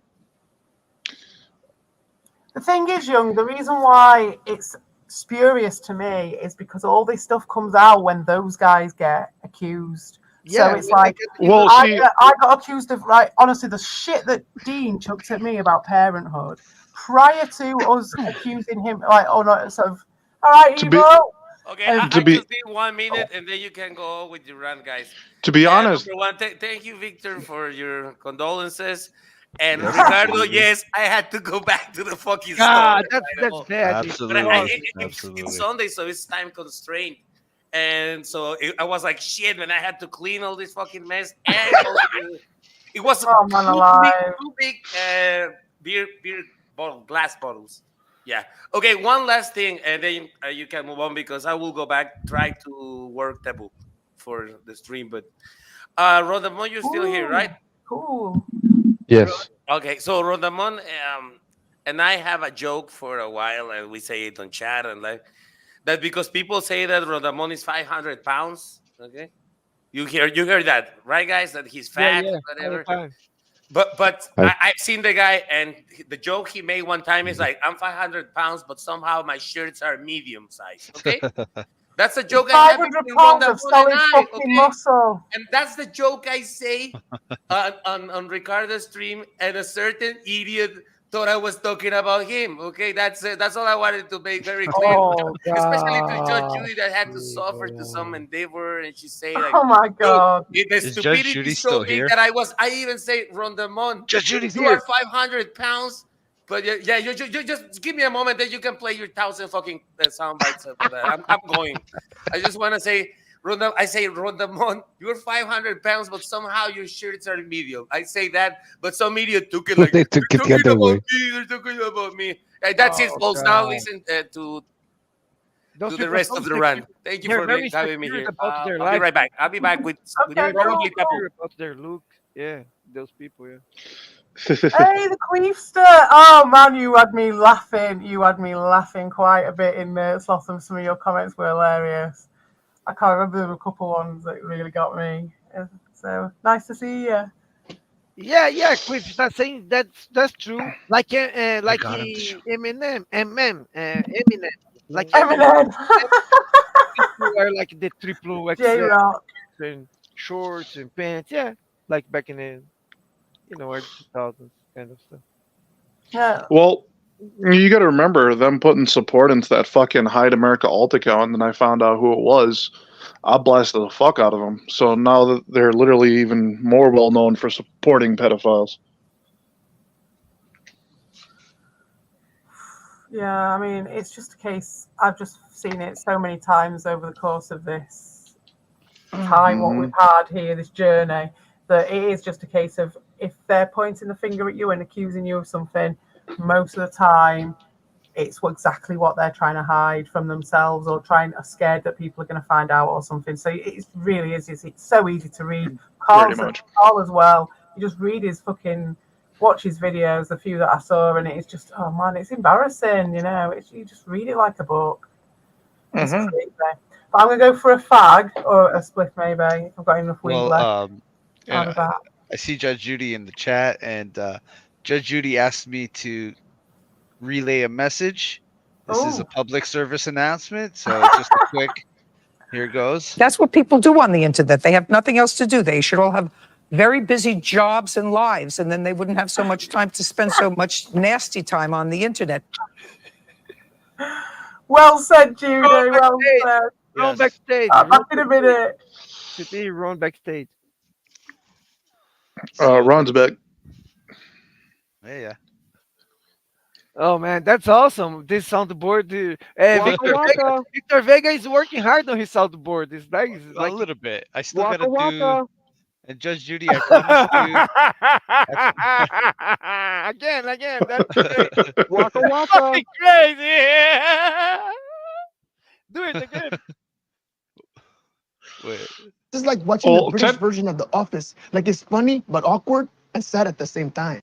The thing is, Young, the reason why it's spurious to me is because all this stuff comes out when those guys get accused. So yeah, it's when they like get well, I, see, I got accused of, like, honestly, the shit that Dean chucked at me about parenthood prior to us accusing him, like, oh no, sort of, all right, to be Evo. Okay, Um, to I be just need 1 minute and then you can go with your rant, guys. to be honest, Number one, thank you, Victor, for your condolences. And Yes, Ricardo, absolutely. yes, I had to go back to the fucking store. God, I that's know. bad. It's But Absolutely. it's Absolutely. Sunday, so it's time constrained. And so I was like, shit, man, I had to clean all this fucking mess. And also, it was oh man, alive. two big beer glass bottles. Yeah. Okay, one last thing, and then you can move on because I will go back, try to work taboo for the stream. But Rodamon, you're still here, Ooh, right? cool. Yes. Okay, so Rodamon, and I have a joke for a while, and we say it on chat, and like that because people say that Rodamon is 500 pounds. Okay, you heard that, right, guys? That he's yeah, fat, yeah, all the whatever. time. But I I've seen the guy, and the joke he made one time is like, "I'm 500 pounds, but somehow my shirts are medium size." Okay, that's a joke I have 500 between pounds of Rodamon and solid I. fucking Okay, muscle. and that's the joke I say on Ricardo's stream, and a certain idiot thought I was talking about him. Okay, that's it. That's all I wanted to make very clear, Oh especially to Judge god. Judy that had to suffer to some endeavor, and she say like, Oh my "Dude, god. the Is Judge stupidity Judy is so still big here? that I even say Rondamon, Judge Judy's you are here. 500 pounds." But yeah, you just give me a moment that you can play your 1,000 fucking sound bites for that. I'm going. I just want to say Ronda, I say Rondamon, you're 500 pounds, but somehow your shirts are medium. I say that, but some idiot took it like they took it they're the talking other about way. me. They're talking about me. That's it, Oh folks. Now god. listen Those to the people are rest so of the run. secure. Thank you They're for very having me secure here. about their I'll be life. right back. I'll be back with Okay, probably cool, Tapu. cool. Secure about their look. Yeah, those people. Yeah. Hey, the Queefster. Oh man, you had me laughing. You had me laughing quite a bit in Slotham. Some of your comments were hilarious. I can't remember, there were a couple ones that really got me. So nice to see you. Yeah, Quiff is not saying that's true. I Like got him. To show. Eminem, like Eminem. Eminem. People are like the triple J XL Rock. and shorts and pants. Yeah, like back in the early 2000s kind of stuff. Yeah. well, you got to remember them putting support into that fucking Hide America alt account, and then I found out who it was. I blasted the fuck out of them. So now that they're literally even more well known for supporting pedophiles. Yeah, I mean, it's just a case. I've just seen it so many times over the course of this time, what we've had here, this journey, that it is just a case of if they're pointing the finger at you and accusing you of something, most of the time it's exactly what they're trying to hide from themselves or are scared that people are going to find out or something. So it really is. It's so easy to read. Pretty much. Carl as well. You just read his watch his videos, the few that I saw, and it's just, oh man, it's embarrassing. You just read it like a book. It's crazy. But I'm gonna go for a fag or a spliff maybe if I've got enough weed Well, left out and of that. I see Judge Judy in the chat, and Judge Judy asked me to relay a message. This is a public service announcement, so just a quick. Here it goes. That's what people do on the internet. They have nothing else to do. They should all have very busy jobs and lives, and then they wouldn't have so much time to spend so much nasty time on the internet. Well said, Judy. Well said. Run backstage. Back in a minute. City, run backstage. Ron's back. Yeah. Oh man, that's awesome! This soundboard, Victor Vega is working hard on his soundboard. It's nice. It's A like little bit. I still gotta do. And Judge Judy, I promise again. That's Waka waka. fucking crazy. Do it again. Wait. This is like watching the British version of The Office. Like it's funny but awkward and sad at the same time.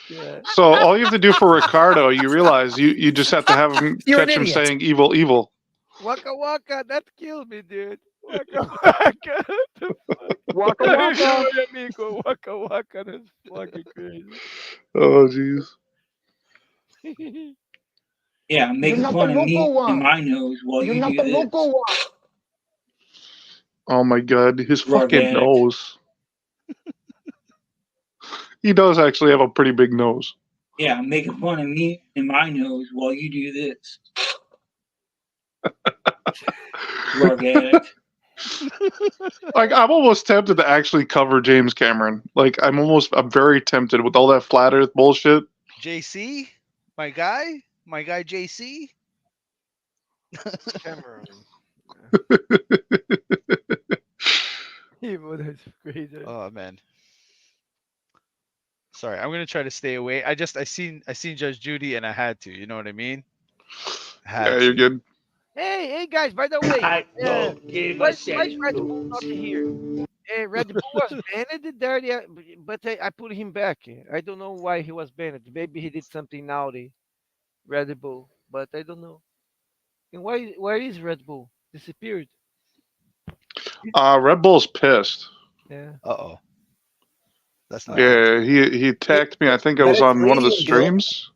Yeah. So all you have to do for Ricardo, you realize you just have to have him catch him saying evil, evil. Waka waka, that killed me, dude. Waka waka. Waka waka. Amigo. Waka waka, that's fucking crazy. Oh jeez. Yeah, make fun of me and my nose while you do this. Oh my god, his fucking Organic. nose. He does actually have a pretty big nose. Yeah, making fun of me and my nose while you do this. Organic. Like I'm almost tempted to actually cover James Cameron. Like I'm very tempted with all that flat earth bullshit. JC, my guy JC. Cameron. That's crazy. Oh man. Sorry, I'm gonna try to stay away. I seen Judge Judy and I had to. You know what I mean? You're good. Hey guys! By the way, I don't give a why is shit. Red Bull not here? Red Bull was banned there, but I put him back. I don't know why he was banned. Maybe he did something naughty, Red Bull, but I don't know. And where is Red Bull? Disappeared. Red Bull's pissed. Yeah. Uh-oh. That's not Yeah, he attacked me. I think I was on one of the streams.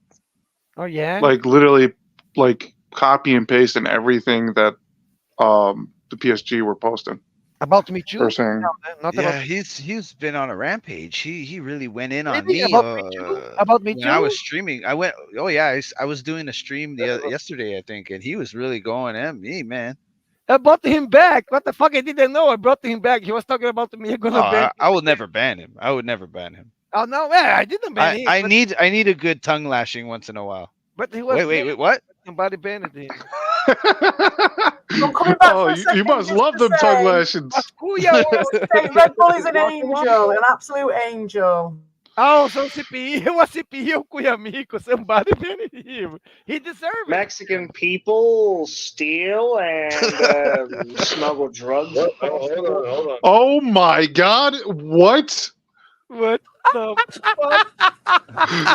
Oh yeah. Like literally, like copy and pasting everything that the PSG were posting. About me too. Or saying, Not yeah, about he's been on a rampage. He really went in on Really? me. About me when I too? was streaming. I went. Oh yeah, I was doing a stream yesterday, I think, and he was really going at me, man. I brought him back. What the fuck? I didn't know. I brought him back. He was talking about me. I would never ban him. I would never ban him. Oh no, man! I didn't ban him. I need a good tongue lashing once in a while. But he was. Wait, what? Somebody banned him. Oh, you must love them tongue lashings. Red Bull is an angel, an absolute angel. Oh, so CPI was CPI Kuyamiko. Somebody banned him. He deserved it. Mexican people steal and smuggle drugs. Hold on. Oh my god, what? What the fuck?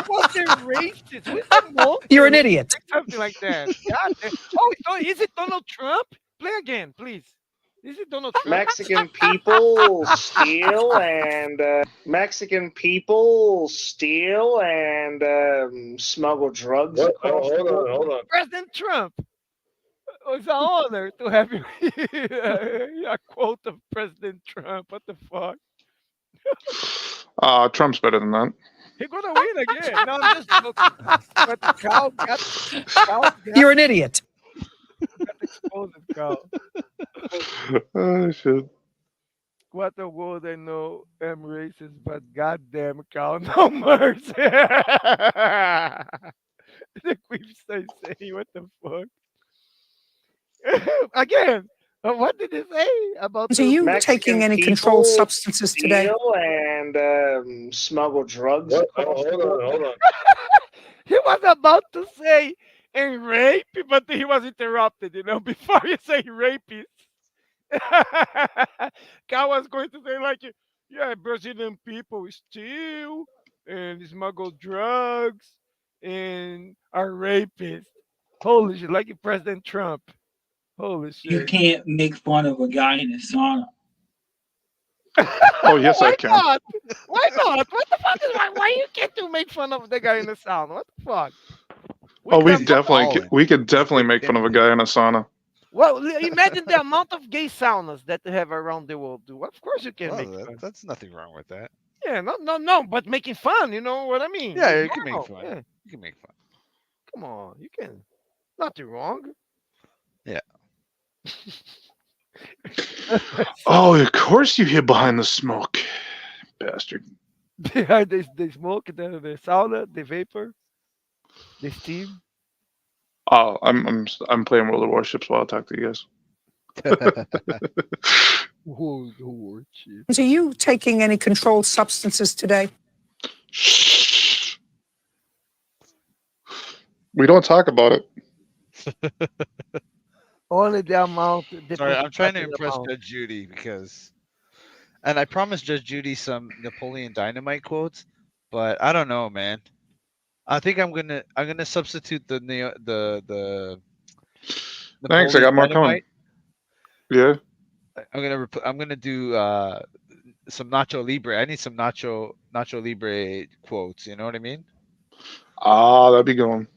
What's a racist? What's a monster? You're an idiot. Something like that. God damn. Oh, so is it Donald Trump? Play again, please. Is it Donald Trump? Mexican people steal and smuggle drugs. Hold on. President Trump. It's an honor to have you here. A quote of President Trump. What the fuck? Trump's better than that. He's gonna win again. No, I'm just joking. But the cow got You're an idiot. exposed, cow. Oh shit. What a world I know. I'm racist, but goddamn cow, no mercy. The website saying, what the fuck? Again, what did it say about Are you taking Mexican any controlled people substances today? steal and smuggle drugs. Hold on. He was about to say and rape, but he was interrupted, before you say rapist. Cal was going to say like, yeah, Brazilian people steal and smuggle drugs and are rapists. Holy shit, like President Trump. Holy You shit. can't make fun of a guy in a sauna. Oh yes, I Why can. not? Why not? What the fuck is why you can't do make fun of the guy in the sound? What the fuck? Oh, we can- could definitely make fun of a guy in a sauna. Well, imagine the amount of gay saunas that they have around the world. Do of course you can Well, make fun. that's nothing wrong with that. Yeah, no, but making fun. You know what I mean? Yeah, It's you can make normal, fun. yeah. You can make fun. Come on, you can. Nothing wrong. Yeah. Oh, of course you hid behind the smoke, bastard. They smoke, the sauna, the vapor, the steam. Oh, I'm playing World of Warships while I talk to you guys. Oh, shit. Are you taking any controlled substances today? Shh. We don't talk about it. Only the amount. Sorry, I'm trying to impress amount. Judge Judy and I promised Judge Judy some Napoleon Dynamite quotes, but I don't know, man. I think I'm gonna substitute the Thanks, I got more coming. Yeah. I'm gonna do some Nacho Libre. I need some Nacho Libre quotes. You know what I mean? Ah, that'd be good.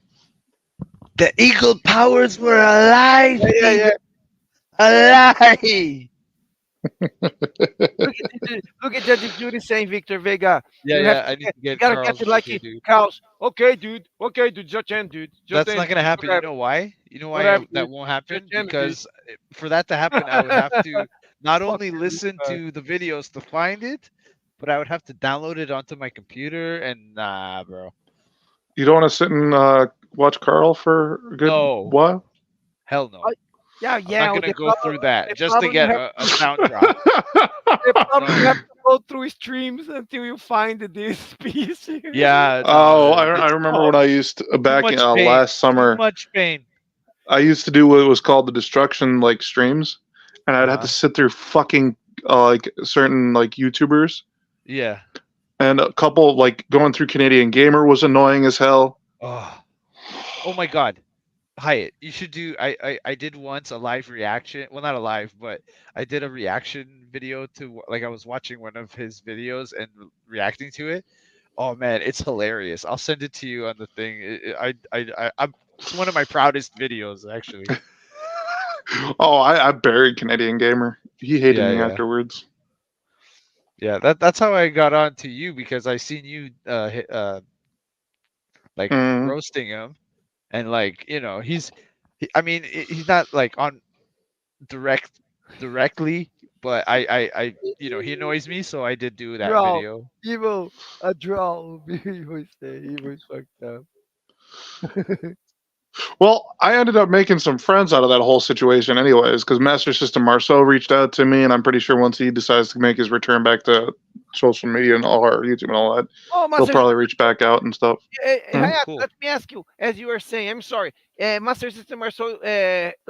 The Eagle powers were alive. Yeah. Alive. Look at Judge Judy saying, Victor Vega. Yeah. I need to You get gotta Carl's get it like okay, dude. Carl's. Okay, dude. Just end, dude. Just That's end. not gonna happen. Whatever. You know why? You know why Whatever, that dude. won't happen? Just end, dude. Because for that to happen, I would have to not Fuck only you, listen to the videos to find it, but I would have to download it onto my computer. And nah, bro. You don't want to sit and watch Carl for a good while? Hell no. Yeah. I'm not gonna go through that just to probably get have- a sound drop. They probably have to go through streams until you find this piece. Yeah. Oh, I remember when I used to, back much pain. last summer. Too much pain. I used to do what was called the destruction like streams, and I'd have to sit through fucking like certain like YouTubers, Yeah. and a couple like going through Canadian Gamer was annoying as hell. Oh my god. Hyatt, you should do I did once a live reaction. Well, not a live, but I did a reaction video to like I was watching one of his videos and reacting to it. Oh man, it's hilarious. I'll send it to you on the thing. It's one of my proudest videos actually. Oh, I buried Canadian Gamer. He hated me Yeah. afterwards. Yeah, that's how I got on to you because I seen you like roasting him, and like he's he's not like on directly, but I he annoys me, so I did do that video. Evil, a draw. He was fucked up. Well, I ended up making some friends out of that whole situation, anyways, because Master System Marceau reached out to me, and I'm pretty sure once he decides to make his return back to social media and all our YouTube and all that, he'll probably reach back out and stuff. Hayat, let me ask you, as you were saying, I'm sorry, Master System Marceau,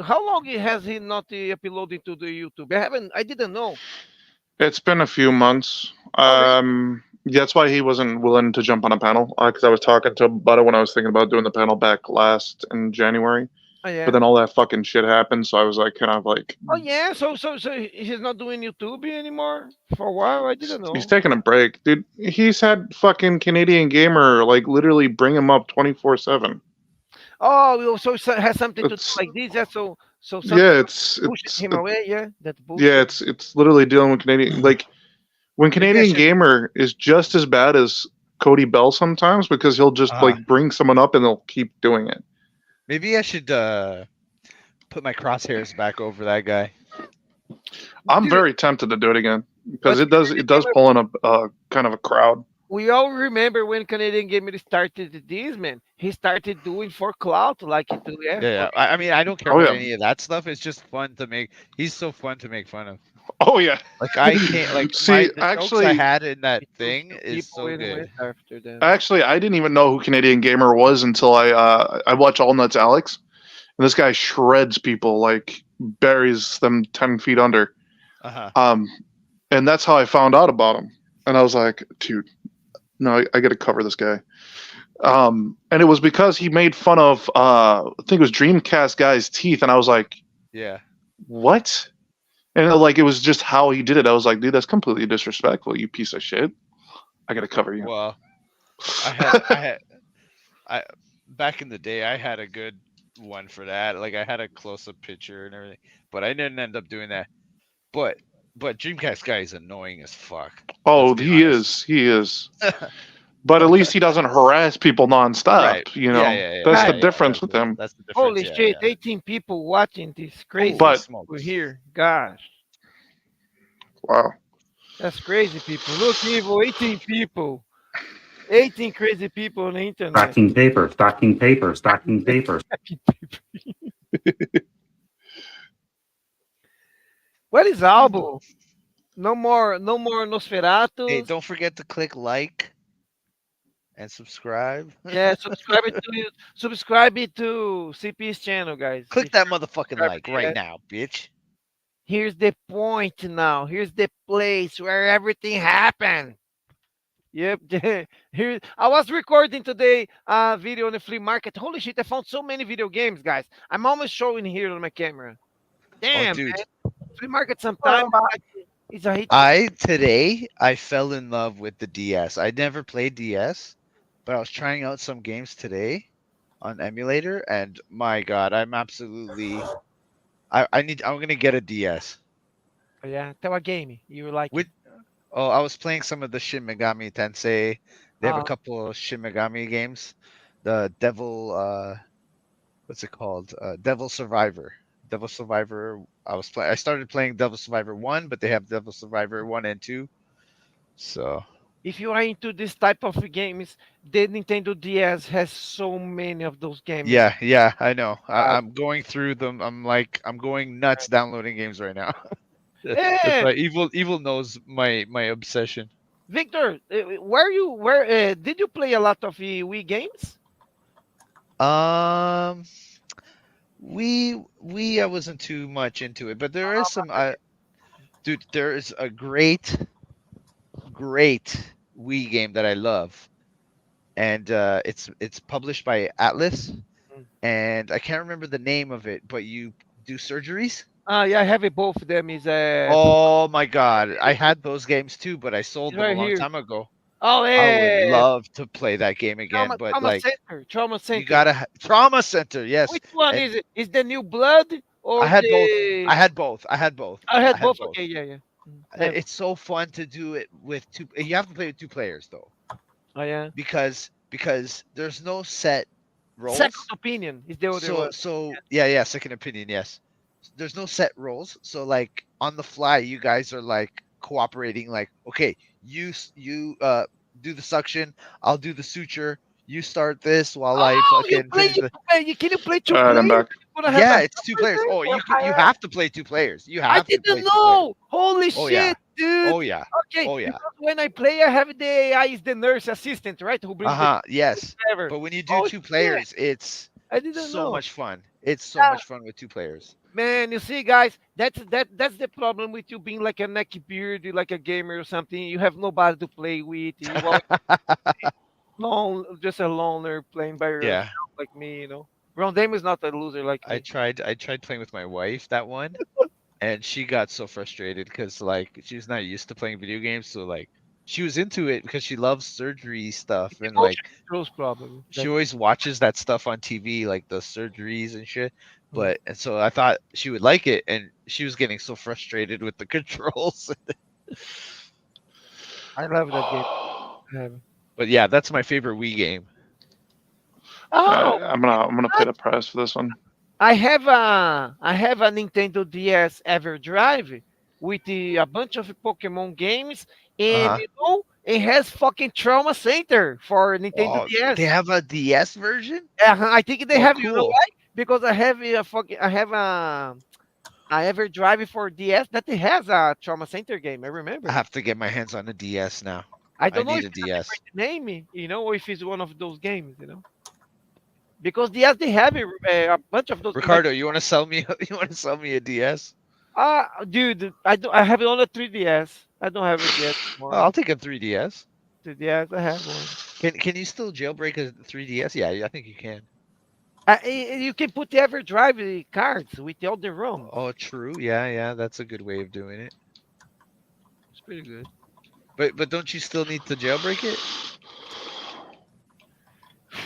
how long has he not uploaded to the YouTube? I didn't know. It's been a few months. That's why he wasn't willing to jump on a panel, because I was talking to him about it when I was thinking about doing the panel back last in January. Oh, yeah. But then all that fucking shit happened, so I was like, kind of like. Oh yeah, so he's not doing YouTube anymore for a while. I didn't know. He's taking a break, dude. He's had fucking Canadian Gamer like literally bring him up 24/7. Oh, so it has something to do like this. Yeah, so yeah, it's pushes him away. Yeah, that's bullshit. Yeah, it's literally dealing with Canadian like. When Canadian Gamer is just as bad as Cody Bell sometimes because he'll just like bring someone up and they'll keep doing it. Maybe I should put my crosshairs back over that guy. I'm very tempted to do it again because it does pull in a kind of a crowd. We all remember when Canadian Gamer started this, man. He started doing for clout, like he do. Yeah, Yeah, yeah. I mean, I don't care Oh about yeah. any of that stuff. It's just fun to make. He's so fun to make fun of. Oh yeah. Like I can't. Like See, the jokes I actually, had in that he took thing two is people so in with good. after that. actually, I didn't even know who Canadian Gamer was until I watched All Nuts Alex, and this guy shreds people, like buries them 10 feet under. Uh huh. Um, and that's how I found out about him. And I was like, dude, no, I got to cover this guy. And it was because he made fun of I think it was Dreamcast guy's teeth, and I was like, Yeah. what? And like it was just how he did it. I was like, dude, that's completely disrespectful, you piece of shit. I gotta cover you. Well, I back in the day, I had a good one for that. Like I had a close up picture and everything, but I didn't end up doing that. But Dreamcast guy is annoying as fuck. Let's Oh, be he honest. is. He is. But at least he doesn't harass people Right. nonstop. You Yeah, know, yeah, yeah, that's the yeah, Guys, yeah. difference with him. That's the difference. holy Yeah, shit, yeah. 18 people watching this crazy. Holy But smokes. We're here. Gosh, wow, that's crazy, people. Look, evil, 18 people. 18 crazy people on the internet. Stocking paper, stocking paper, stocking paper. What is Albo? No more Nosferatus. Hey, don't forget to click like and subscribe. Yeah, subscribe it to CP's channel, guys. Click that motherfucking Subscribe like to right that. now, bitch. Here's the point now. Here's the place where everything happened. Yep. Here I was recording today a video on the flea market. Holy shit, I found so many video games, guys. I'm almost showing here on my camera. Damn, dude. man. Flea market sometimes it's a hit. I fell in love with the DS. I never played DS, but I was trying out some games today on emulator, and my god, I'm gonna get a DS. Yeah, tell a game. You like With it. I was playing some of the Shin Megami Tensei. They have a Uh, couple of Shin Megami games. The Devil what's it called? Devil Survivor. Devil Survivor. I started playing Devil Survivor 1, but they have Devil Survivor 1 and 2. So if you are into this type of games, the Nintendo DS has so many of those games. yeah, I know. Uh, I'm going through them. I'm going nuts downloading games right now. That's Yeah, why Evil knows my obsession. Victor, did you play a lot of Wii games? Um, we I wasn't too much into it, but there is some. Dude, there is a great Wii game that I love, and it's published by Atlas, and I can't remember the name of it, but you do surgeries. Yeah, I have it both of them. Is Oh my god, I had those games too, but I sold it's them a right long here. time ago. Oh I would yeah, love to play that game again, but Trauma like Center. Trauma Center. you gotta Trauma Center, yes. Which one And is it? Is the New Blood or I had both. the? I had both. I had both. I I had had both. both. Okay, yeah, yeah. It's so fun to do it with two. You have to play with two players though, Oh yeah. because there's no set roles. Second opinion is the other So one. yeah, second opinion, yes. There's no set roles, so like on the fly, you guys are like cooperating. Like, okay, you do the suction, I'll do the suture. You start this while I Oh, you fucking play. finish the. Can you play two alright, I'm players? back. You wanna have Yeah, a it's two players. Oh, you Vampire. have to play two players. You I have to play didn't two players. know. Holy Oh shit, yeah. dude. Oh yeah. Okay, Oh yeah. because when I play, I have the AI is the nurse assistant, right? Who brings Yes. whatever. But when you do Oh two shit, players, it's I didn't so know. much fun. It's so Yeah. much fun with two players. Man, you see, guys, that's the problem with you being like a neck beard, like a gamer or something. You have nobody to play with. You always just a loner playing by yourself, Yeah. like me. You know, Ron Dame is not a loser like I me. tried playing with my wife that one, and she got so frustrated because like she's not used to playing video games, so like she was into it because she loves surgery stuff and like Emotion controls problem. she always watches that stuff on TV, like the surgeries and shit. But and so I thought she would like it, and she was getting so frustrated with the controls. I love that game. But yeah, that's my favorite Wii game. Oh, I'm gonna pay the price for this one. I have a Nintendo DS EverDrive with a bunch of Pokemon games, and Uh-huh. you know It has fucking Trauma Center for Nintendo Oh, DS. they have a DS version? I think they Oh, have. You know cool. why? Because I have a fucking. I ever drive it for DS that it has a Trauma Center game. I I remember. have to get my hands on a DS now. I I don't know need if a it's a DS. different name, or if it's one of those games, because DS they have a bunch of those like Ricardo, you want to sell me? You want to sell me a DS? dude, I have it on a 3DS. I don't have a DS Oh, anymore. I'll take a 3DS. 3DS, I have one. Can you still jailbreak a 3DS? Yeah, I think you can. You can put the EverDrive cards with all the ROMs. Oh, true. Yeah, that's a good way of doing it. It's pretty good. But don't you still need to jailbreak it?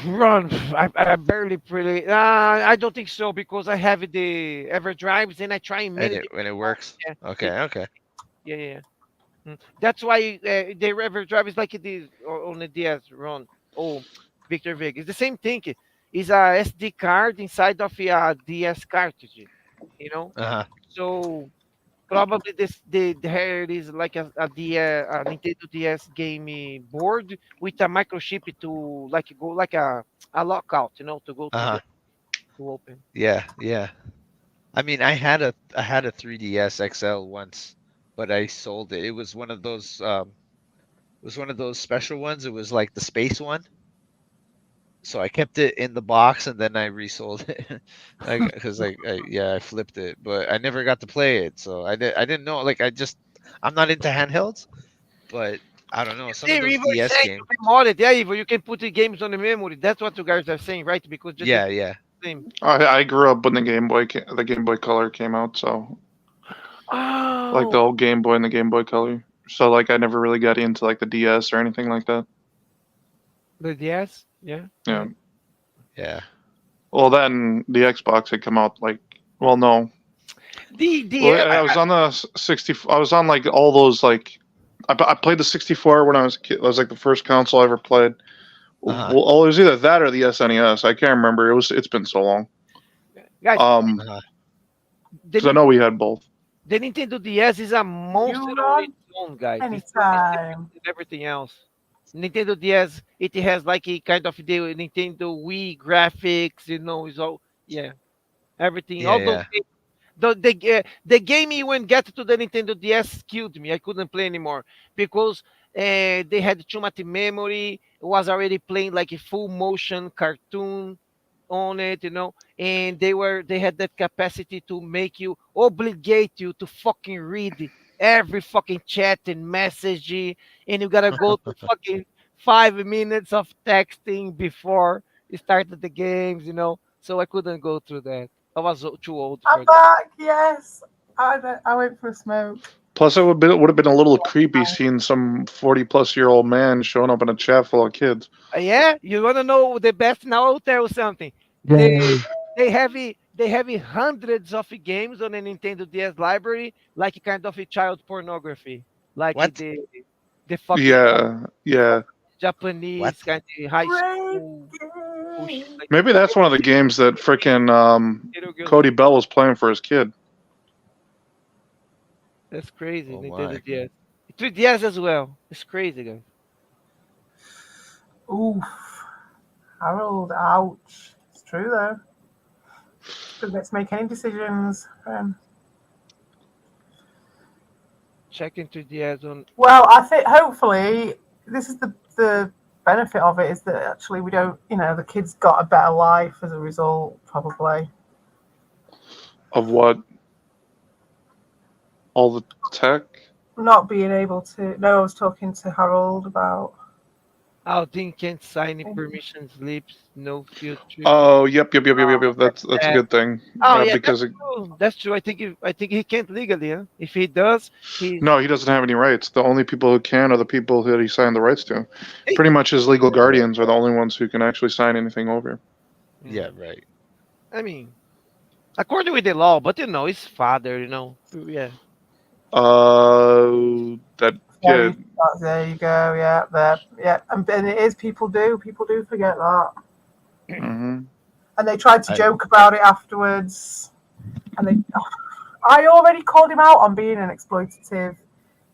Run. I barely pretty. I don't think so because I have the EverDrives and I try and And manage it it. when it works? Yeah, Okay. yeah. That's why the EverDrive is like it is on the DS. Run. Oh, Victor Vig. It's the same thing. It's a SD card inside of a DS cartridge. You know. Uh-huh. So probably there is like a Nintendo DS game board with a microchip to like go like a lockout, to go to Uh-huh. the to open. Yeah. I mean, I had a 3DS XL once, but I sold it. It was one of those special ones. It was like the space one. So I kept it in the box and then I resold it, because I flipped it, but I never got to play it. So I didn't know. Like I'm not into handhelds, but I don't know some See, of those Evo is DS saying games. you can mod it. Yeah, Evo, you can put the games on the memory. That's what you guys are saying, right? Because just Yeah. the same. I grew up when the Game Boy Color came out, so like Oh, the old Game Boy and the Game Boy Color. So like I never really got into like the DS or anything like that. the DS. Yeah. Yeah. Yeah. Well, then the Xbox had come out like, well, no. The Well, F- I was on the 60. I was on like all those like. I played the 64 when I was a kid. It was like the first console I ever played. Uh-huh. Well, it was either that or the SNES. I can't remember. It's been so long. guys, Uh-huh. Because I the, know we had both. the Nintendo DS is a monster You on its run own, guys. It's anytime. different than everything else. Nintendo DS, it has like a kind of the Nintendo Wii graphics. It's all everything. All those Yeah. the game when get to the Nintendo DS killed me. I couldn't play anymore because they had too much memory. It was already playing like a full motion cartoon on it, and they had that capacity to make you obligate you to fucking read every fucking chat and message, and you gotta go to fucking 5 minutes of texting before you started the games. So I couldn't go through that. I was too old for I'm that. back. Yes. I went for a smoke. Plus, it would have been a little creepy seeing some 40-plus-year-old man showing up in a chat full of kids. Yeah, you wanna know the best? Now I'll tell you something. They Yay. they have hundreds of games on the Nintendo DS library, like kind of a child pornography, like What? the fucking Yeah. What? Japanese kind of high Great school bullshit, like Maybe that's one of the games that frickin' little girls. Cody Bell was playing for his kid. That's crazy. Oh Nintendo my. DS, 3DS as well. It's crazy, guys. Oof. Harold, ouch. It's true though. Couldn't get to make any decisions. Checking 3DS on. Well, I think hopefully this is the benefit of it is that actually we don't, the kids got a better life as a result, probably. Of what? All the tech? Not being able to. No, I was talking to Harold about. Oh, thing can't sign any permission slips, no field trip. Oh, yep. That's a good thing. Oh yeah, Because that's true. That's true. I think he can't legally. Huh? If he does, no, he doesn't have any rights. The only people who can are the people that he signed the rights to. Hey. Pretty much his legal guardians are the only ones who can actually sign anything over. Yeah, right. I mean, according with the law, but his father. Yeah. That kid. There you go. Yeah, there. Yeah, and it is. People do forget that, Hmm. and they tried to joke about it afterwards. And I already called him out on being an exploitative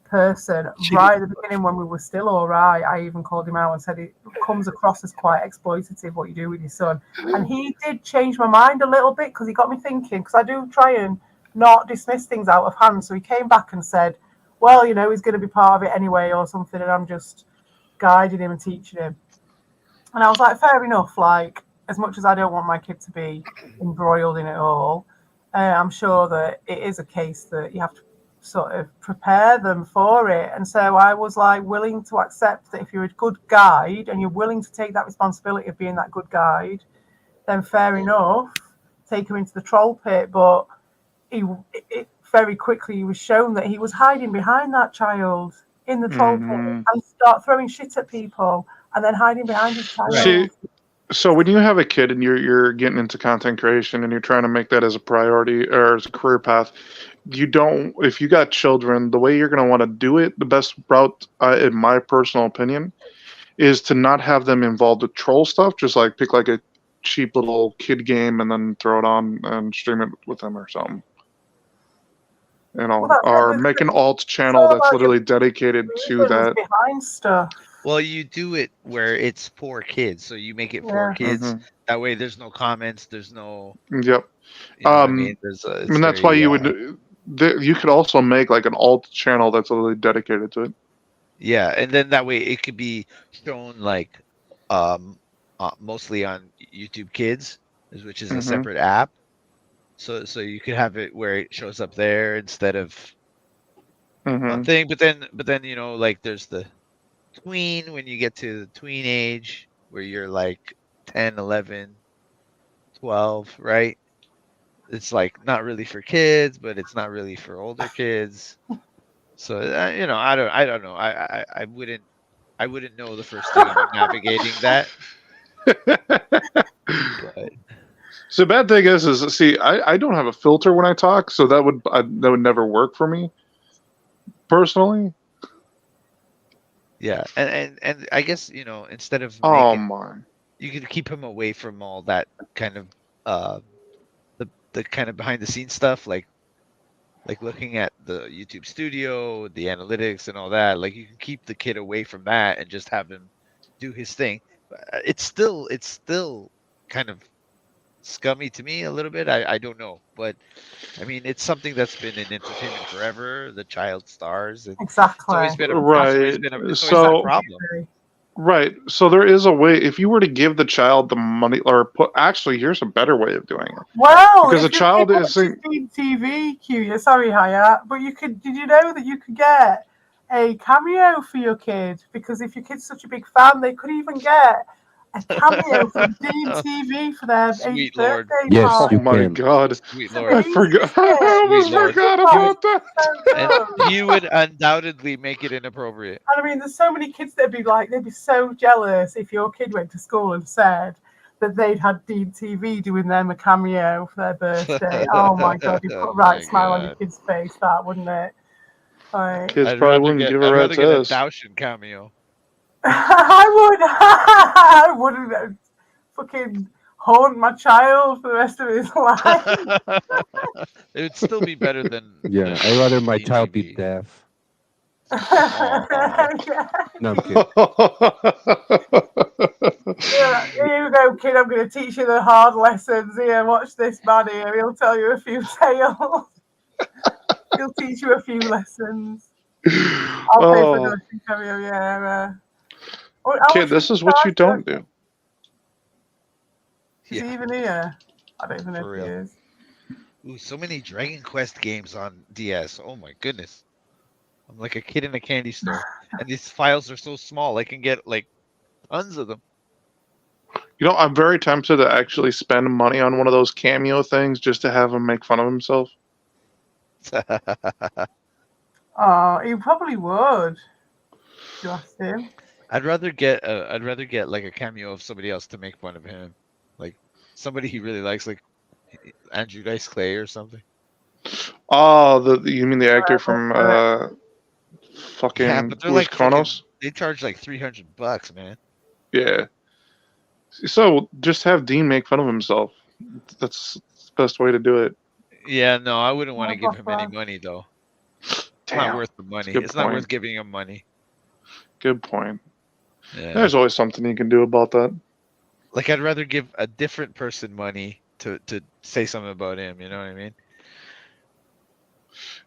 person right at the beginning when we were still all right. I even called him out and said it comes across as quite exploitative what you do with your son. And he did change my mind a little bit because he got me thinking, because I do try and not dismiss things out of hand. So he came back and said, well, you know, he's going to be part of it anyway or something, and I'm just guiding him and teaching him. And I was like, fair enough, like, as much as I don't want my kid to be embroiled in it all, I'm sure that it is a case that you have to sort of prepare them for it. And so I was like willing to accept that if you're a good guide and you're willing to take that responsibility of being that good guide, then fair enough, take him into the troll pit. But it very quickly was shown that he was hiding behind that child in the troll pit and start throwing shit at people and then hiding behind his child. See, so when you have a kid and you're getting into content creation and you're trying to make that as a priority or as a career path, you don't. If you got children, the way you're going to want to do it, the best route, in my personal opinion, is to not have them involved with troll stuff. Just like pick like a cheap little kid game and then throw it on and stream it with them or something. You know, or make an alt channel that's literally dedicated to that. Behind stuff. Well, you do it where it's for kids, so you make it for kids. That way, there's no comments. There's no. Yep. You know what I mean? And that's why you would. You could also make like an alt channel that's literally dedicated to it. Yeah, and then that way it could be shown like, mostly on YouTube Kids, which is a separate app. So you could have it where it shows up there instead of one thing. But then you know, like there's the tween, when you get to the tween age where you're like 10, 11, 12, right? It's like not really for kids, but it's not really for older kids. So you know, I don't know. I wouldn't know the first thing about navigating that. But. So the bad thing is see, I don't have a filter when I talk, so that would never work for me personally. Yeah, and I guess, you know, instead of you could keep him away from all that kind of the kind of behind the scenes stuff, like looking at the YouTube studio, the analytics and all that. Like you can keep the kid away from that and just have him do his thing. It's still kind of scummy to me a little bit. I don't know, but I mean, it's something that's been in entertainment forever. The child stars, and exactly. It's always been a problem. Right. So there is a way. If you were to give the child the money, or actually, here's a better way of doing it. Well, because a child is TV. Sorry, Hyatt, but you could. Did you know that you could get a cameo for your kid? Because if your kid's such a big fan, they could even get a cameo from Dean TV for their 8th birthday Yes, party. you Oh my can. God! Sweet Lord. I forgot. I almost forgot about that. And he would undoubtedly make it inappropriate. And I mean, there's so many kids that'd be so jealous if your kid went to school and said that they'd had Dean TV doing them a cameo for their birthday. Oh my God, you put a right smile on your kid's face, that wouldn't it? Like, Kids probably wouldn't give a rat's ass. A Daushin cameo. I wouldn't fucking haunt my child for the rest of his life. It would still be better than. Yeah, I'd rather my child be deaf. No, I'm kidding. Yeah, here you go, kid. I'm going to teach you the hard lessons. Here, watch this man here. He'll tell you a few tales. He'll teach you a few lessons. I'll pay for the cameo, yeah. Kid, this is what you don't do. Is he even here? I don't even know For if he real. is. Ooh, so many Dragon Quest games on DS. Oh my goodness. I'm like a kid in a candy store. And these files are so small. I can get like tons of them. You know, I'm very tempted to actually spend money on one of those cameo things just to have him make fun of himself. Oh, he probably would. If you asked him. I'd rather get like a cameo of somebody else to make fun of him. Like somebody he really likes, like Andrew Dice Clay or something. Oh, you mean the actor from fucking Yeah, but they're Luis like Kronos? They charge like $300, man. Yeah. So just have Dean make fun of himself. That's the best way to do it. Yeah, no, I wouldn't want to give him any money though. It's not Damn. worth the money. Good It's not worth point. giving him money. Good point. Yeah. There's always something you can do about that. Like I'd rather give a different person money to say something about him. You know what I mean?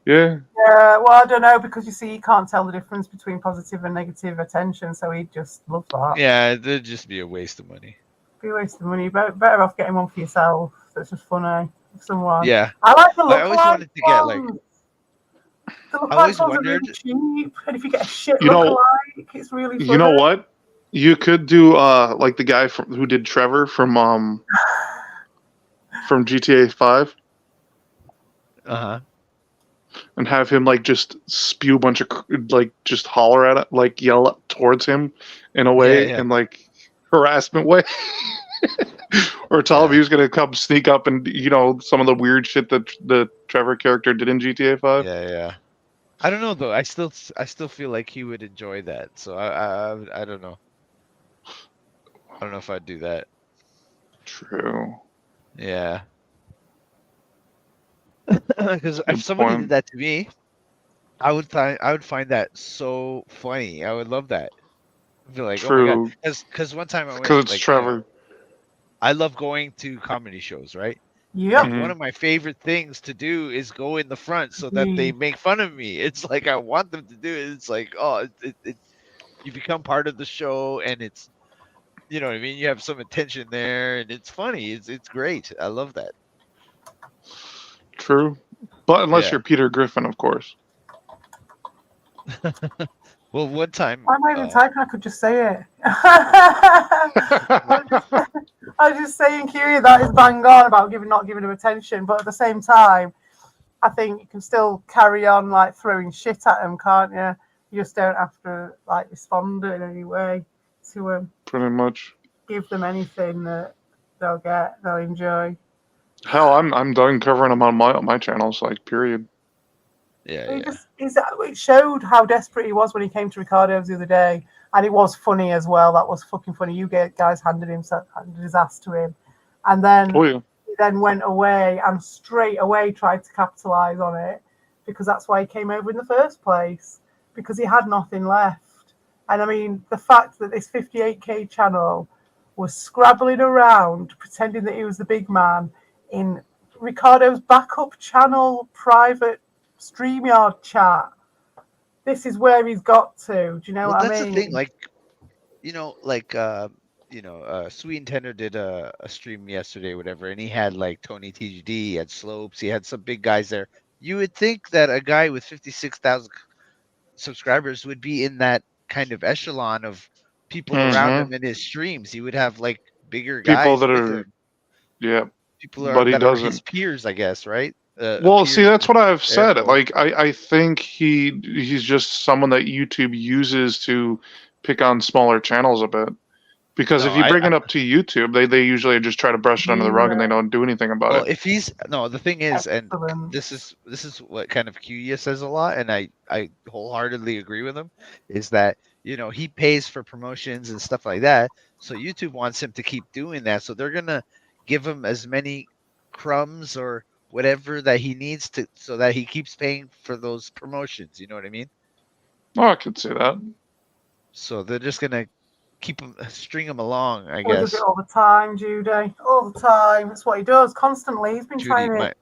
Yeah. Yeah, well, I don't know, because you see, he can't tell the difference between positive and negative attention, so he'd just love that. Yeah, it'd just be a waste of money. Be a waste of money. Better off getting one for yourself. That's just funny. Someone. Yeah. I like the I always lookalike wanted to get like. ones. The I lookalike always ones are wondered. really cheap, and if you get a shit You know- lookalike, it's really funny. You know what? You could do like the guy who did Trevor from GTA 5, Uh-huh. and have him like just spew a bunch of like just holler at it, like yell up towards him in a way, Yeah. and like harassment way. Or tell him he was gonna come sneak up and some of the weird shit that the Trevor character did in GTA 5. Yeah. I don't know though. I still feel like he would enjoy that. So I don't know. I don't know if I'd do that. True. Yeah. Because Good if somebody point. did that to me, I would find that so funny. I would love that. I'd be like, oh my True. god, because one time I went, Because it's like, Trevor. I love going to comedy shows, right? Yep. Like, one of my favorite things to do is go in the front so that they make fun of me. It's like I want them to do it. It's like, oh, you become part of the show, and it's, you know what I mean? You have some attention there, and it's funny. It's great. I love that. True. But unless Yeah. you're Peter Griffin, of course. Well, one time. Why am I even typing? I could just say it. I was just saying, Kiri, that is bang on about not giving him attention, but at the same time, I think you can still carry on like throwing shit at him, can't you? You just don't have to like respond in any way to Pretty much. give them anything that they'll enjoy. Hell, I'm done covering him on my channels, like, period. Yeah. It showed how desperate he was when he came to Ricardo's the other day, and it was funny as well. That was fucking funny. You guys handed his ass to him, and then Oh, yeah. he then went away and straight away tried to capitalize on it, because that's why he came over in the first place, because he had nothing left. And I mean, the fact that this 58k channel was scrabbling around pretending that he was the big man in Ricardo's backup channel private StreamYard chat. This is where he's got to. Do you know what I mean? That's the thing. Like, Sweet and Tender did a stream yesterday, whatever, and he had like Tony TGD, he had Slopes, he had some big guys there. You would think that a guy with 56,000 subscribers would be in that kind of echelon of people around him in his streams. He would have like bigger guys. People that are, yeah. People but he that doesn't. are his peers, I guess, right? Well, see, that's what I've said. Airport. Like, I think he's just someone that YouTube uses to pick on smaller channels a bit. Because if you bring it up to YouTube, they usually just try to brush it under the rug and they don't do anything about Well, it. if he's the thing is, and this is what kind of Qia says a lot, and I wholeheartedly agree with him, is that he pays for promotions and stuff like that, so YouTube wants him to keep doing that, so they're gonna give him as many crumbs or whatever that he needs to, so that he keeps paying for those promotions. You know what I mean? Oh, I could see that. So they're just gonna string him along, I He guess. does it all the time, Judy. All the time. That's what he does constantly. He's been trying to.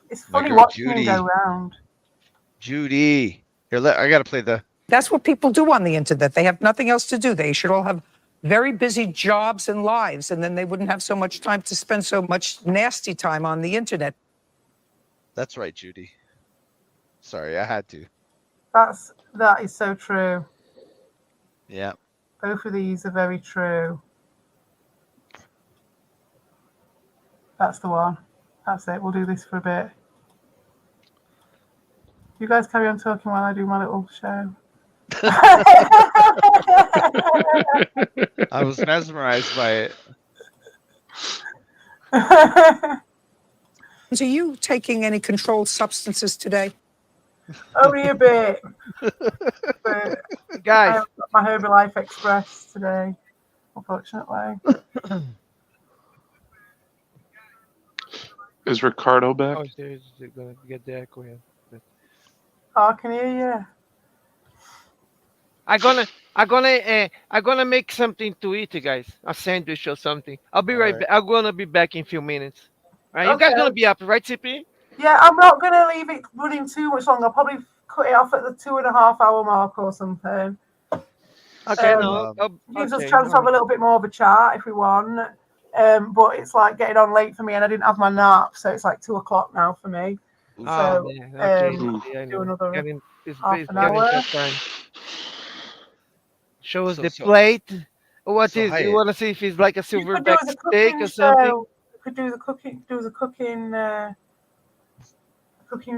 It's funny watching him go round. Judy, here, I gotta play the. That's what people do on the internet. They have nothing else to do. They should all have very busy jobs and lives, and then they wouldn't have so much time to spend so much nasty time on the internet. That's right, Judy. Sorry, I had to. That is so true. Yeah. Both of these are very true. That's the one. That's it. We'll do this for a bit. You guys carry on talking while I do my little show. I was mesmerized by it. Are you taking any controlled substances today? Only a bit. But guys, I haven't got my Herbalife Express today, unfortunately. Is Ricardo back? Oh, they're gonna get the echo here. Oh, I can hear you. I'm gonna make something to eat, guys. A sandwich or something. I'll be right back. I'm gonna be back in a few minutes. All right, you guys gonna Okay. be up, right, CP? Yeah, I'm not going to leave it running too much longer. I'll probably cut it off at the 2.5 hour mark or something. Okay, no. Gives us a Okay, chance to all have a right. little bit more of a chat if we want. But it's like getting on late for me, and I didn't have my nap, so it's like 2 o'clock now for me. Oh So man. Okay, I'll I do know. another It's half an getting hour. that time. Show us So the so plate. What so is? You Hyatt. wanna see if it's like a You could do silverback as a steak cooking or something? show. You could do as a cooking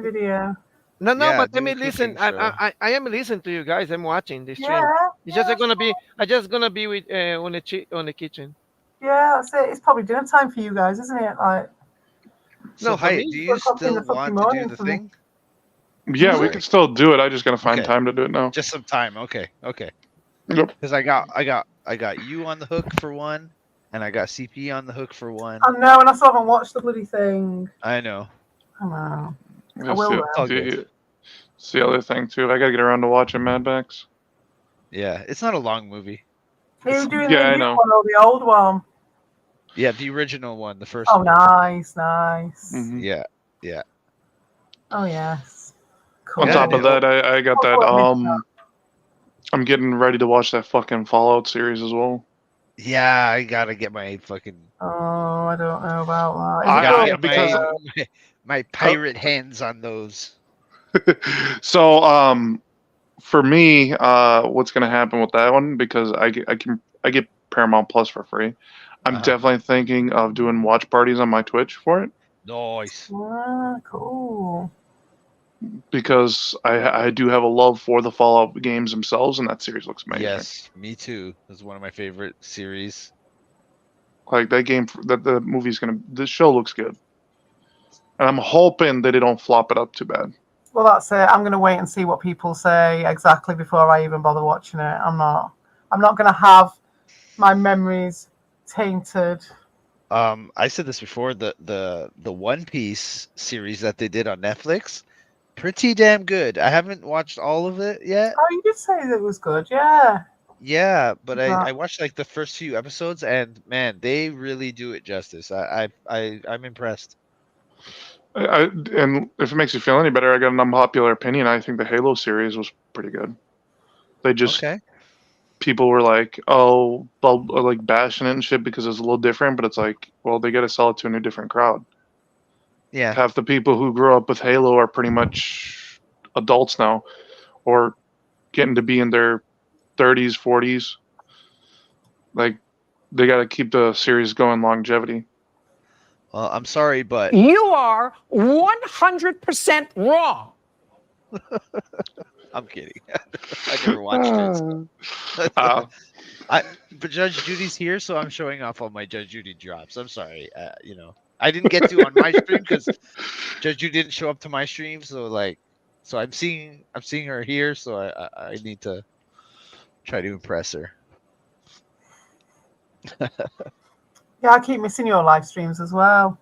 video. No, Yeah, but let do a me listen. cooking show. I am listening to you guys. I'm watching the Yeah, stream. It's just yeah, gonna be. I just gonna be with on the kitchen. yeah. That's it. It's probably dinner time for you guys, isn't it? Like So No, for Hyatt, do me. 2 o'clock in you the still fucking want to do morning the for me. thing? Yeah, we Hmm? can Sorry. still do it. I just gotta find Okay. time to do it now. Just some time. Okay. Okay. Yep. Because I got you on the hook for one, and I got CP on the hook for one. I know, and I still haven't watched the bloody thing. I know. I know. I Yeah, will see, now. It's all good. see the other thing too. I gotta get around to watching Mad Max. Yeah, it's not a long movie. Are you It's doing Yeah, the I new know. one or the old one? yeah, the original one, the first Oh, one. nice, nice. Hmm. Yeah, yeah. Oh, yes. On Yeah, top and Cool. of that, I got Oh, that. I missed that. I'm getting ready to watch that fucking Fallout series as well. yeah, I gotta get my fucking. Oh, I don't know about that. Is I it gotta good? get Because my pirate hands on those. so for me, what's gonna happen with that one? Because I get Paramount Plus for free. I'm Uh-huh. definitely thinking of doing watch parties on my Twitch for it Nice. Ah, cool. because I do have a love for the Fallout games themselves, and that series looks amazing. Yes, me too. This is one of my favorite series. Like that game, that the movie's gonna, the show looks good, and I'm hoping that they don't flop it up too bad. Well, that's it. I'm going to wait and see what people say exactly before I even bother watching it. I'm not going to have my memories tainted. I said this before. The One Piece series that they did on Netflix, pretty damn good. I haven't watched all of it yet. Oh, you did say that it was good, yeah. Yeah, but But I watched like the first few episodes, and man, they really do it justice. I'm impressed. And if it makes you feel any better, I got an unpopular opinion. I think the Halo series was pretty good. They just Okay. people were like, oh, like bashing it and shit because it's a little different, but it's like, well, they got to sell it to a new different crowd. Yeah. Half the people who grew up with Halo are pretty much adults now, or getting to be in their 30s, 40s. Like, they got to keep the series going longevity. Well, I'm sorry, but You are 100% wrong. I'm kidding. I never watched it. So. But Judge Judy's here, so I'm showing off all my Judge Judy drops. I'm sorry. I didn't get to on my stream because Judge Judy didn't show up to my stream. So I'm seeing her here. So I need to try to impress her. yeah, I keep missing your live streams as well.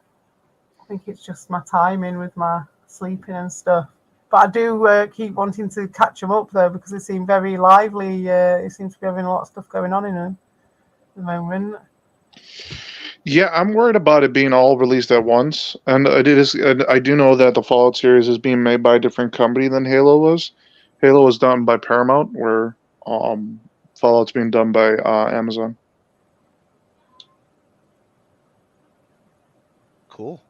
I think it's just my timing with my sleeping and stuff. But I do keep wanting to catch them up though because they seem very lively. It seems to be having a lot of stuff going on in them at the moment. Yeah, I'm worried about it being all released at once, and it is. And I do know that the Fallout series is being made by a different company than Halo was. Halo was done by Paramount, where Fallout's being done by Amazon. Cool.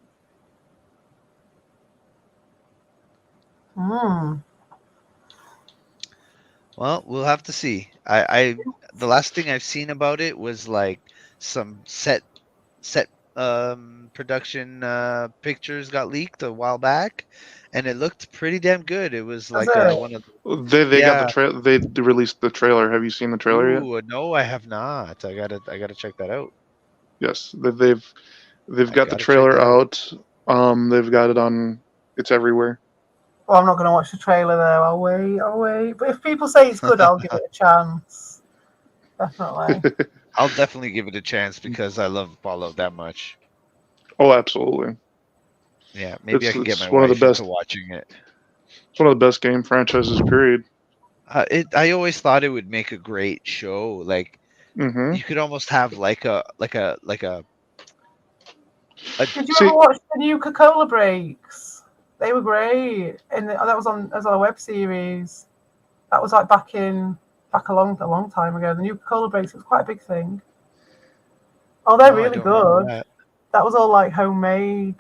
Well, we'll have to see. The last thing I've seen about it was like some set production pictures got leaked a while back, and it looked pretty damn good. It was like one of They got the trailer. They released the trailer. Have you seen the trailer yet? Ooh, no, I have not. I gotta check that out. Yes, they've got the gotta check trailer that out. They've got it on. It's everywhere. Well, I'm not going to watch the trailer though. I'll wait. But if people say it's good, I'll give it a chance. Definitely. I'll definitely give it a chance because I love Fallout that much. Oh, absolutely. Yeah, maybe I can get it's my one of wife the best. into watching it. It's one of the best game franchises. Period. I always thought it would make a great show. Like Mm-hmm. you could almost have like a. Did you See, ever watch the new Coca-Cola breaks? They were great, and that was on as a web series. That was like back a long time ago. The new Coca-Cola breaks was quite a big thing. Oh, they're No, I really don't remember good. that. That was all like homemade.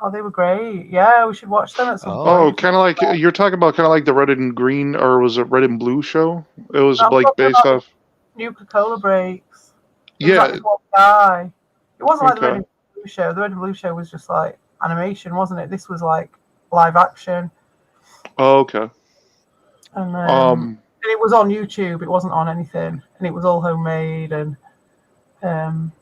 Oh, they were great. Yeah, we should watch them at some oh, point. kind of like you're talking about, kind of like the red and green, or was it red and blue show? It was I'm like talking based about off. the new Coca-Cola breaks. It was Yeah. like this one guy. It wasn't like the red Okay. and blue show. The red and blue show was just like animation, wasn't it? This was like live action. Oh, okay. And it was on YouTube. It wasn't on anything, and it was all homemade, and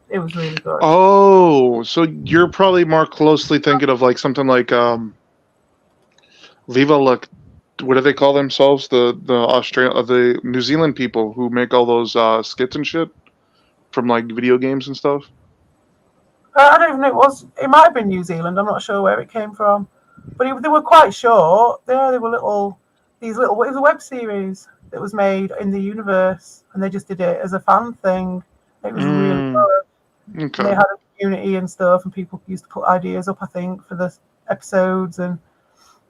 it was really good. Oh, so you're probably more closely thinking of like something like Viva La. What do they call themselves? The the New Zealand people who make all those skits and shit from like video games and stuff. I don't even know. It might have been New Zealand. I'm not sure where it came from, but they were quite short. They were little. It was a web series that was made in the universe, and they just did it as a fan thing. It was really good. And Okay. they had a community and stuff, and people used to put ideas up, I think, for the episodes, and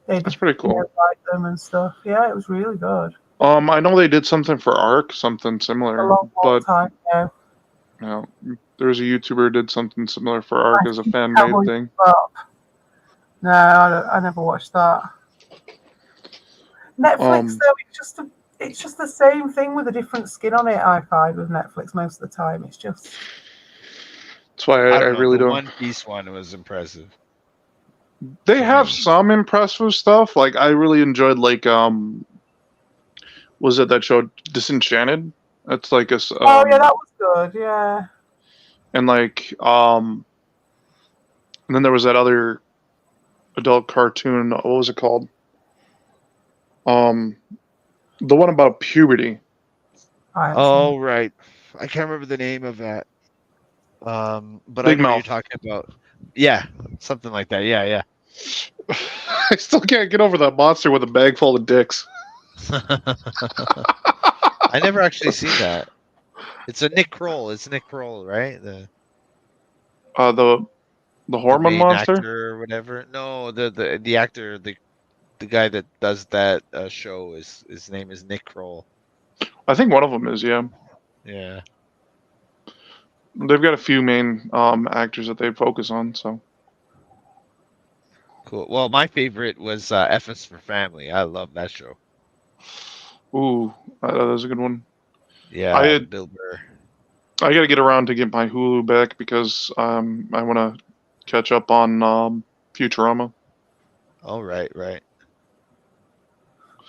That's pretty cool. write them and stuff. Yeah, it was really good. I know they did something for Ark, something A similar, long but time ago. you know, there's a YouTuber who did something similar for Ark as a fan Cowboy made thing. Bebop. No, I never watched that. Netflix, though, it's just the same thing with a different skin on it. I find with Netflix most of the time, it's just. That's why I don't know, really the don't. One Piece one was impressive. They have some impressive stuff. Like I really enjoyed like was it that show Disenchanted? That's like a Oh yeah, that was good. Yeah. and like and then there was that other adult cartoon. What was it called? The one about puberty. Oh right, I can't remember the name of that. But Big I know what you're Mouth. talking about. Yeah, something like that. Yeah, yeah. I still can't get over that monster with a bag full of dicks. I never actually seen that. It's a Nick Kroll. It's Nick Kroll, right? The hormone main monster. actor or whatever. No, the actor, the guy that does that show is his name is Nick Kroll. I think one of them is, yeah. Yeah. They've got a few main actors that they focus on, so. Cool. Well, my favorite was F is for Family. I love that show. Ooh, that was a good one. Yeah, Bill Burr. I got to get around to get my Hulu back because I want to catch up on Futurama. Oh, right.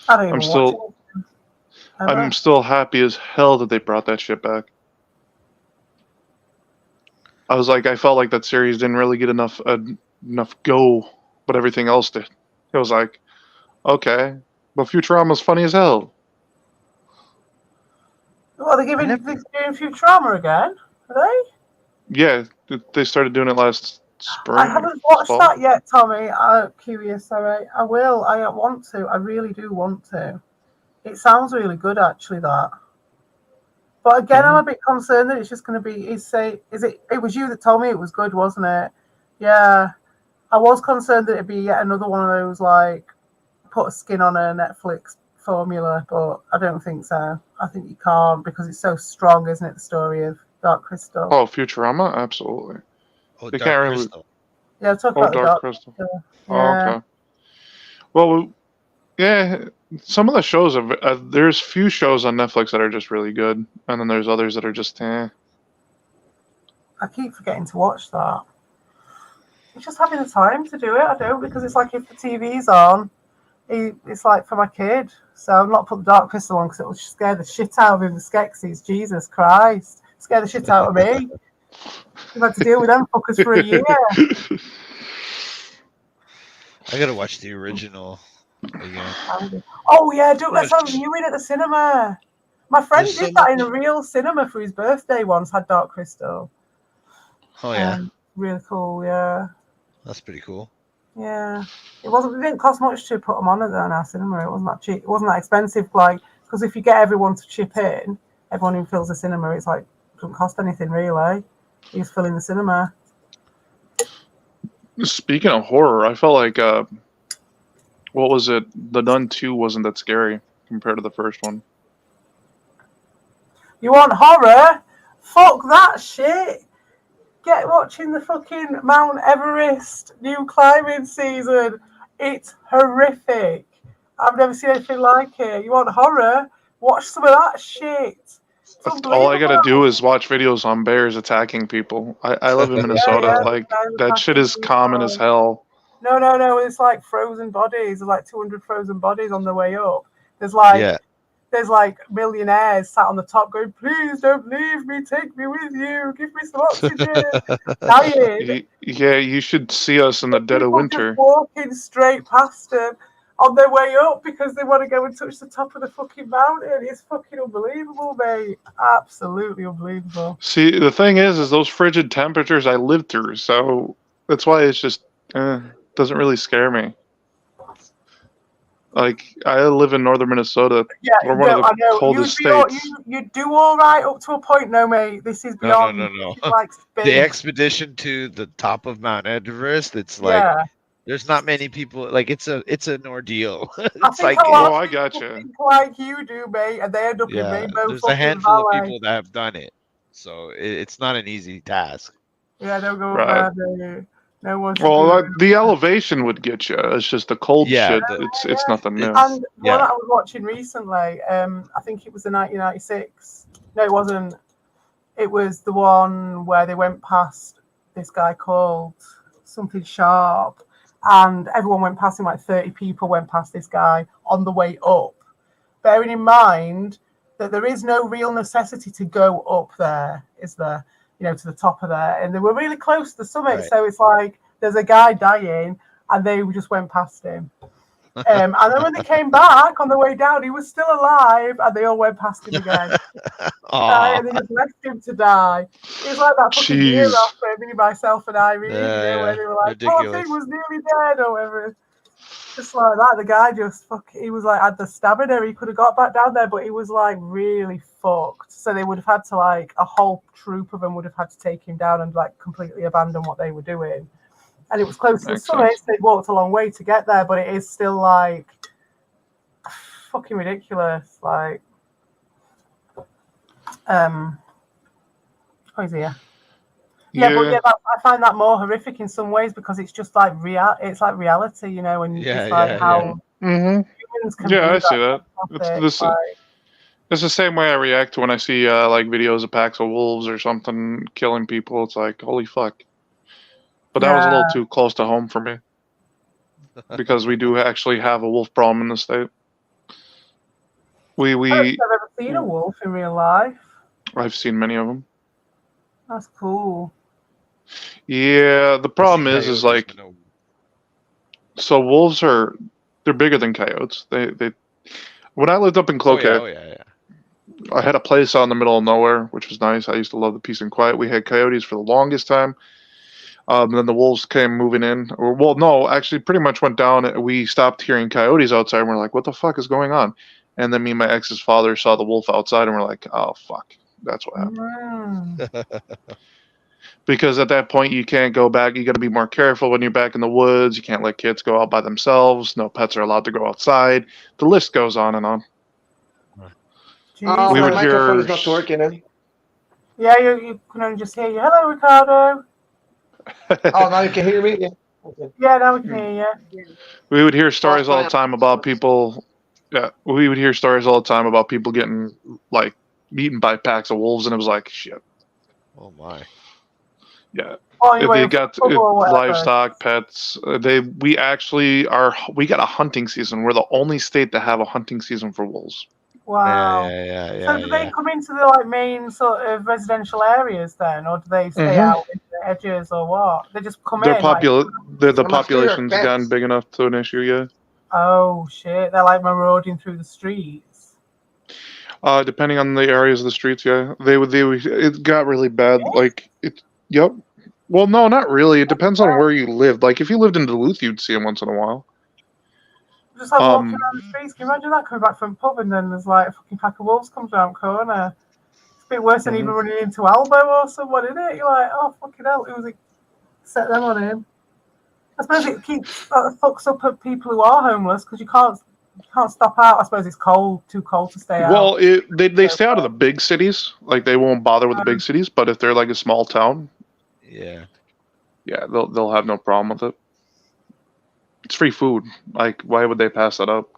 I don't even watch it. I'm still happy as hell that they brought that shit back. I felt like that series didn't really get enough go, but everything else did. It was like, okay, but Futurama's funny as hell. Well, they're doing Futurama again, are they? Yeah, they started doing it last spring. I haven't watched fall. that yet, Tommy. I'm curious. Sorry, I will. I want to. I really do want to. It sounds really good, actually. That. But again, I'm a bit concerned that it's just going to be. It was you that told me it was good, wasn't it? Yeah. I was concerned that it'd be yet another one of those like put a skin on a Netflix formula, but I don't think so. I think you can't because it's so strong, isn't it? The story of Dark Crystal. Oh, Futurama, absolutely. Oh, they Dark can't really. Crystal. Yeah, talk about Dark the Dark Crystal. Yeah. Oh, okay. Well, yeah, some of the shows there's few shows on Netflix that are just really good, and then there's others that are just eh. I keep forgetting to watch that. It's just having the time to do it. I don't because it's like if the TV's on, it's like for my kid. So I've not put the Dark Crystal on because it will scare the shit out of him. The Skeksis, Jesus Christ, scare the shit out of me. I've had to deal with them fuckers for a year. I gotta watch the original again. Oh yeah, let's have a viewing at the cinema. My friend did that in a real cinema for his birthday once. Had Dark Crystal. Oh yeah, really cool. Yeah. that's pretty cool. Yeah, it wasn't. It didn't cost much to put them on at our cinema. It wasn't that cheap. It wasn't that expensive. Like, because if you get everyone to chip in, everyone who fills the cinema, it's like it doesn't cost anything really. You just fill in the cinema. Speaking of horror, I felt like what was it? The Nun 2 wasn't that scary compared to the first one. You want horror? Fuck that shit. Get watching the fucking Mount Everest new climbing season. It's horrific. I've never seen anything like it. You want horror? Watch some of that shit. It's All I gotta unbelievable. do is watch videos on bears attacking people. I live in Minnesota. yeah, Like bears that shit attacking is common as people. hell. No. It's like frozen bodies. There's like 200 frozen bodies on the way up. There's like millionaires sat on the top going, please don't leave me, take me with you, give me some oxygen. Dying. Yeah, you should see us in the dead of People winter. just walking straight past them on their way up because they want to go and touch the top of the fucking mountain. It's fucking unbelievable, mate. Absolutely unbelievable. See, the thing is those frigid temperatures I lived through, so that's why it's just doesn't really scare me. Like, I live in northern Minnesota. Yeah, we're one of the I know. coldest states. You do all right up to a point, no, mate. This is beyond. No. This is like The space. expedition to the top of Mount Everest, it's like there's not many people. Like it's an ordeal. It's I think like a lot I of people gotcha. think like you do, mate, and they end up in Rainbow there's a fucking handful of Valley. people that have done it, so it's not an easy task. Yeah, don't go Right. up there. No one should Well, do the elevation would get you. It's just the cold shit. It's nothing new. And one that I was watching recently, I think it was the 1996. No, it wasn't. It was the one where they went past this guy called something Sharp, and everyone went past him. Like 30 people went past this guy on the way up. Bearing in mind that there is no real necessity to go up there, is there? You know, to the top of there, and they were really close to the summit. Right. So it's like there's a guy dying, and they just went past him. And then when they came back on the way down, he was still alive, and they all went past him again. And they just left him to die. It was like that fucking year after Me, Myself, and Irene, where they were like, "Poor thing was nearly dead," or whatever. Just like that, the guy he was like had the stab in her. He could have got back down there, but he was like really fucked. So they would have had to like a whole troop of them would have had to take him down and like completely abandon what they were doing. And it was close to the summit, so they walked a long way to get there, but it is still like fucking ridiculous. Like, oh, he's here. Yeah, but I find that more horrific in some ways because it's just like it's like reality, you know, and it's like how humans can do I that. see that. It's the same way I react when I see like videos of packs of wolves or something killing people. It's like, holy fuck. But that was a little too close to home for me because we do actually have a wolf problem in the state. I don't think I've ever seen a wolf in real life. I've seen many of them. That's cool. Yeah, the problem is like, so wolves they're bigger than coyotes. They when I lived up in Cloquet, I had a place out in the middle of nowhere, which was nice. I used to love the peace and quiet. We had coyotes for the longest time. Then the wolves came moving in. Well, no, actually pretty much went down. We stopped hearing coyotes outside and we're like, what the fuck is going on? And then me and my ex's father saw the wolf outside and we're like, oh fuck, that's what happened. Because at that point you can't go back. You got to be more careful when you're back in the woods. You can't let kids go out by themselves. No pets are allowed to go outside. The list goes on and on. Oh, we my would microphone hear. is not working. Eh? Yeah, you can only just hear you. Hello, Ricardo. Oh, now you can hear me? Yeah. Okay. Yeah, now we can hear you. We would hear stories all the time about people. Yeah, we would hear stories all the time about people getting like eaten by packs of wolves, and it was like shit. Oh my. Yeah. Oh, they got livestock, pets. We got a hunting season. We're the only state that have a hunting season for wolves. Wow. Yeah. So do they come into the like main sort of residential areas then, or do they stay out in the edges, or what? They just come in. The population's gotten big enough to an issue, yeah. Oh shit! They're like marauding through the streets. Depending on the areas of the streets, yeah. It got really bad. Like it. Yep. Well, no, not really. It depends on where you lived. Like, if you lived in Duluth, you'd see them once in a while. Just like walking around the streets. Can you imagine that coming back from a pub and then there's like a fucking pack of wolves comes around the corner? It's a bit worse than even running into Albo or someone, isn't it? You're like, oh fucking hell, who was it? Set them on him. I suppose it keeps fucks up at people who are homeless because you can't stop out. I suppose it's cold, too cold to stay out. Well, they stay out of the big cities. Like, they won't bother with the big cities. But if they're like a small town, Yeah. yeah, they'll have no problem with it. It's free food. Like, why would they pass that up?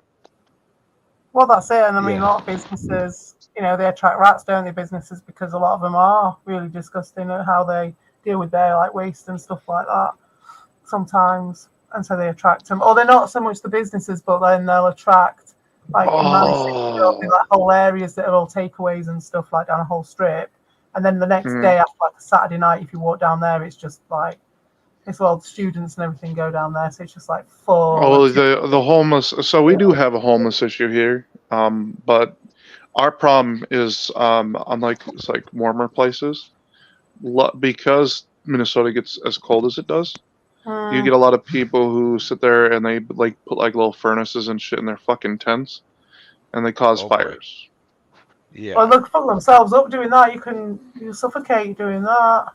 Well, that's it. And I mean, Yeah. a lot of businesses, they attract rats, don't they? Businesses, because a lot of them are really disgusting at how they deal with their like waste and stuff like that. Sometimes, and so they attract them. Or they're not so much the businesses, but then they'll attract like in like whole areas that are all takeaways and stuff like down a whole strip. And then the next day, after like a Saturday night, if you walk down there, it's just like it's all the students and everything go down there, so it's just like full. Oh, the homeless. So we do have a homeless issue here, but our problem is unlike it's like warmer places, because Minnesota gets as cold as it does. You get a lot of people who sit there and they like put like little furnaces and shit in their fucking tents, and they cause fires. Yeah. Well, look, fuck themselves up doing that. You suffocate doing that.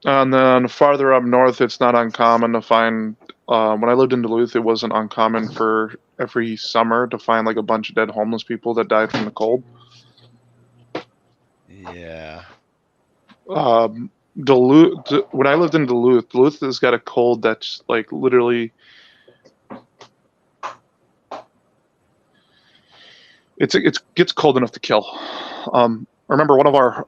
And then farther up north, it's not uncommon to find. When I lived in Duluth, it wasn't uncommon for every summer to find like a bunch of dead homeless people that died from the cold. Yeah. Duluth. When I lived in Duluth has got a cold that's like literally. It gets cold enough to kill. Remember one of our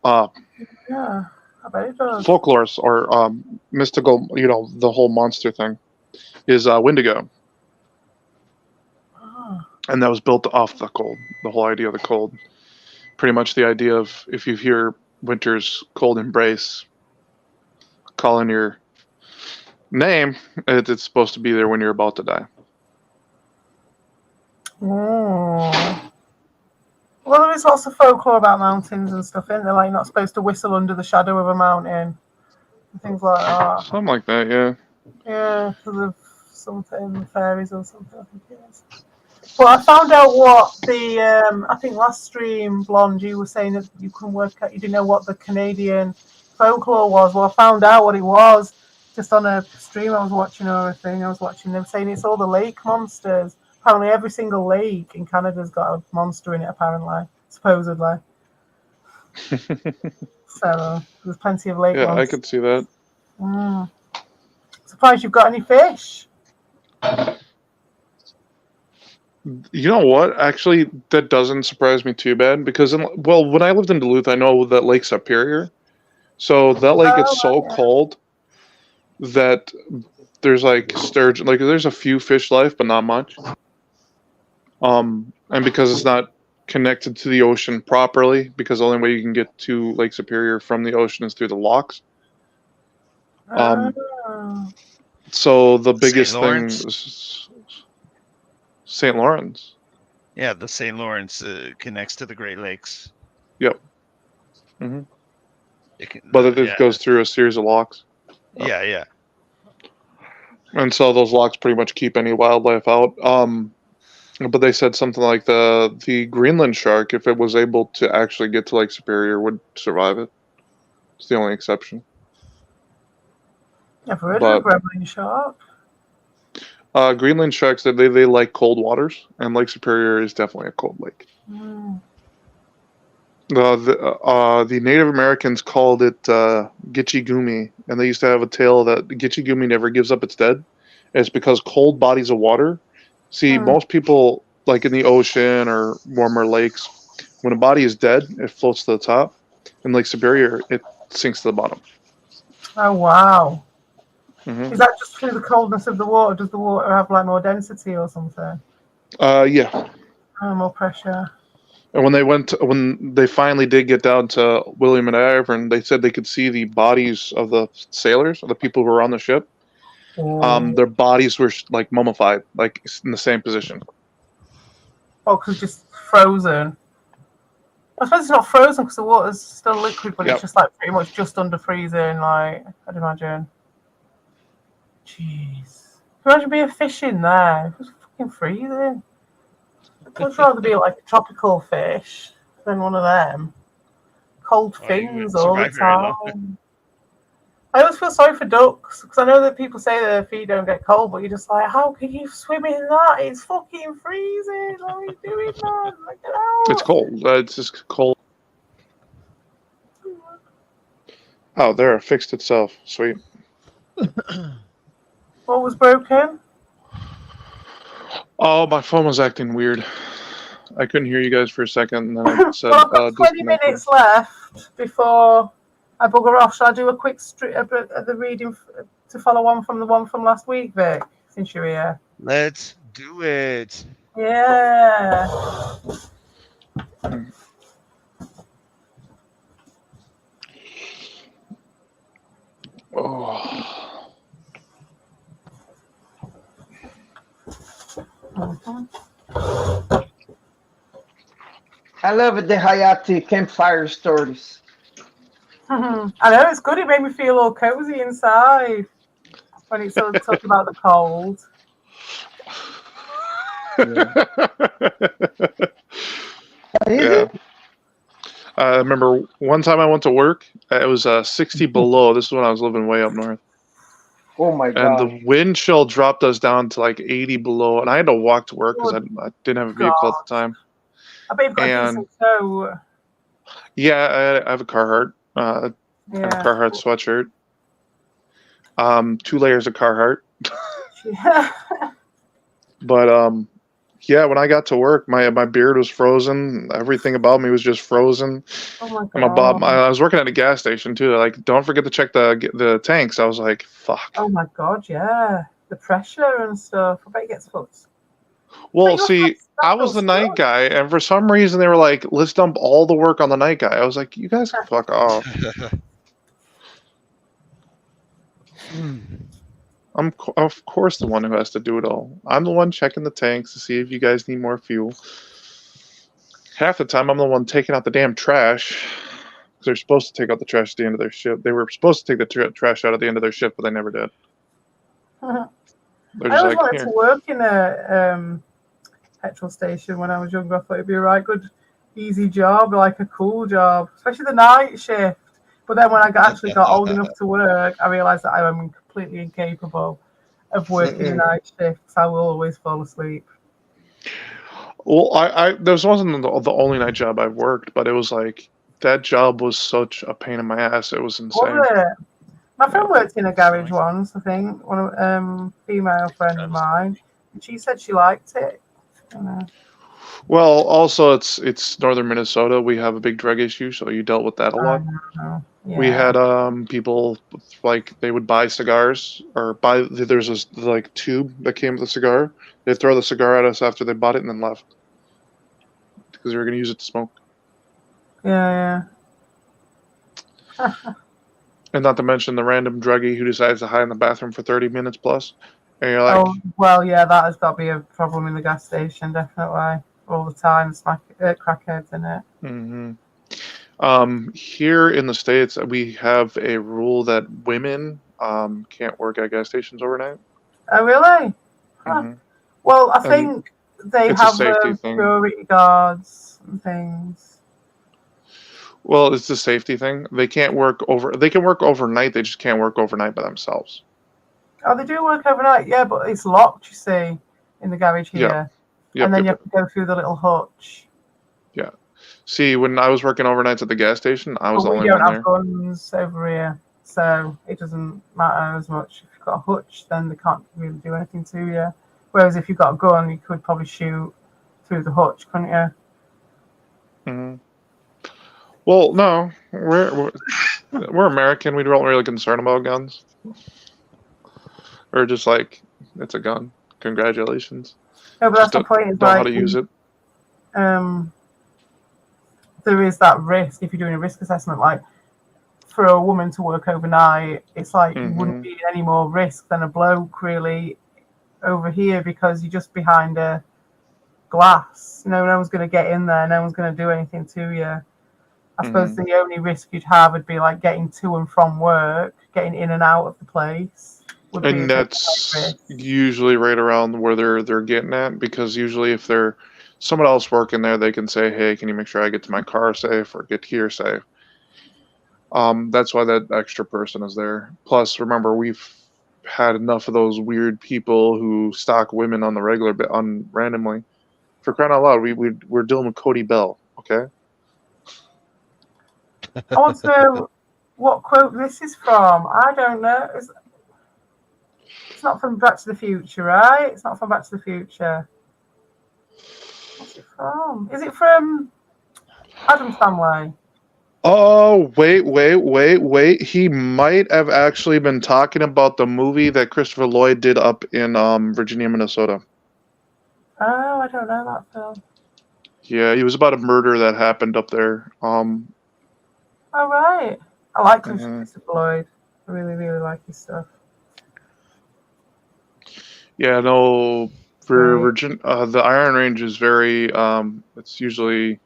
Yeah, I bet it does. folklores or mystical, the whole monster thing is Wendigo. And that was built off the cold, the whole idea of the cold. Pretty much the idea of if you hear winter's cold embrace calling your name, it's supposed to be there when you're about to die. Well, there is lots of folklore about mountains and stuff, isn't there? Like, you're not supposed to whistle under the shadow of a mountain and things like that. Something like that, yeah. Yeah, because of something, fairies or something, I think it is. But I found out what I think last stream, Blonde, you were saying that you couldn't work out, you didn't know what the Canadian folklore was. Well, I found out what it was just on a stream I was watching or a thing I was watching. They were saying it's all the lake monsters. Apparently every single lake in Canada's got a monster in it, apparently, supposedly. So there's plenty of lake monsters. I could see that. Surprised you've got any fish. You know what? Actually, that doesn't surprise me too bad because, when I lived in Duluth, I know that Lake Superior. So that lake gets so cold that there's like sturgeon, like there's a few fish life, but not much. And because it's not connected to the ocean properly, because the only way you can get to Lake Superior from the ocean is through the locks. So the biggest thing is St. Lawrence. Yeah, the St. Lawrence connects to the Great Lakes. Yep. But it goes through a series of locks. Yeah. And so those locks pretty much keep any wildlife out. But they said something like the Greenland shark, if it was able to actually get to Lake Superior, would survive it. It's the only exception. I've heard of a Gremlin shark. Greenland sharks, they like cold waters, and Lake Superior is definitely a cold lake. The Native Americans called it Gitche Gumi, and they used to have a tale that Gitche Gumi never gives up its dead. It's because cold bodies of water. See, most people, like in the ocean or warmer lakes, when a body is dead, it floats to the top. In Lake Superior, it sinks to the bottom. Oh, wow. Is that just through the coldness of the water? Does the water have like more density or something? Yeah. More pressure. And when they finally did get down to William and Ivan, they said they could see the bodies of the sailors, of the people who were on the ship. Their bodies were like mummified, like in the same position. Oh, because just frozen. I suppose it's not frozen because the water's still liquid, but Yep. it's just like pretty much just under freezing. Like I'd imagine. Jeez, imagine being fishing there. It was fucking freezing. I'd much rather be like a tropical fish than one of them. Cold Oh, you fins wouldn't all the survive very long. time. I always feel sorry for ducks because I know that people say their feet don't get cold, but you're just like, how can you swim in that? It's fucking freezing. What are you doing, man? Like, get out. It's cold. It's just cold. Oh, there, it fixed itself. Sweet. What was broken? Oh, my phone was acting weird. I couldn't hear you guys for a second, and then I said, Well, I've got 20 disconnected. minutes left before I bugger off. Shall I do a quick the reading to follow on from the one from last week, Vic, since you're here? Let's do it. Yeah. Oh. I love the Hayati campfire stories. I know, it's good. It made me feel all cozy inside when it's sort of talking about the cold. Yeah. I remember one time I went to work. It was 60 below. This is when I was living way up north. Oh my And god. the wind chill dropped us down to like 80 below, and I had to walk to work because I didn't have a vehicle at the time. I bet you've got a decent toe. Yeah, I have a Carhartt. I have a Carhartt sweatshirt. 2 layers of Carhartt. Yeah. But yeah, when I got to work, my beard was frozen. Everything about me was just frozen. Oh my And god. I was working at a gas station too. Like, don't forget to check the tanks. I was like, fuck. Oh my god, yeah. The pressure and stuff. I bet it gets fucked. Well, see, I was the night guy, and for some reason they were like, let's dump all the work on the night guy. I was like, you guys can fuck off. I'm of course the one who has to do it all. I'm the one checking the tanks to see if you guys need more fuel. Half the time, I'm the one taking out the damn trash. They're supposed to take out the trash at the end of their shift. They were supposed to take the trash out at the end of their shift, but they never did. I They're always just like, wanted here. to work in a petrol station when I was younger. I thought it'd be a right good, easy job, like a cool job, especially the night shift. But then when I actually got old enough to work, I realised that I am completely incapable of working a night shift. I will always fall asleep. Well, this wasn't the only night job I've worked, but it was like that job was such a pain in my ass. It was insane. Was it? My friend worked in a garage once, I think, one of female friend of mine. And she said she liked it. Well, also it's northern Minnesota. We have a big drug issue, so you dealt with that a lot. Yeah. We had people like they would buy cigars or there's this like tube that came with the cigar. They'd throw the cigar at us after they bought it and then left because they were going to use it to smoke. Yeah. And not to mention the random druggie who decides to hide in the bathroom for 30 minutes plus. And you're like, Oh, well, yeah, that has got to be a problem in the gas station, definitely. All the time, crackheads in it. Mm-hmm. Here in the States, we have a rule that women can't work at gas stations overnight. Oh, really? Mm-hmm. Well, I think they it's a have safety thing. security guards and things. Well, it's a safety thing. They can't work they can work overnight, they just can't work overnight by themselves. Oh, they do work overnight, yeah, but it's locked, you see, in the garage here. Yep, and then you have to go through the little hutch. Yeah. See, when I was working overnights at the gas station, I was the only we don't one have there. guns over here, so it doesn't matter as much. If you've got a hutch, then they can't really do anything to you. Whereas if you've got a gun, you could probably shoot through the hutch, couldn't you? Mm-hmm. Well, no, we're American. We don't really concern about guns. Or just like, it's a gun. Congratulations. No, but that's the point. Is Don't know how like, to use it. There is that risk if you're doing a risk assessment. Like for a woman to work overnight, it's like you wouldn't be in any more risk than a bloke really over here because you're just behind a glass. You know, no one's going to get in there. No one's going to do anything to you. I suppose the only risk you'd have would be like getting to and from work, getting in and out of the place. Would be a And bit that's high risk. usually right around where they're getting at, because usually if they're someone else working there, they can say, "Hey, can you make sure I get to my car safe or get here safe?" That's why that extra person is there. Plus, remember, we've had enough of those weird people who stalk women on the regular, on randomly. For crying out loud, we're dealing with Cody Bell, okay? I want to know what quote this is from. I don't know. It's not from Back to the Future, right? It's not from Back to the Future. What's it from? Is it from Adam Family? Oh, wait. He might have actually been talking about the movie that Christopher Lloyd did up in Virginia, Minnesota. Oh, I don't know that film. Yeah, it was about a murder that happened up there. Oh, right. I like Christopher Lloyd. I really, really like his stuff. Yeah, no, for Virgin, the Iron Range is very, it's usually...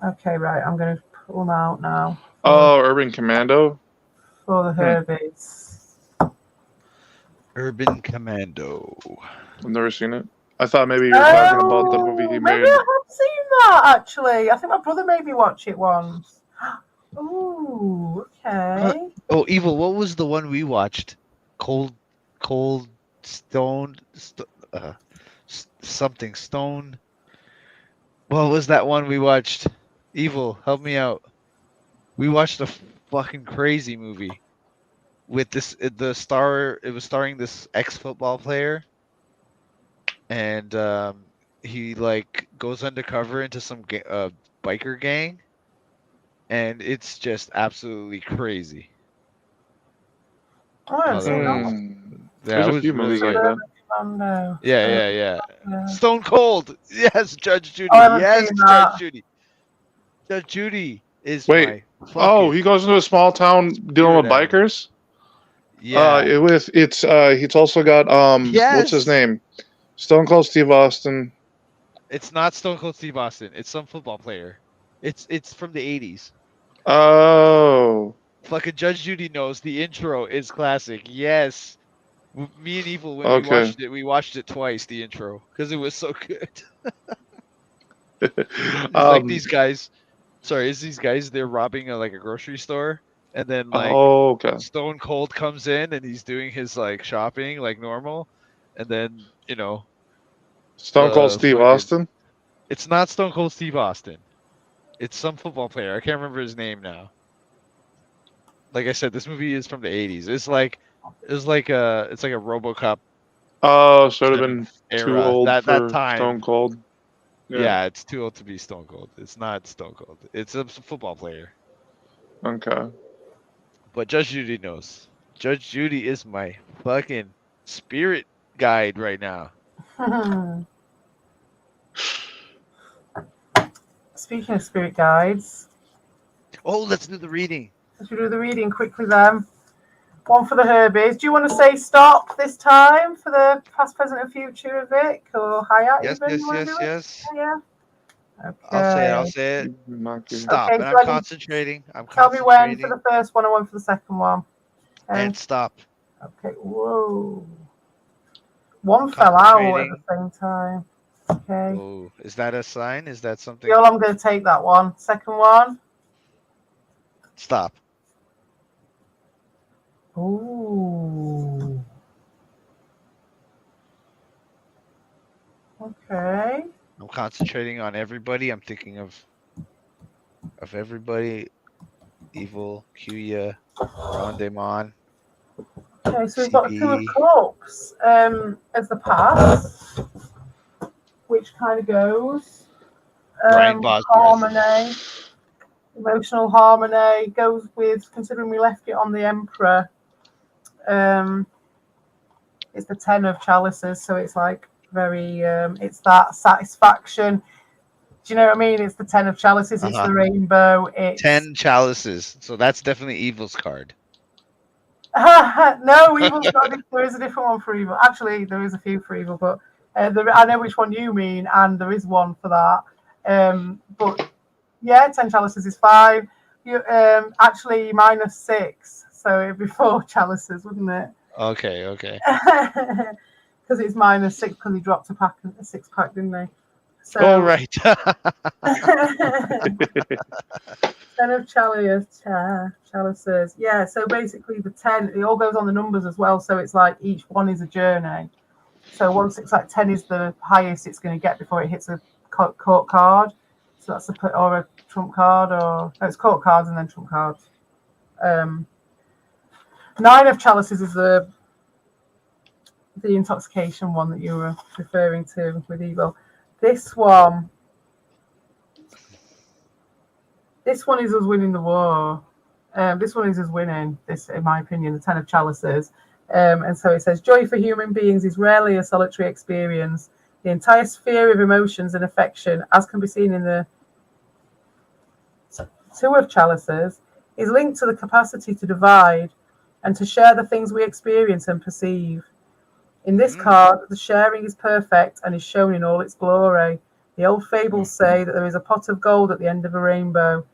Okay, right. I'm going to pull them out now. Oh, Urban Commando? For the Herbies. Urban Commando. I've never seen it. I thought maybe you were talking about the movie he Maybe made. I have seen that, actually. I think my brother made me watch it once. Ooh, okay. Oh, Evil, what was the one we watched? Cold Stone, something Stone. What was that one we watched? Evil, help me out. We watched a fucking crazy movie with this. It was starring this ex-football player, and he like goes undercover into some biker gang, and it's just absolutely crazy. Oh, I haven't seen that. There's a few movies like that. Yeah. Stone Cold. Yes, Judge Judy. I haven't Yes, seen Judge that. Judy. Judge Judy is Wait. my Oh, he goes into a small town dealing with spirit bikers? Yeah. He's also got, what's his Yes! name? Stone Cold Steve Austin. It's not Stone Cold Steve Austin. It's some football player. It's from the 80s. Oh. Fucking Judge Judy knows the intro is classic. Yes. Me and Evil, when Okay. we watched it twice, the intro, because it was so good. It's like these guys. Sorry, it's these guys. They're robbing like a grocery store, and then like okay. Stone Cold comes in and he's doing his like shopping like normal, and then Stone Cold Steve Austin? It's not Stone Cold Steve Austin. It's some football player. I can't remember his name now. Like I said, this movie is from the 80s. It's like a RoboCop. Oh, so it would have been too era. old That for time. Stone Cold. Yeah, it's too old to be Stone Cold. It's not Stone Cold. It's a football player. Okay. But Judge Judy knows. Judge Judy is my fucking spirit guide right now. Speaking of spirit guides. Oh, let's do the reading. Let's do the reading quickly then. One for the Herbies. Do you want to say stop this time for the past, present, and future of Vic or Hayat? Yes. Yeah. Okay. I'll say it. Stop. Okay, And so I'm concentrating. Tell me when for the first one and when for the second one. And stop. Okay. Whoa. One fell out at the same time. Okay. Oh, is that a sign? Is that something? Yo, I'm going to take that one. Second one. Stop. Ooh. Okay. I'm concentrating on everybody. I'm thinking of everybody. Evil, Kuya, Rondemon. Okay, so we've got the Two of Cups as the pass, which kind of goes harmony, emotional harmony goes with, considering we left it on the Emperor. It's the 10 of chalices, so it's like very it's that satisfaction. Do you know what I mean? It's the 10 of chalices, it's the rainbow, it's 10 chalices. So that's definitely Evil's card. No, Evil's not. There is a different one for Evil. Actually, there is a few for Evil, but I know which one you mean, and there is one for that. But Yeah, 10 chalices is 5. You actually -6, so it'd be 4 chalices, wouldn't it? Okay. Because it's -6 because he dropped a 6-pack, didn't he? So, Oh, right. 10 of chalices. Yeah, so basically the 10, it all goes on the numbers as well. So it's like each one is a journey. So once it's like 10 is the highest it's going to get before it hits a court card. So that's or a trump card, or no, it's court cards and then trump cards. 9 of chalices is the intoxication one that you were referring to with evil. This one is us winning the war. This one is us winning. This, in my opinion, the 10 of chalices. And so it says, joy for human beings is rarely a solitary experience. The entire sphere of emotions and affection, as can be seen in the 2 of chalices, is linked to the capacity to divide and to share the things we experience and perceive. In this card, the sharing is perfect and is shown in all its glory. The old fables say that there is a pot of gold at the end of a rainbow.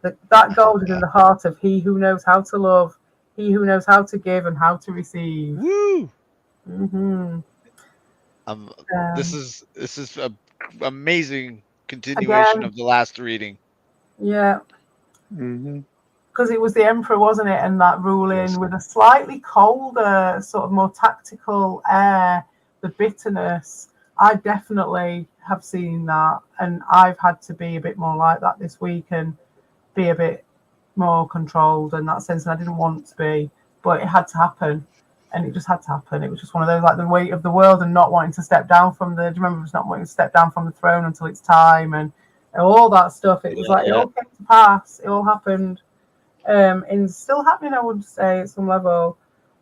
That gold is in the heart of he who knows how to love, he who knows how to give and how to receive. Woo! Mm-hmm. This is a amazing continuation of the last reading. Yeah. Mm-hmm. Because it was the Emperor, wasn't it? And that ruling with a slightly colder, sort of more tactical air, the bitterness. I definitely have seen that. And I've had to be a bit more like that this week and be a bit more controlled in that sense. And I didn't want to be, but it had to happen. And it just had to happen. It was just one of those, like the weight of the world and not wanting to step down from do you remember just not wanting to step down from the throne until it's time and all that stuff. It was it all came to pass. It all happened. And it's still happening, I would say, at some level.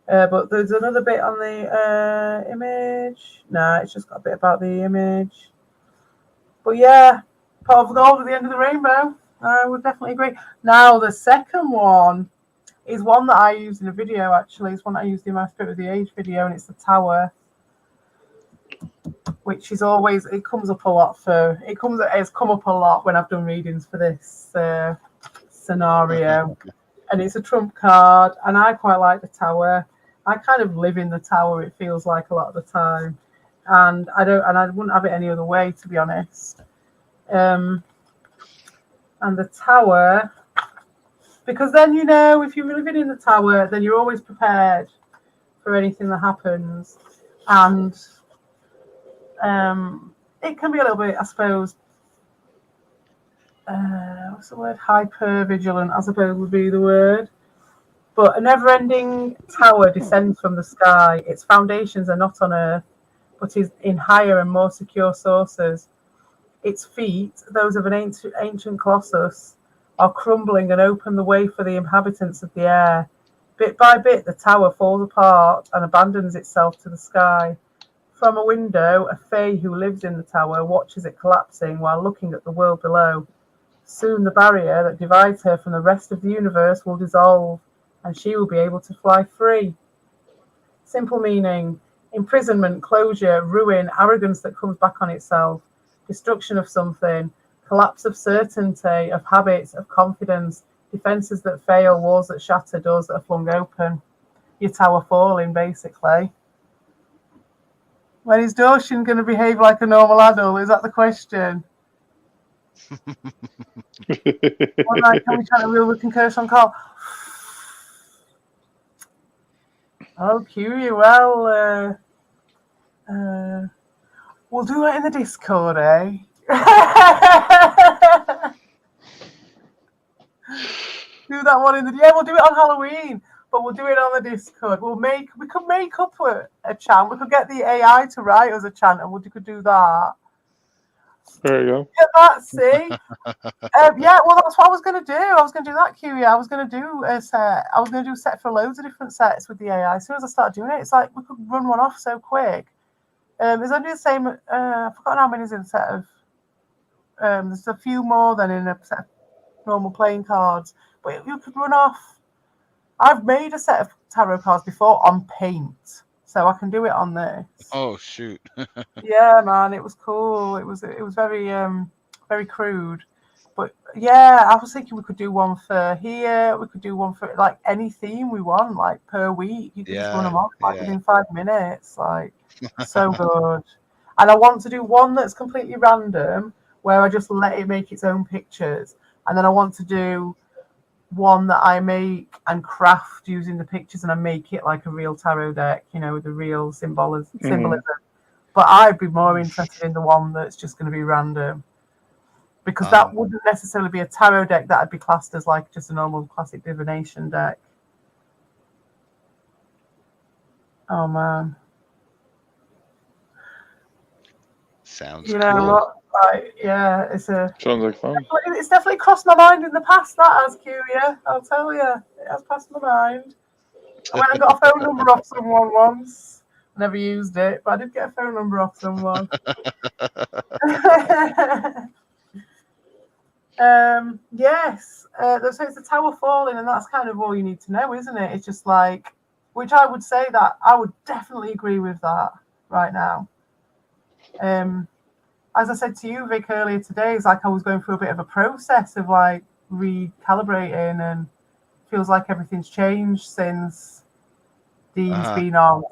But there's another bit on the image. No, it's just got a bit about the image. But yeah, pot of gold at the end of the rainbow. I would definitely agree. Now, the second one is one that I used in a video, actually. It's one that I used in my Spirit of the Age video, and it's the Tower, which is always, it comes up a lot it's come up a lot when I've done readings for this scenario. And it's a trump card, and I quite like the Tower. I kind of live in the Tower, it feels like a lot of the time. And I wouldn't have it any other way, to be honest. And the Tower, because then, if you're living in the Tower, then you're always prepared for anything that happens. And it can be a little bit, I suppose, what's the word? Hyper vigilant, I suppose would be the word. But a never-ending tower descends from the sky. Its foundations are not on earth, but is in higher and more secure sources. Its feet, those of an ancient colossus, are crumbling and open the way for the inhabitants of the air. Bit by bit, the tower falls apart and abandons itself to the sky. From a window, a fae who lives in the tower watches it collapsing while looking at the world below. Soon the barrier that divides her from the rest of the universe will dissolve, and she will be able to fly free. Simple meaning: imprisonment, closure, ruin, arrogance that comes back on itself, destruction of something, collapse of certainty, of habits, of confidence, defences that fail, walls that shatter, doors that are flung open. Your tower falling, basically. When is Doshin going to behave like a normal adult? Is that the question? One night, can we chant a real written curse on call? Oh, Curie, well, we'll do it in the Discord, eh? Do that one we'll do it on Halloween, but we'll do it on the Discord. We could make up a chant. We could get the AI to write us a chant, and we could do that. There you go. Get that, see? Yeah, well, that's what I was going to do. I was going to do that, Curie. I was going to do a set. I was going to do a set for loads of different sets with the AI. As soon as I start doing it, it's like we could run one off so quick. There's only the same. I've forgotten how many's in a set of. There's a few more than in a set of normal playing cards, but you could run off. I've made a set of tarot cards before on paint, so I can do it on this. Oh shoot! Yeah, man, it was cool. It was very very crude, But yeah, I was thinking we could do one for here. We could do one for like any theme we want, like per week. You could just run them off like within 5 minutes. Like so good. And I want to do one that's completely random, where I just let it make its own pictures, and then I want to do one that I make and craft using the pictures, and I make it like a real tarot deck, with the real symbolism. But I'd be more interested in the one that's just going to be random, because that wouldn't necessarily be a tarot deck. That'd be classed as like just a normal classic divination deck. Oh man. Sounds cool. Yeah, it's sounds like fun. It's definitely crossed my mind in the past. That has, Curia. I'll tell you, it has passed my mind. I went and got a phone number off someone once. Never used it, but I did get a phone number off someone. Yes. So it's the tower falling, and that's kind of all you need to know, isn't it? It's just like, which I would say that I would definitely agree with that right now. As I said to you, Vic, earlier today, it's like I was going through a bit of a process of like recalibrating, and feels like everything's changed since Dean's been on.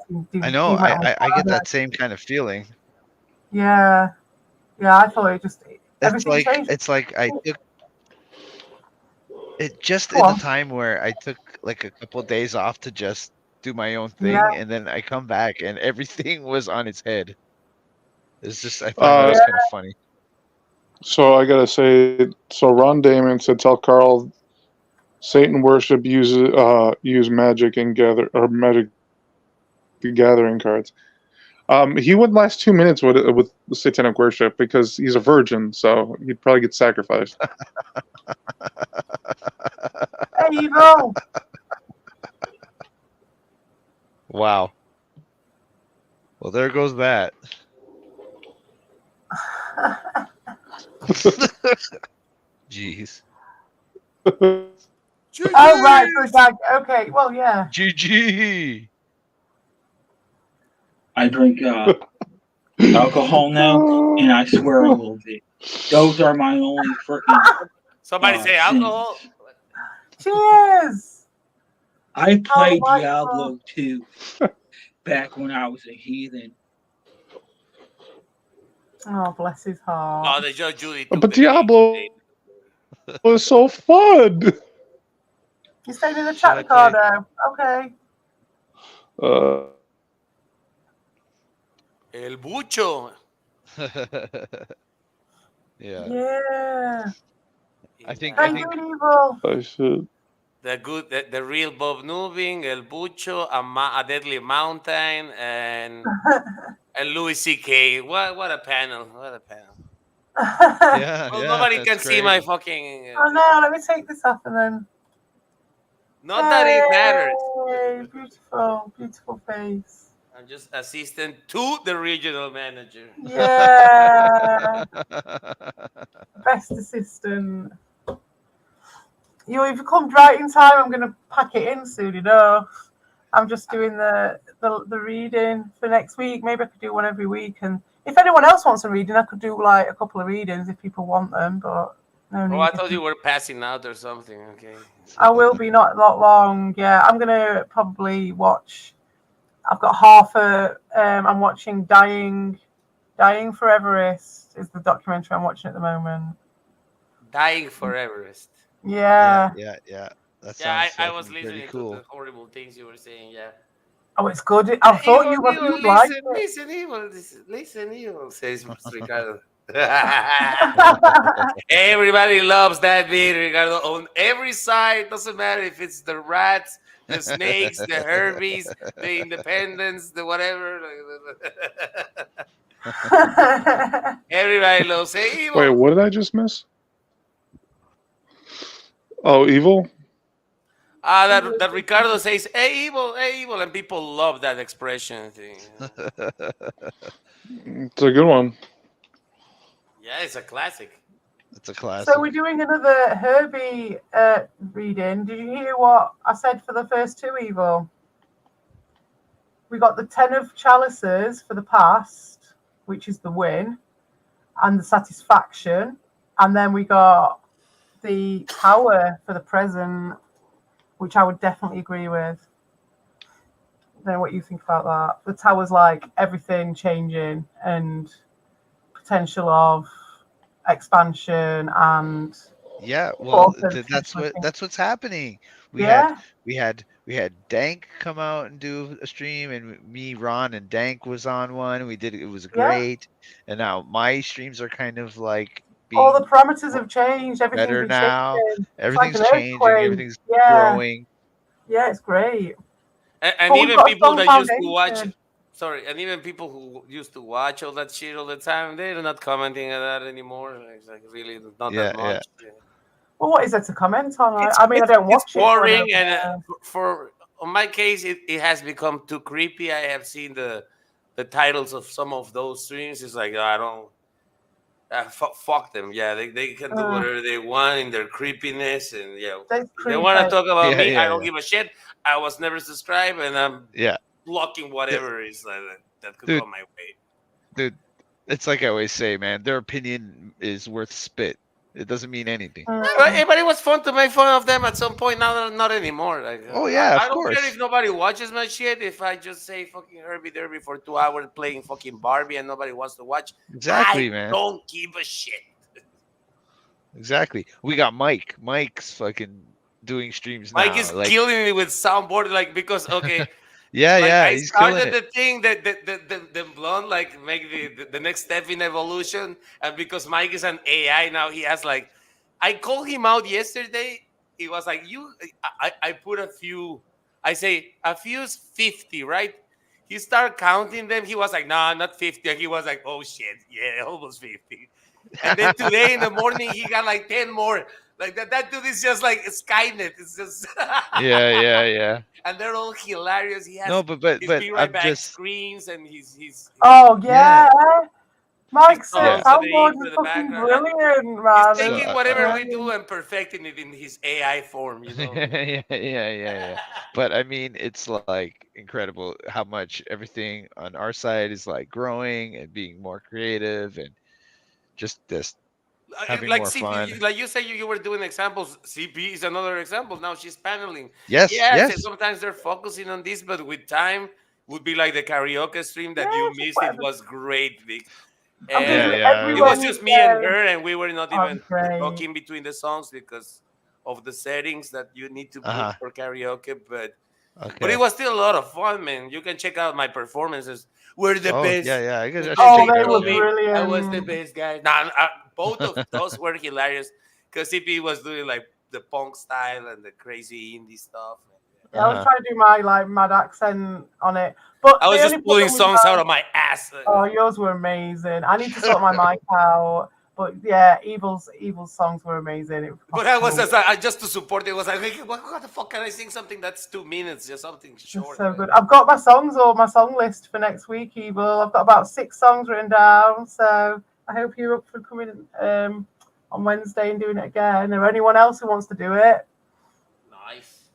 I know. I get that same kind of feeling. Yeah, I thought everything changed. It's like I took it just in the time where I took like a couple of days off to just do my own thing, and then I come back and everything was on its head. It's just I find that kind of funny. So I gotta say, Ron Damon said, "Tell Carl, Satan worship use magic and Magic the Gathering cards." He wouldn't last 2 minutes with satanic worship because he's a virgin, so he'd probably get sacrificed. Evil. Wow. Well, there goes that. Jeez. Oh right, okay. Well, yeah. GG. I drink alcohol now, and I swear I will be. Those are my only freaking. Somebody say alcohol. Cheers. I played Diablo 2 back when I was a heathen. Oh, bless his heart. Oh, the Judge Judy. But Diablo was so fun. You stayed in the chat, Ricardo. Okay. El Bucho. Yeah. I think Evil. I should. The real Bob Newbin, El Bucho, a Deadly Mountain, and Louis C.K. What a panel! What a panel! Nobody can see my fucking. Oh no! Let me take this off and then. Not that it matters. Beautiful, beautiful face. I'm just assistant to the regional manager. Yeah. Best assistant. You've come right in time. I'm going to pack it in soon enough. I'm just doing the reading for next week. Maybe I could do one every week. And if anyone else wants a reading, I could do like a couple of readings if people want them. But no need. I thought you were passing out or something. Okay. I will be not long. Yeah, I'm going to probably watch. I've got half a. I'm watching Dying for Everest is the documentary I'm watching at the moment. Dying for Everest. Yeah. That sounds I was listening cool. to the horrible things you were saying. Yeah. Oh, it's good. I thought you would like it. Listen, evil, says Ricardo. Everybody loves that beat, Ricardo. On every side, doesn't matter if it's the rats, the snakes, the Herbies, the independents, the whatever. Everybody loves evil. Wait, what did I just miss? Oh, evil? That Ricardo says, hey, evil, and people love that expression thing. It's a good one. Yeah, it's a classic. It's a classic. So we're doing another Herbie reading. Did you hear what I said for the first two, Evil? We got the 10 of chalices for the past, which is the win, and the satisfaction. And then we got the tower for the present, which I would definitely agree with. I don't know what you think about that. The tower's like everything changing and potential of expansion and Yeah, well, also that's what's happening. We had yeah, we had Dank come out and do a stream, and me, Ron, and Dank was on one. We did it was yeah. great, and now my streams are kind of like All the being parameters have changed. Everything's better been now. changing. It's like Everything's an changing. earthquake. Everything's Yeah, growing. yeah, it's great. And But we've even got a people strong that used to watch, foundation. sorry, and even people who used to watch all that shit all the time, they're not commenting on that anymore. It's like really not that Yeah, much. Well, what is there to comment on? It's I mean, I don't it's watch it, so I boring, don't and know. for on my case, it has become too creepy. I have seen the titles of some of those streams. It's like I don't. Fuck them. Yeah, they can do whatever they want in their creepiness, and yeah, That's if they want to creepy. talk about yeah, me, I yeah, don't yeah, give a shit. I was never subscribed, and I'm yeah. blocking D- whatever is that could Dude, come my way. dude, it's like I always say, man. Their opinion is worth spit. It doesn't mean anything. But it was fun to make fun of them at some point. Now, not anymore. Like, Oh yeah, I of don't care if course. nobody watches my shit. If I just say fucking Herbie Derby for 2 hours playing fucking Barbie and nobody wants to watch, Exactly, I man. don't give a shit. Exactly. We got Mike. Mike's fucking doing streams now. Mike is killing me with soundboard, like because okay, Yeah, like yeah, I he's killing started it. the thing that the blonde like make the next step in evolution, and because Mike is an AI now, he has like I called him out yesterday. He was like, "You," I put a few. I say a few's 50, right? He started counting them. He was like, "Nah, not 50." And he was like, "Oh shit, yeah, almost 50." And then today in the morning, he got like 10 more. Like that dude is just like Skynet. It's just Yeah. and they're all hilarious. He has No, his but be right I'm back just screens and his Oh yeah, yeah, Mike's yeah. songs that they soundboard intro is the fucking background. brilliant, He's man. So taking whatever we Great. do and perfecting it in his AI form, you know. yeah. But I mean, it's like incredible how much everything on our side is like growing and being more creative and just this having Like more CP, fun. like you say, you were doing examples. CP is another example. Now she's paneling. Yes, Yes, and yes. sometimes they're focusing on this, but with time, would be like the karaoke stream that Yeah, you just missed. It whatever. was great, Vic. I'm gonna Yeah, And do yeah, I it was remember. everyone. just me and Yeah, her, and we were not oh, even great. talking between the songs because of the settings that you need to put Uh-huh. for karaoke. But it Okay. was still a lot of fun, man. You can check out my performances. We're the Oh, best. yeah. And I should Oh, they check it they out were told now. me I was the brilliant. best guy. Nah, both of those were hilarious because CP was doing like the punk style and the crazy indie stuff. Yeah, I was Uh-huh. trying to do my like mad accent on it, but I the was only just pulling problem with songs out mine. of my ass. Oh, yours were amazing. I need to sort my mic out. But yeah, Evil's songs were amazing. It But was I was cool. just to support it. Was like, what the fuck can I sing something that's 2 minutes? Just something It's short. so good. I've got my songs or my song list for next week, Evil. I've got about 6 songs written down. So I hope you're up for coming on Wednesday and doing it again. Or anyone else who wants to do it. Nice.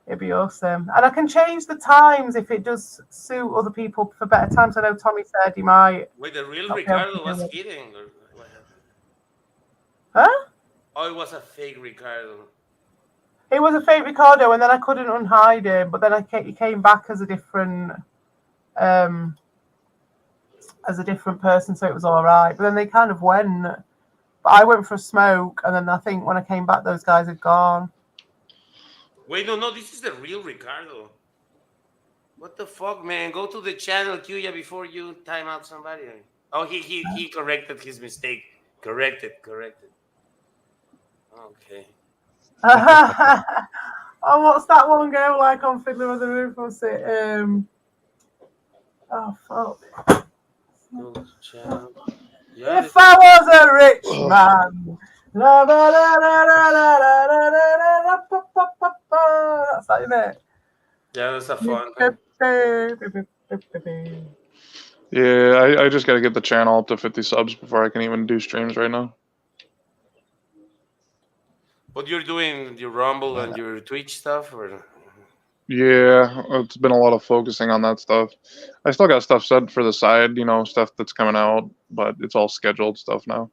It'd be awesome. And I can change the times if it does suit other people for better times. I know Tommy said he might Wait, the real not be able to Ricardo do was it. kidding, or what happened? Huh? Oh, it was a fake Ricardo. It was a fake Ricardo, and then I couldn't unhide him. But then he came back as a different person, so it was all right. But then they kind of went. But I went for a smoke, and then I think when I came back, those guys had gone. Wait, no, this is the real Ricardo. What the fuck, man? Go to the channel, Qya, before you time out somebody. Oh, he corrected his mistake. Corrected. Okay. Oh, what's that one go like on Fiddler of the Roof? What's it? Oh fuck. Go to channel. Yeah, If I was a rich man. That's that, isn't it? yeah, that's a fun. Yeah, I just got to get the channel up to 50 subs before I can even do streams right now. But you're doing your Rumble and your Twitch stuff, or Yeah, it's been a lot of focusing on that stuff. I still got stuff set for the side, stuff that's coming out, but it's all scheduled stuff now.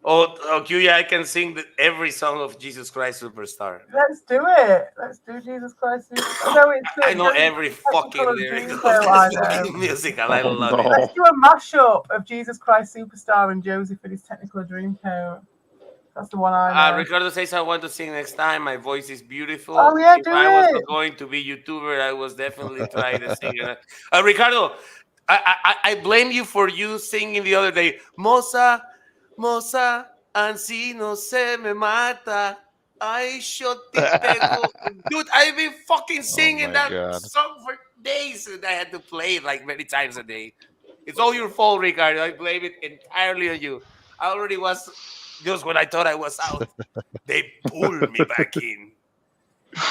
Oh, yeah, I can sing every song of Jesus Christ Superstar. Let's do it. Let's do Jesus Christ. No, it's I know Josie every fucking Technicolor lyric of Dreamcoat. I this know. fucking musical. I Oh love it. Let's no. do a mashup of Jesus Christ Superstar and Josie for his Technicolor Dreamcoat. That's the one I know. Ricardo says I want to sing next time. My voice is beautiful. Oh yeah, If do I was it. not going to be YouTuber, I was definitely trying to sing. Ricardo, I blame you for you singing the other day. Moza, moza, ansí no se me mata. I shot the pego. Dude, I've been fucking Oh singing my that god. song for days, and I had to play it like many times a day. It's all your fault, Ricardo. I blame it entirely on you. I already was just when I thought I was out. They pulled me back in. It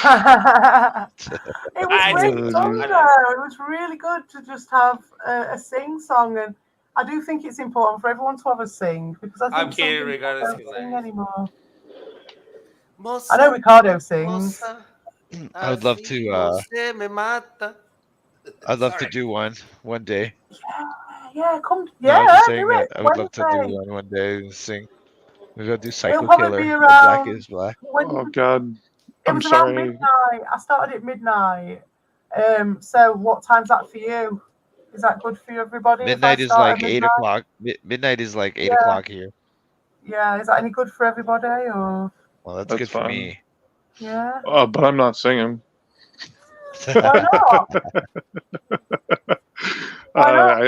was I really think fun I like. though. It was really good to just have a sing song, and I do think it's important for everyone to have a sing because I I'm think some kidding, people Ricardo. It's don't sing hilarious. anymore. I know Moza, Ricardo sings. moza, I would love así to no se me mata. I'd love to Sorry. do one day. Yeah, come. No, I'm just Yeah, saying do that it I would love to do Wednesday. one day and sing. Maybe I'll do It'll Psycho probably Killer be or Black around is Black. when Oh God. it I'm was around sorry. midnight. I started at midnight. So what time's that for you? Is that good for everybody if I Midnight is start like at 8 midnight? o'clock. Midnight is like 8 Yeah, o'clock here. yeah. Is that any good for everybody or Well, that's That's good for fine. me. yeah? But I'm not singing. Why not? Why not?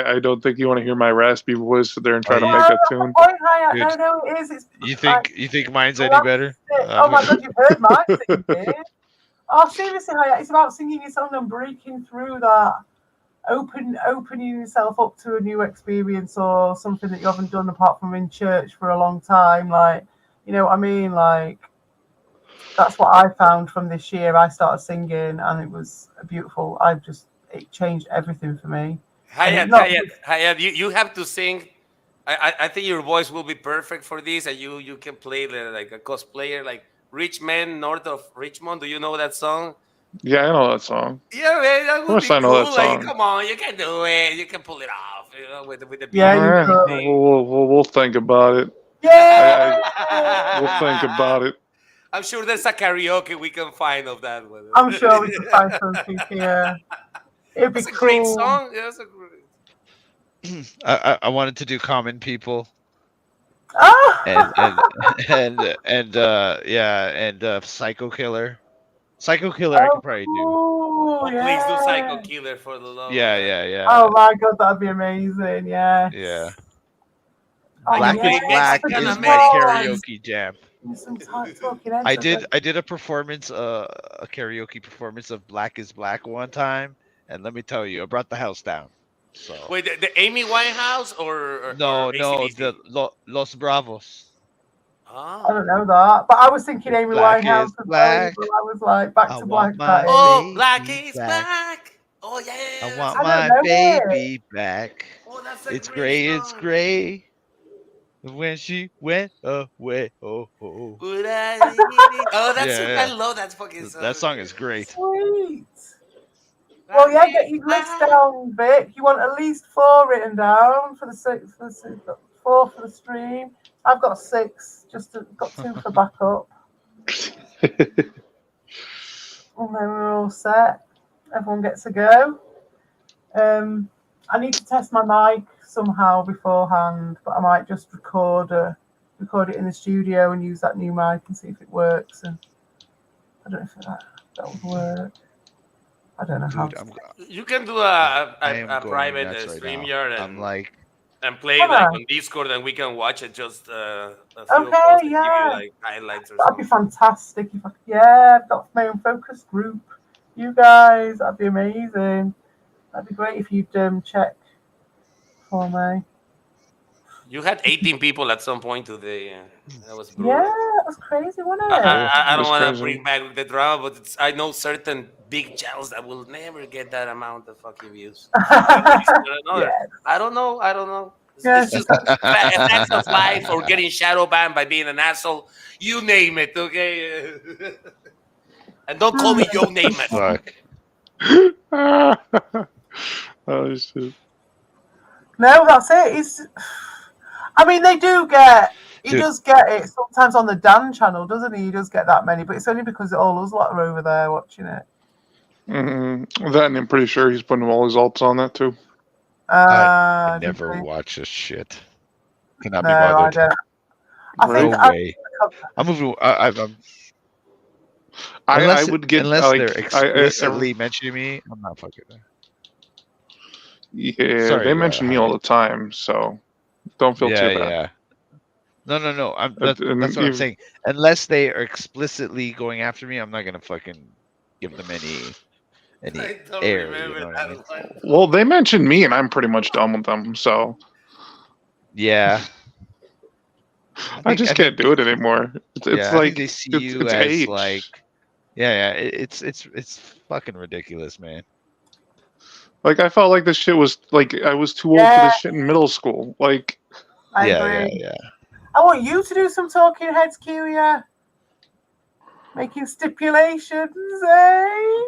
I don't think you want to hear my raspy voice sit there and Oh, try to Well, make you, a that's the tune. point, Hayat. dude, No, it is. It's you like think mine's I any have to better? sit. Oh my God, you've heard my singing. Oh, seriously, Hayat, it's about singing your song and breaking through that, opening yourself up to a new experience or something that you haven't done apart from in church for a long time. Like, you know what I mean? Like, that's what I found from this year. I started singing and it was beautiful. It changed everything for me. And it's Hayat, not Hayat, just, Hayat, you have to sing. I think your voice will be perfect for this, and you can play like a cosplayer, like Rich Man North of Richmond. Do you know that song? Yeah, I know that song. Yeah, man, that Of would course be I know that cool. Like, song. come on, you can do it. You can pull it off, with the yeah, beat you and could. everything. We'll think about it. Yeah. We'll think about it. I'm sure there's a karaoke we can find of that one. I'm sure we could find something here. It'd be That's a great cool. song. Yeah, that's a great. I wanted to do Common People and Psycho Killer. Psycho Killer I Oh, could probably do. cool. Oh, please do Psycho Yeah. Killer for the love of God. Yeah. Oh my God, that'd be amazing. Yes. Yeah. Oh I can Black is play yeah. Black Mexican is my American. Sometimes. karaoke jam. Some talking heads. I did a performance, a karaoke performance of Black is Black one time, and let me tell you, I brought the house down. So Wait, the Amy Winehouse or no, AC/DC? Los Bravos. I Oh. don't know that, but I was thinking It's Amy Black Winehouse is as well. Black. But I was like, back I to want black. my That is. Oh, Black baby is back. Black. Oh yeah, I that's a want I great. don't my know it. baby back. Oh, that's a It's great gray, it's song. gray. When she went away, oh. Would I leave it? Oh, that's I Yeah, love that fucking that song. song is great. Sweet. Well, Black yeah, is get your list Black. down, Vic. You want at least 4 written down for the 4 for the stream. I've got 6. Got 2 for backup, and then we're all set. Everyone gets a go. I need to test my mic somehow beforehand, but I might just record it in the studio and use that new mic and see if it works. And I don't know if that would work. I don't know how. Dude, You can do I am a going private nuts right now. StreamYard I'm like, and play Can like I? on Discord, and we can watch it. Just a few of us Okay, and give you yeah, like highlights or that'd be something. fantastic. I've got my own focus group. You guys, that'd be amazing. That'd be great if you'd check for me. You had 18 people at some point today. That was Yeah, brutal. that was crazy, wasn't I, it? I, I don't That's want to crazy. bring back the drama, but I know certain big channels that will never get that amount of fucking views. Yeah. I don't know. Yeah. It's just facts of life, or getting shadow banned by being an asshole. You name it, okay? And don't call me Yo Name It. fuck. Oh shit. No, that's it. I mean, they do get He Dude. does get it sometimes on the Dan channel, doesn't he? He does get that many, but it's only because all us lot are over there watching it. That, and I'm pretty sure he's putting all his alts on that too. I never watch this shit. Cannot be No, I bothered. don't. I think No way. I'm moving. I would get unless like they're explicitly mentioning me. I'm not fucking there. Yeah, Sorry, they mention me all the time, so don't feel too bad. Yeah. No. That's what I'm saying. Unless they are explicitly going after me, I'm not gonna fucking give them any I don't air. remember You know what that I mean? one. Well, they mentioned me, and I'm pretty much done with them. So yeah, I just can't do it anymore. It's I like think they see you it's as age. like, it's fucking ridiculous, man. Like I felt like this shit was like I was too old for this shit in middle school. Like I agree. I want you to do some talking heads, Q, making stipulations, eh?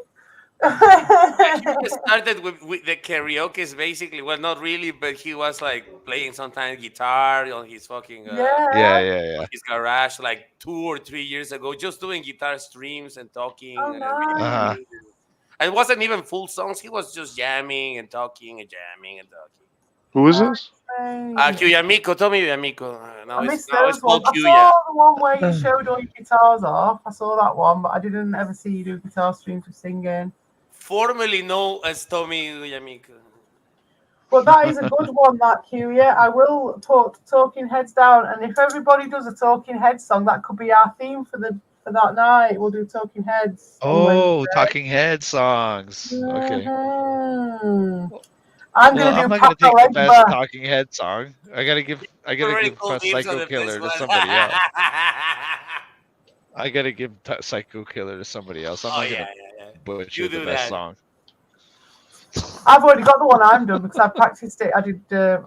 He started with the karaoke, basically. Well, not really, but he was like playing sometimes guitar on his fucking Yeah. his garage like 2 or 3 years ago, just doing guitar streams and talking. Oh, nice. And it wasn't even full songs. He was just jamming and talking and jamming and talking. Who is this? Kyuyamiko, Tommy Yamiko. I missed those ones. I saw the one where you showed all your guitars off. I saw that one, but I didn't ever see you do guitar streams with singing. Formerly known as Tommy Yamiko. But that is a good one, that Q. Yeah, I will talk Talking Heads down, and if everybody does a Talking Heads song, that could be our theme for that night. We'll do Talking Heads. Oh, Talking Head songs. Okay. I'm gonna do not gonna take the best Talking Head song. I gotta give Psycho Killer to somebody else. I gotta give Psycho Killer to somebody else. I'm not gonna butcher the best song. I've already got the one I'm done because I practiced it. I did the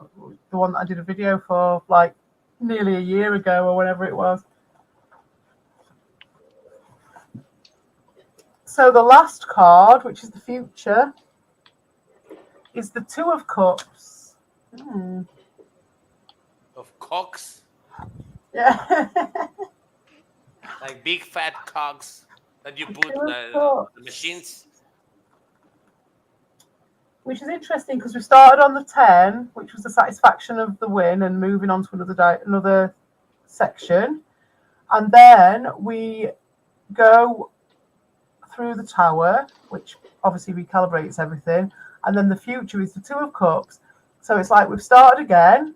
one that I did a video for like nearly a year ago or whenever it was. So the last card, which is the future, is the Two of Cups. Of cocks? Yeah. Like big fat cocks that you put the machines. Which is interesting because we started on the 10, which was the satisfaction of the win and moving on to another section. And then we go through the tower, which obviously recalibrates everything. And then the future is the Two of Cups. So it's like we've started again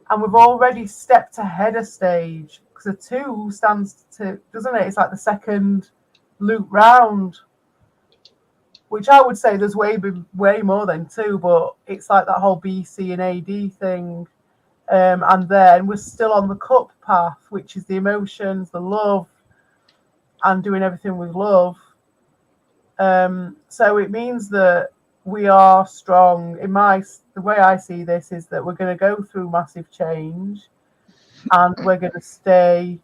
and we've already stepped ahead a stage because the 2 stands to, doesn't it? It's like the second loop round, which I would say there's way more than 2, but it's like that whole BC and AD thing. And then we're still on the cup path, which is the emotions, the love, and doing everything with love. So it means that we are strong. The way I see this is that we're going to go through massive change and we're going to stay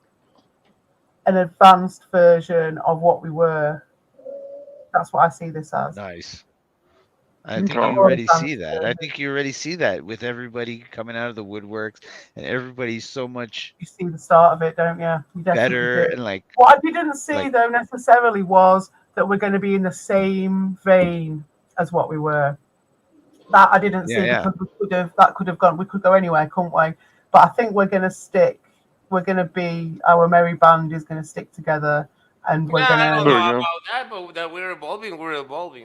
an advanced version of what we were. That's what I see this as. Nice. I think you already see that. I think you already see that with everybody coming out of the woodworks and everybody's so much. You see the start of it, don't you? You better do. and like. What I didn't see though necessarily was that we're going to be in the same vein as what we were. That I didn't see because that could have gone. We could go anywhere, couldn't we? But I think we're going to stick. We're going to be. Our merry band is going to stick together. And we're I don't know about that, but that we're evolving,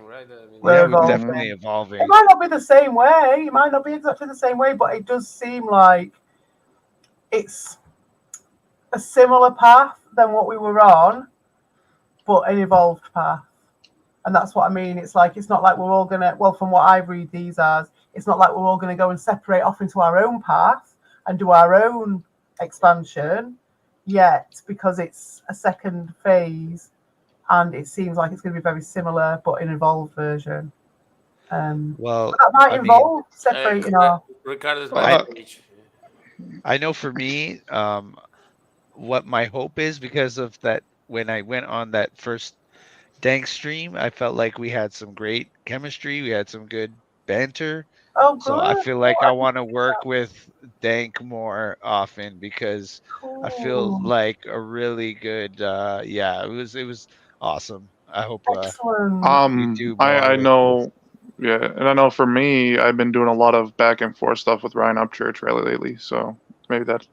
right? I mean, we're definitely evolving. It might not be the same way. It might not be exactly the same way, but it does seem like it's a similar path than what we were on, but an evolved path. And that's what I mean. It's like it's not like we're all gonna. Well, from what I read these as, it's not like we're all gonna go and separate off into our own path and do our own expansion yet, because it's a second phase and it seems like it's going to be very similar but an evolved version. Well, that might involve separating our Ricardo's I know for me, what my hope is, because of that, when I went on that first Dank stream, I felt like we had some great chemistry, we had some good banter, Oh, So I good. feel like I want to work with Dank more often because I feel Cool. like a really good. Yeah, it was awesome. I hope Excellent. we do more I with this. know, yeah, and I know for me, I've been doing a lot of back and forth stuff with Ryan Upchurch really lately, so maybe that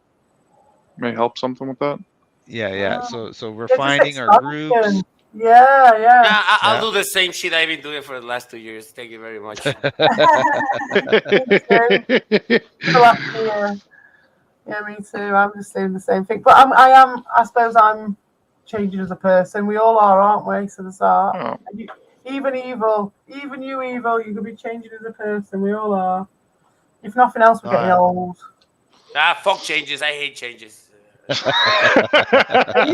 may help something with that. Yeah. Wow. So we're Yeah, just finding our groups. expansion. Yeah, yeah. I'll Yeah. do the same shit I've been doing for the last 2 years. Thank you very much. Me too. For the last year. Yeah, me too. I'm just doing the same thing. But I suppose I'm changing as a person. We all are, aren't we? So there's that. Oh. And even evil, even you evil, you could be changing as a person. We all are. If nothing else, we're getting old. Fuck changes. I hate changes. Yeah, you say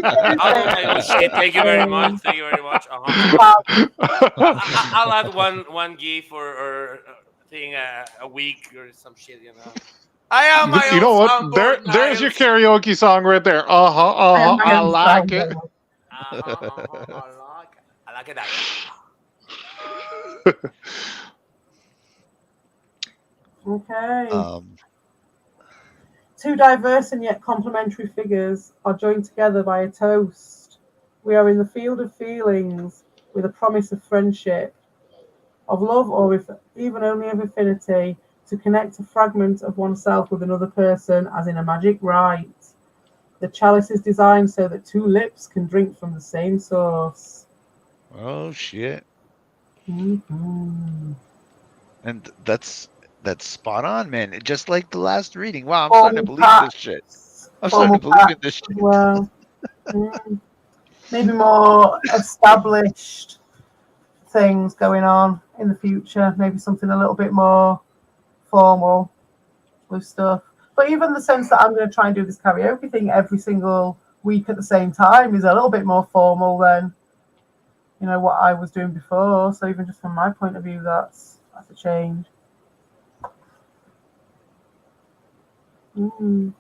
the I'll do same my own shit. Thank you very much. thing. Thank you very much. I'll add one GIF or thing a week or some shit. I am my You own know what? soundboard, There's your Niles. karaoke song right there. I like it. I like it. Okay. Two diverse and yet complementary figures are joined together by a toast. We are in the field of feelings with a promise of friendship, of love, or if even only of affinity, to connect a fragment of oneself with another person as in a magic rite. The chalice is designed so that two lips can drink from the same source. Oh shit. Mm-hmm. And that's spot on, man. Just like the last reading. Wow, I'm starting to Formal believe this shit. pacts. I'm starting to Formal believe in this pacts shit. as well. Maybe more established things going on in the future. Maybe something a little bit more formal with stuff. But even the sense that I'm going to try and do this karaoke thing every single week at the same time is a little bit more formal than what I was doing before. So even just from my point of view, that's a change. Mm.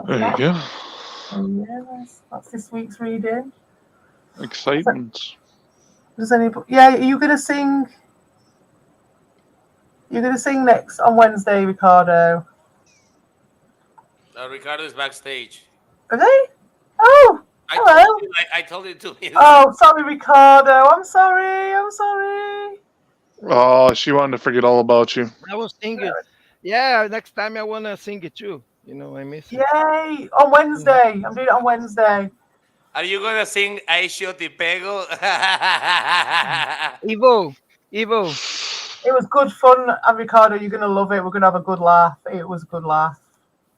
There you go. So yeah, that's this week's reading. Excitement. Does anybody? Yeah, are you gonna sing? You're gonna sing next on Wednesday, Ricardo. Ricardo is backstage. Are they? Oh, hello. I told you 2 minutes. Oh, sorry, Ricardo. I'm sorry. I'm sorry. Oh, she wanted to forget all about you. I was singing. Yeah, next time I wanna sing it too. I miss it. Yay! On Wednesday. I'm doing it on Wednesday. Are you gonna sing I Shot Te Pego? Evo. It was good fun, and Ricardo, you're gonna love it. We're gonna have a good laugh. It was a good laugh.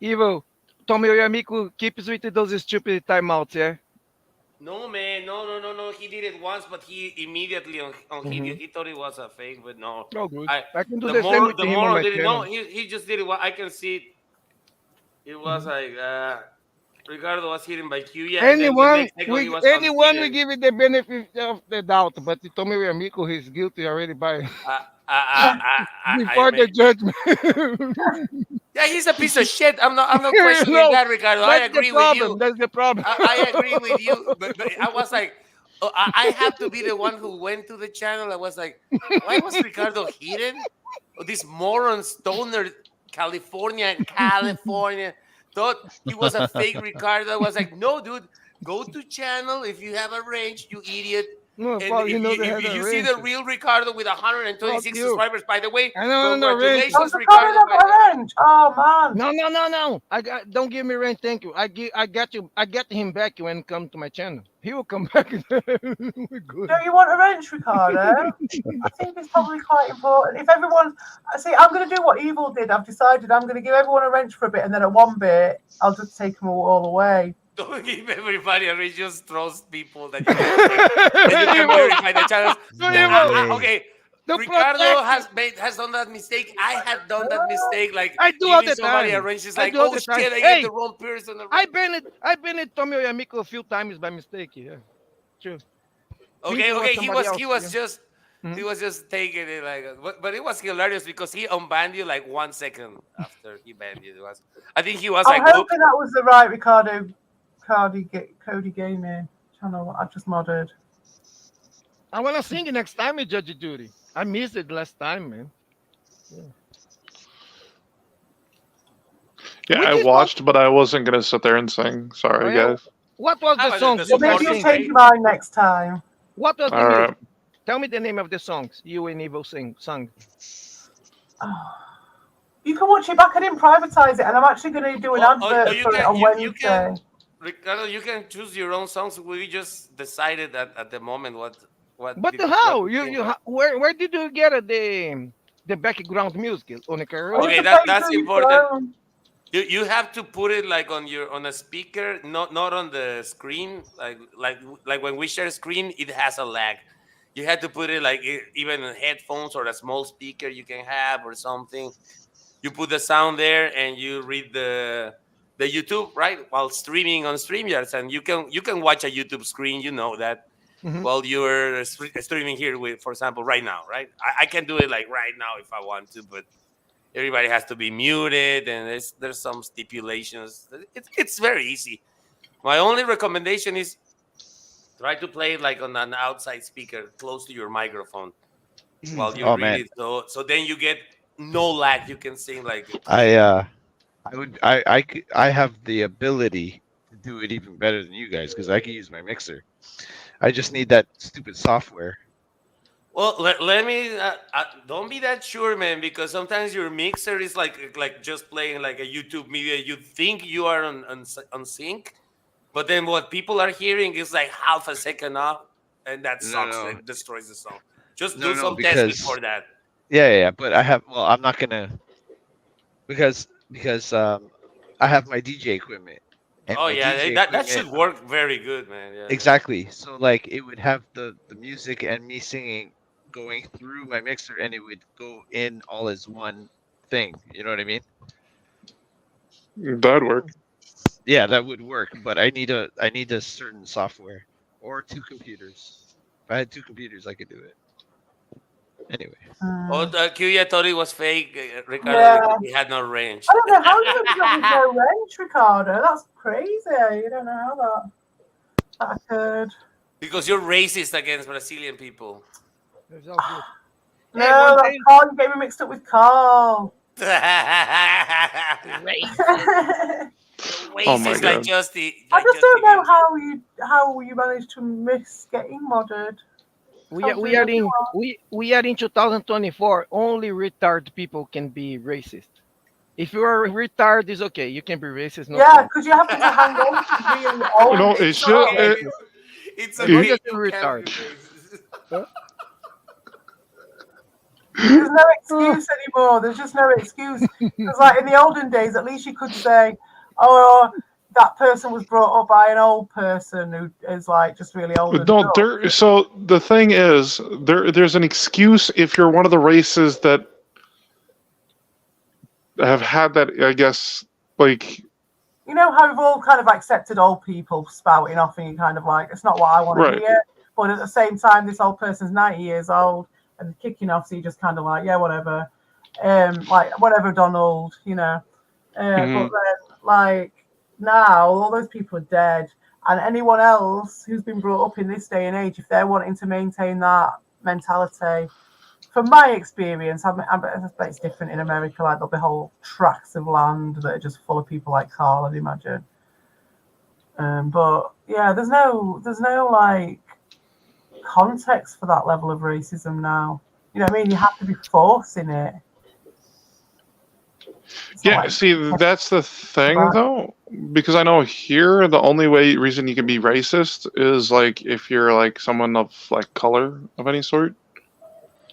Evo. Tommy Oyamiku keeps with those stupid timeouts, yeah? No, man, no. He did it once, but he immediately he thought it was a fake, but no. Oh, good. I I can do the the same more with the him on more my did it. No, channel. he just did it. I can see it. It was like Ricardo was hitting by Q. Yeah, and then the Anyone next second he was anyone we unseated. give it the benefit of the doubt, but Tommy Oyamiku he's guilty already by before I the judgment. yeah, he's a piece of shit. I'm not questioning that, Ricardo. I That's the agree with problem. you. That's the problem. I agree with you, but I was like, oh, I have to be the one who went to the channel. I was like, why was Ricardo hidden? Oh, this moron stoner California thought he was a fake Ricardo. I was like, no, dude, go to channel if you have a range, you idiot. No, And fuck, if they you, had if a you see range. the real Ricardo with Fuck 126 you. subscribers, by the way, I know no range. Oh, congratulations, Ricardo Ricardo. got a range. Oh man. No. Don't give me range. Thank you. I got you. I get him back when he come to my channel. He will come back. We're good. Don't you want a wrench, Ricardo? I think it's probably quite important. If everyone, I'm going to do what Evil did. I've decided I'm going to give everyone a wrench for a bit, and then at one bit, I'll just take them all away. Don't give everybody a range. Just trust people that you can verify the channels. Okay. Ricardo has done that mistake. I had done that mistake, like I do all giving the somebody a time. wrench. It's I like, do all oh the shit, time. I Hey, gave the wrong person. I banned Tommy Oyamiku a few times by mistake. Yeah, true. Okay. He was Mhm. he was just taking it like, but it was hilarious because he unbanned you like 1 second after he banned you. I think he was I'm like, oops. hoping that was the right Ricardo Cody Gaming channel. I just modded. I want to sing it next time with Judge Judy. I missed it last time, man. Yeah, Which I is watched, but I wasn't gonna sit there and sing. oh, Sorry, yeah. guys. What was the Ah, but songs the you Well, guys maybe support you'll is sing? change great. your mind next time. What was the All music? right. Tell me the name of the songs you and Evil sung. You can watch it back. I didn't privatize it, and I'm actually going to do an Or advert you for it can on you can Wednesday. Ricardo, you can choose your own songs. We just decided at the moment But what how to sing. where did you get the background music on the I used karaoke? Okay, to play it that's through your important. phone. You have to put it like on a speaker, not on the screen. Like when we share screen, it has a lag. You had to put it like even in headphones or a small speaker you can have or something. You put the sound there and you read the YouTube, right, while streaming on StreamYards, and you can watch a YouTube screen. You know that Mhm. while you're streaming here with, for example, right now, right? I can do it like right now if I want to, but everybody has to be muted, and there's some stipulations. It's very easy. My only recommendation is try to play it like on an outside speaker close to your microphone while you Oh read man, it, so then you get no lag. You can sing like I clean. I have the ability to do it even better than you guys because I can use my mixer. I just need that stupid software. Well, let me don't be that sure, man, because sometimes your mixer is like just playing like a YouTube media. You think you are on sync, but then what people are hearing is like half a second off, and that No, sucks. no, It destroys the song. Just no, do no, some tests because before that. yeah. But I have. Well, I'm not gonna because I have my DJ equipment and Oh my yeah, DJ that should equipment. work very good, man. Yeah. Exactly. So like it would have the music and me singing going through my mixer and it would go in all as one thing. You know what I mean? That'd work. Yeah, that would work, but I need a certain software or two computers. If I had two computers, I could do it. Anyway. Oh, Kuya thought it was fake, Ricardo, Yeah. because he had no range. I don't know how you ended up with no range, Ricardo. That's crazy. You don't know how that occurred. Because you're racist against Brazilian people. It's all good. No, Hey, one that's day, Carl. You get me mixed up with Carl. racist. Oh my Racist like god. Justy. I Like just don't know Justy. how you managed to miss getting modded. We are, we are in we are in 2024. Only retarded people can be racist. If you are retarded, it's okay. You can be racist. No Yeah, problem. because you happen to hang on to being old. No, it's just It's As long okay. as You you're can be retarded. racist. There's no excuse anymore. There's just no excuse. Because like in the olden days, at least you could say, "Oh, that person was brought up by an old person who is like just really old." And no. dumb." So the thing is, there's an excuse if you're one of the races that have had that. I guess like You know how we've all kind of accepted old people spouting off, and you kind of like, it's not what I want to Right. hear. But at the same time, this old person's 90 years old and kicking off, so you just kind of like, yeah, whatever. Like whatever, Donald, you know. But then, like now, all those people are dead, and anyone else who's been brought up in this day and age, if they're wanting to maintain that mentality, from my experience, I bet it's different in America. Like there'll be whole tracts of land that are just full of people like Carl, I'd imagine. But yeah, there's no like context for that level of racism now. You know what I mean? You have to be forcing it. It's not yeah. like- See, that's the thing though, because I know here the only reason you can be racist is like if you're like someone of like color of any sort.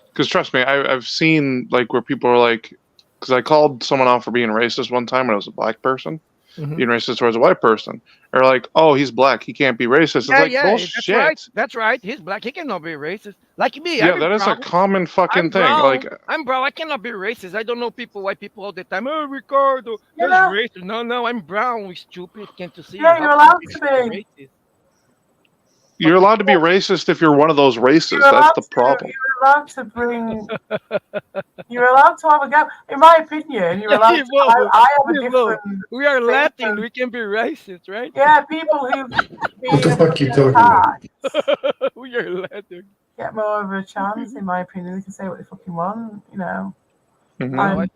Because trust me, I've seen like where people are like, because I called someone out for being racist one time when it was a black person being racist towards a white person. They're like, oh, he's black, he can't be racist. It's like bullshit. That's right. That's right. He's black. He cannot be racist. Like me. Yeah, I'm that is a brown. common fucking I'm thing. brown. Like, I'm brown. I cannot be racist. I don't know white people all the time. Oh, Ricardo, Yeah. there's racist. No, I'm brown. We stupid. Can't you see? Yeah, How you're can allowed you to be be. racist? you're allowed to be racist if you're one of those races. You're That's allowed the to. problem. You're allowed to bring. You're allowed to have a go. In my opinion, you're allowed to. Evo, I have a Evo, different. we are Latin. thinking. We can be racist, right? Yeah, people who What the fuck you talking about? We are Latin. get more of a chance, in my opinion. They can say what they fucking want, you know. Mhm. No, I'm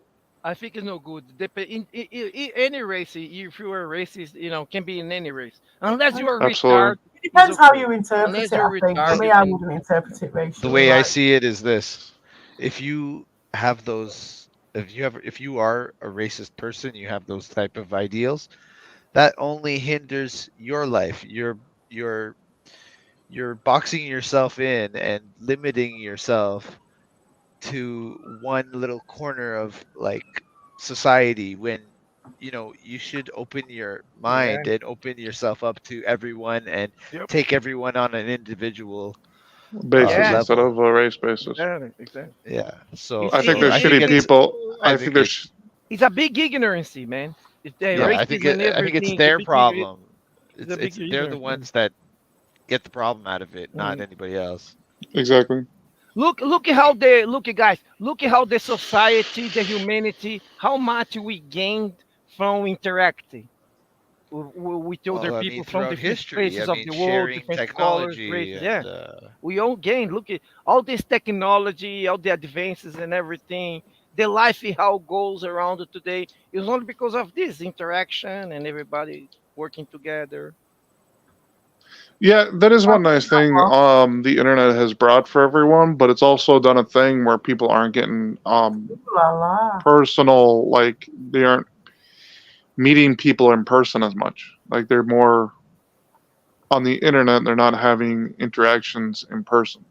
I think it's no good. Any race, if you are racist, can be in any race. Unless you are Absolutely. retarded, It it's depends how okay. you interpret Unless it, I you're think. For me, retarded, I then wouldn't interpret it The racially. way I Like, see it is this: if you have those, if you are a racist person, you have those type of ideals. That only hinders your life. You're boxing yourself in and limiting yourself to one little corner of like society when you should open your yeah. mind and open yourself up to everyone and Yep. take everyone on an individual Basis Yeah. instead level. of a race basis. Exactly. Exactly. Yeah. You So I see, think so there's I think shitty it's people. I I think think there's. it's a big ignorance, man. It's the yeah, racism and I think it's everything. It's a their big, problem. it's a big They're the ignorance. ones that get the problem out of it, not Mm. anybody else. Exactly. Look at how the look at guys. Look at how the society, the humanity, how much we gained from interacting with other Well, I mean, people from throughout different history, I places of mean, the world, sharing different colors, technology races. and Yeah, we all gained. Look at all this technology, all the advances and everything. The life how goes around today is only because of this interaction and everybody working together. Yeah, that is I one think nice thing the internet has brought for everyone, but it's also done a thing where people aren't getting la la. personal, like they aren't meeting people in person as much. Like they're more on the internet, they're not having interactions in person.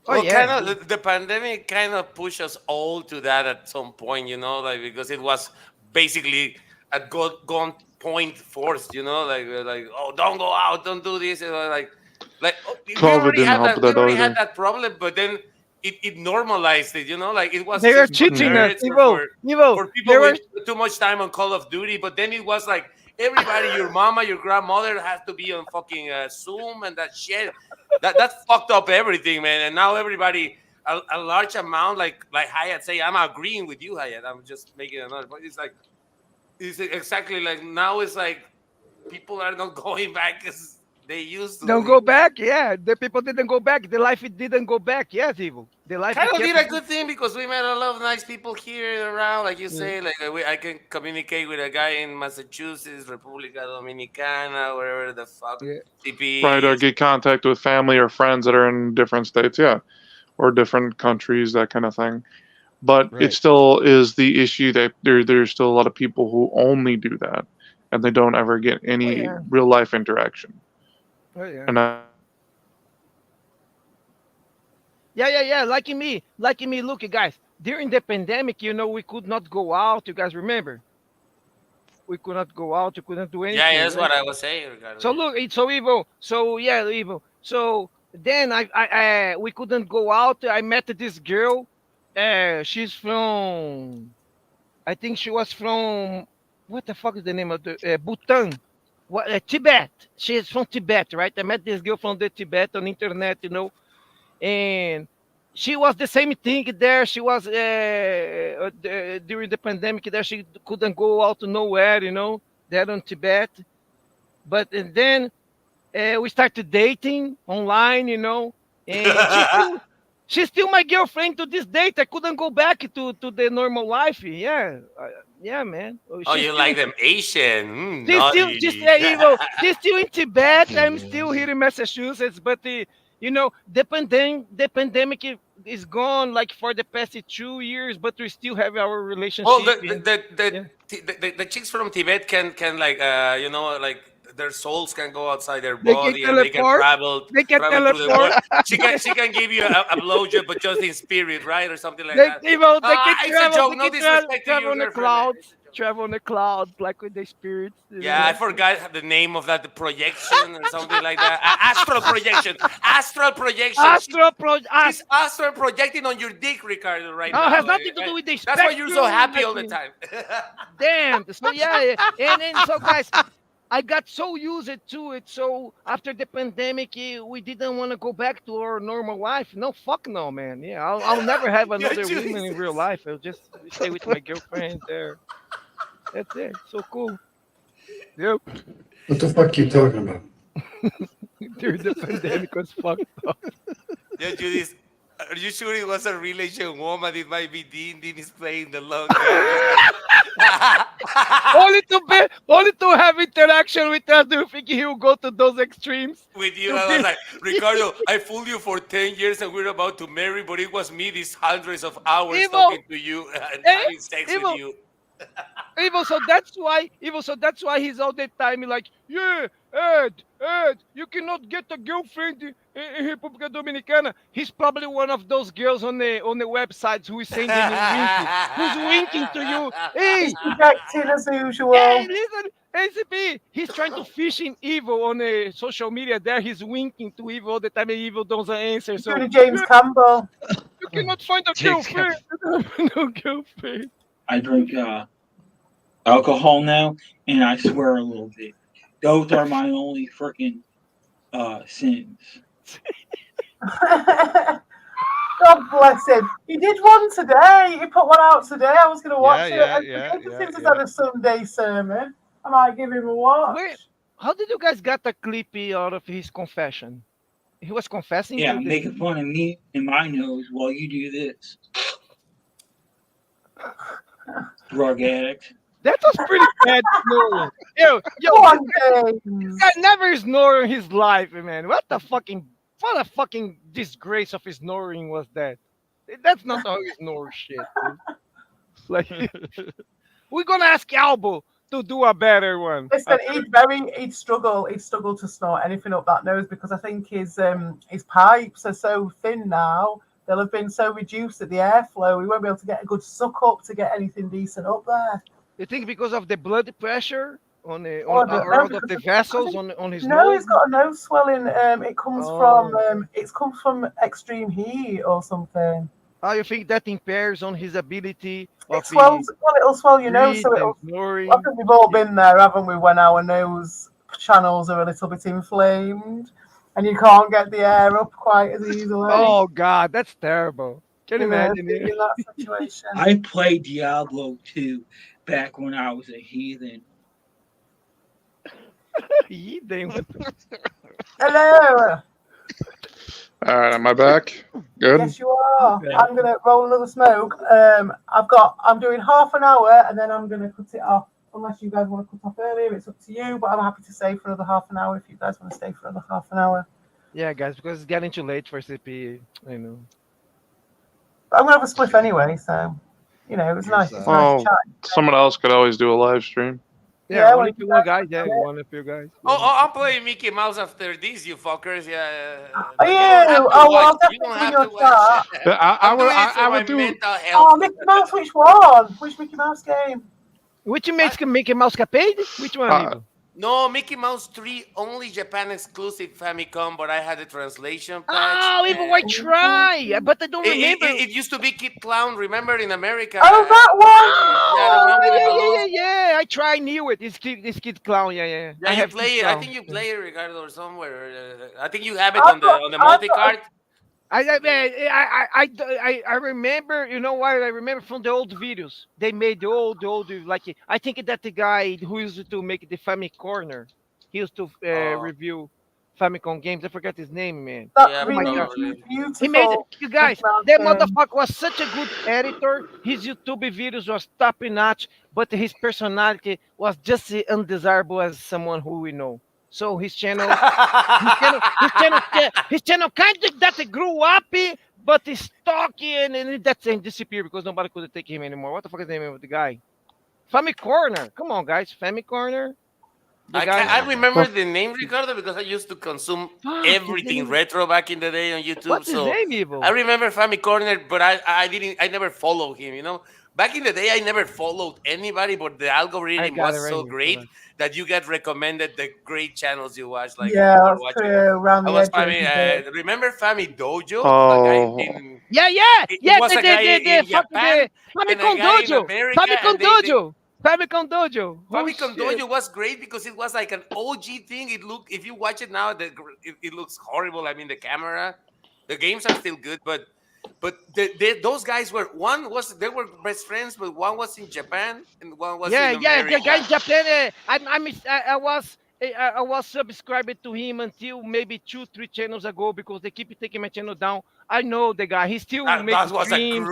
Oh Well, yeah, kind of the pandemic kind of pushed us all to that at some point, like because it was basically a gone point forced, like oh, don't go out, don't do this, like oh, COVID didn't help with we that already had either. that problem, but then it normalized it, like it was they are just for cheating us, Mhm. nerds or Evo, Evo. for They people were with too much time on Call of Duty, but then it was like everybody, your mama, your grandmother has to be on fucking Zoom and that shit. That fucked up everything, man. And now everybody, a large amount, like Hyatt say, I'm agreeing with you, Hyatt. I'm just making another point. It's exactly like now. It's like people are not going back as they used to. don't go back. Yeah, the people didn't go back. The life it didn't go back. Yes, Evo. The life Kind it of kept. did a good thing because we met a lot of nice people here around, like you Yeah. say. Like I can communicate with a guy in Massachusetts, República Dominicana, wherever the fuck Yeah. Right, CP or is. get contact with family or friends that are in different states, yeah, or different countries, that kind of thing. But it right. still is the issue that there's still a lot of people who only do that, and they don't ever get Oh any yeah. real life interaction. Oh yeah. And Yeah. Like me. Look, guys. During the pandemic, we could not go out. You guys remember? We could not go out. You couldn't do Yeah, anything, that's right? what I was saying, Ricardo. So Yeah. look, it's so evil. So yeah, evil. So then we couldn't go out. I met this girl. She's from. I think she was from. What the fuck is the name of the Bhutan? What Tibet? She's from Tibet, right? I met this girl from the Tibet on internet, and she was the same thing there. She was during the pandemic there. She couldn't go out to nowhere, there in Tibet. But and then we started dating online, and she's still my girlfriend to this date. I couldn't go back to the normal life. Yeah, yeah, man. Oh, She's you still like them Asian? she's Naughty. evil. She's still in Tibet. I'm still here in Massachusetts, but the pandemic is gone like for the past 2 years, but we still have our Well, relationship. the the And the, the, yeah, the chicks from Tibet can like like their souls can go outside their they can body and they can teleport. travel They can travel through the teleport. world. She can give you a blowjob, but just in spirit, right, or something like They that. you know they can It's a travel. joke. They No can disrespect to travel your on the girlfriend, man. clouds. It's a joke. Travel on the clouds like with the spirits. Yeah, I forgot the name of that, the projection or something like that. Astral projection. Astral projection. Astro Pro. She's astral projecting on your dick, Ricardo, right Oh, now. has nothing to do with the That's why you're so spectrum. happy all Like the time. damn. So yeah, and so guys, I got so used to it. So after the pandemic, we didn't want to go back to our normal life. No, fuck no, man. Yeah, I'll never have Yeah, another woman in real Jesus. life. I'll just stay with my girlfriend there. That's it. So cool. Yep. What the fuck you talking about? During the pandemic was fucked up. Yeah, Judith. Are you sure it was a real Asian woman? It might be Dean. Dean is playing the long game. Only to have interaction with us. Do you think he will go to those extremes? With you, To I was be like, Ricardo, I fooled you for 10 years and we're about to marry, but it was me these hundreds of hours evil, talking to you and eh? having sex with Evil, you. Even so that's why he's all the time like, yeah, Ed, you cannot get a girlfriend in República Dominicana. He's probably one of those girls on the websites who is sending you winking, who's winking to you. He's Hey, projecting as hey, usual. listen, ACP. He's trying to fish in Evil on the social media. There, he's winking to Evil all the time, and Evil doesn't answer. He's So doing a James yeah, Campbell. you cannot find a James girlfriend. No girlfriend. I drink alcohol now, and I swear a little bit. Those are my only freaking sins. God bless him. He did one today. He put one out today. I was going to watch Yeah, it. yeah, And yeah, since he's yeah. had a Sunday sermon, I might give him a watch. Wait, how did you guys get the clippy out of his confession? He was confessing Yeah, to this. making fun of me and my nose while you do this. Drug addict. That was pretty bad snoring. Yo, Go on, this James. guy never snored in his life, man. What a fucking disgrace of his snoring was that? That's not how you snore shit, dude. Like, we're gonna ask Albo to do a better one. Listen, he'd struggle to snort anything up that nose because I think his pipes are so thin now. They'll have been so reduced at the airflow. He won't be able to get a good suck up to get anything decent up there. You think because of the blood pressure on the Oh, I don't know, around of because the vessels on his No, nose? he's got a nose swelling. It comes from extreme heat or something. Oh, you think that impairs on his ability It of swells. Well, it'll swell your nose, breathe so and it'll. snoring? I think we've all been there, haven't we? When our nose channels are a little bit inflamed, and you can't get the air up quite as easily. Oh God, that's terrible. Can you You know, imagine being it? in that situation. I played Diablo 2 back when I was a heathen. Hello. All right, am I back? Good. Yes, you are. Okay. I'm gonna roll another smoke. I'm doing half an hour, and then I'm gonna cut it off. Unless you guys want to cut off earlier, it's up to you. But I'm happy to stay for another half an hour if you guys want to stay for another half an hour. Yeah, guys, because it's getting too late for CP. I know. But I'm gonna have a spliff anyway, so it was nice. It's nice Oh, chat. someone else could always do a live stream. Yeah, Yeah, only well, one guy. Yeah, one of you guys. I'm playing Mickey Mouse after this, you fuckers. Yeah. Are You you? don't have to Oh, well, watch. I'll You don't definitely have your to watch. chat. I I'm would doing it for I my would do. mental Oh, health. Mickey Mouse, which one? Which Mickey Mouse game? Which makes Mickey Mouse capade? Which one? Ivo? No, Mickey Mouse 3 only Japan exclusive Famicom, but I had a translation patch. Oh, even I try, but I don't remember. It used to be Kid Clown, remember in America? Oh, that one! Yeah, the one with the balloons. Yeah. I try, knew it. This kid clown. Yeah. Yeah, I you have play Kid it. I Clown. think you play it, Ricardo, or somewhere. I think you have it on the multi card. I remember. You know why? I remember from the old videos. They made the old like. I think that the guy who used to make the Family Corner, he used to review Famicom games. I forgot his name, man. That Yeah, really probably. beautiful. He made it, you guys. Mickey Mouse That game. motherfucker was such a good editor. His YouTube videos was top notch, but his personality was just as undesirable as someone who we know. So his channel kind of that grew up, but it's stocky and that's and disappeared because nobody could take him anymore. What the fuck is the name of the guy? Family Corner. Come on, guys. Family Corner. I remember the name Ricardo because I used to consume everything retro back in the day on YouTube. What's his name, Evo? I remember Family Corner, but I never followed him. Back in the day, I never followed anybody, but the algorithm was so great that you get recommended the great channels you watch. Like that's true. Around the edge. Remember Family Dojo? Oh. Yeah. was a guy in Japan and a guy in America, Famicom and Dojo. Famicom Dojo. Famicom Dojo was great because it was like an OG thing. If you watch it now, it looks horrible. I mean, the camera, the games are still good, but those guys were they were best friends, but one was in Japan and one was in America. The guy in Japan. I was I was subscribed to him until maybe 2, 3 channels ago because they keep taking my channel down. I know the guy. He still makes That was streams.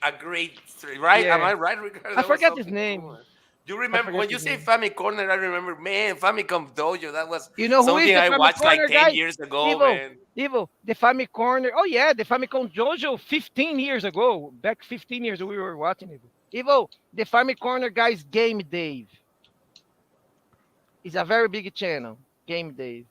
a great stream, right? Am Yeah. I right, Ricardo? I That was forgot his something cool, name. man. Do you I remember forget when you his say name. Family Corner? I remember, man, Famicom Dojo. That was You know who is something the I Family watched like Corner 10 guy? years ago, Evil. man. Evil. The Family Corner. Oh yeah, the Famicom Jojo 15 years ago. Back 15 years we were watching it. Evil. The Family Corner guy's Game Dave. It's a very big channel. Game Dave.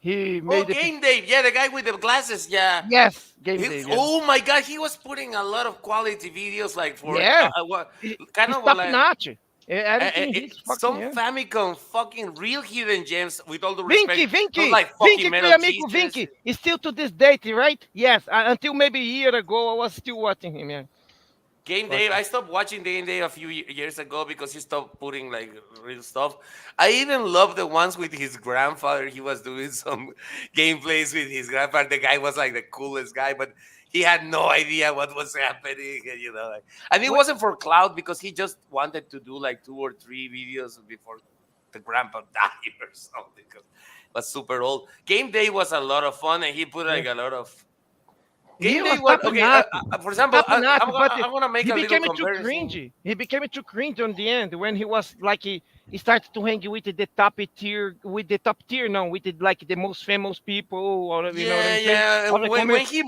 He Oh, made it. Game Dave. Yeah, the guy with the glasses. Yeah. Yes, Game Dave. Yeah. Oh my God, he was putting a lot of quality videos, like for Yeah. what kind He's of top like notch. Everything he's fucking some yeah. Famicom fucking real hidden gems. With all the Vinky, respect, not Vinky, like fucking Vinky, Metal meu amigo Jesus. Vinky, is still to this date, right? Yes, until maybe a year ago, I was still watching him. Yeah. Game Day, Watching. I stopped watching Game Day a few years ago because he stopped putting like real stuff. I even love the ones with his grandfather. He was doing some gameplays with his grandfather. The guy was like the coolest guy, but he had no idea what was happening. You know, and it What? wasn't for cloud because he just wanted to do like 2 or 3 videos before the grandpa died or something. 'Cause it was super old. Game Day was a lot of fun, and he put like a lot of He Game Day was was top okay. notch, For example, but I'm gonna make he a little became too comparison. cringy. He became too cringe on the end when he was like he started to hang with the top tier now with like the most famous people, or you know what Yeah, I'm saying? yeah. Of the community.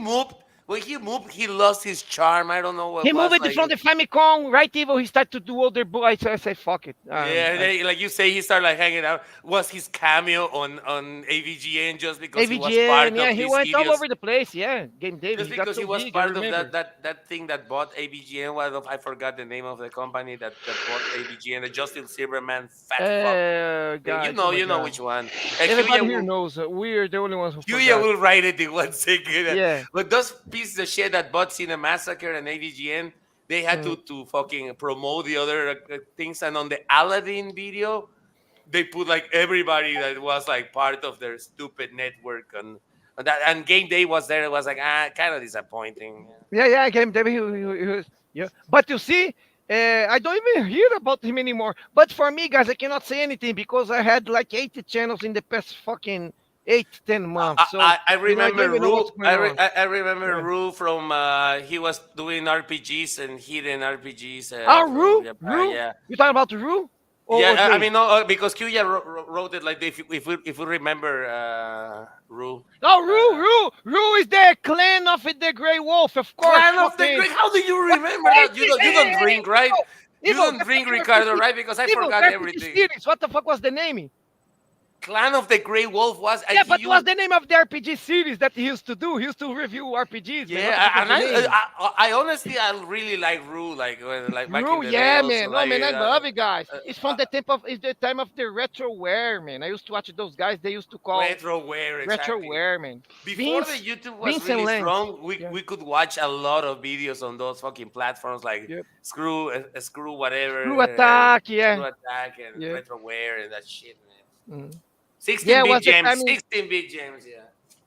When he moved, he lost his charm. I don't know what He moved was it like. from the Famicom, right? Evil. He started to do other boys. I say, fuck it. Yeah, like you say, he started like hanging out. Was his cameo on AVGN just because he was AVGN, part yeah, of he this went all hideous over the place. Yeah, Game David, just he got because he so was big. I part of remember. that thing that bought ABGN. I forgot the name of the company that bought ABGN. The Justin Silverman fat fuck thing. Guys, oh my You know god. which one. Everybody here knows. We're the only ones who Huya forgot. will write it in 1 second. Yeah. But those pieces of shit that bought Cine Massacre and AVGN, they had Mm. to fucking promote the other things. And on the Aladdin video, they put like everybody that was like part of their stupid network and that and Game Day was there. It was like kind of disappointing. Yeah, Game David, he was, yeah. But you see, I don't even hear about him anymore. But for me, guys, I cannot say anything because I had like 80 channels in the past fucking 8, 10 months. So, I I don't remember even know what's Rue. going on. I remember Yeah. Rue from he was doing RPGs and hidden RPGs Oh, from Rue? Japan. Rue? Yeah. You talking about Rue? Or Yeah, I Dave? mean, no, because Kuya wrote it like if we remember Rue. Oh, Rue is the clan of the Grey Wolf, of course. Clan of the fucking- Great. How do you remember that? You don't drink, right? You don't drink, Ricardo, right? Because I forgot everything. Series. What the fuck was the name? Clan of the Grey Wolf was. Yeah, but what's the name of the RPG series that he used to do? He used to review RPGs. Man. Yeah, and I honestly I really like Rue, like back in Rue, the day. yeah, Also, man. No, like, man, I love it, guys. It's from it's the time of the retroware, man. I used to watch those guys. They used to call retroware, exactly. retroware, man. Before the YouTube was Vince and really Lance. strong, Yeah. we could watch a lot of videos on those fucking platforms like Screw whatever, Screw Attack, yeah. Screw Attack and Yeah. retroware and that shit, man. Mm. 16-bit what's the gems, timing? 16-bit gems, yeah.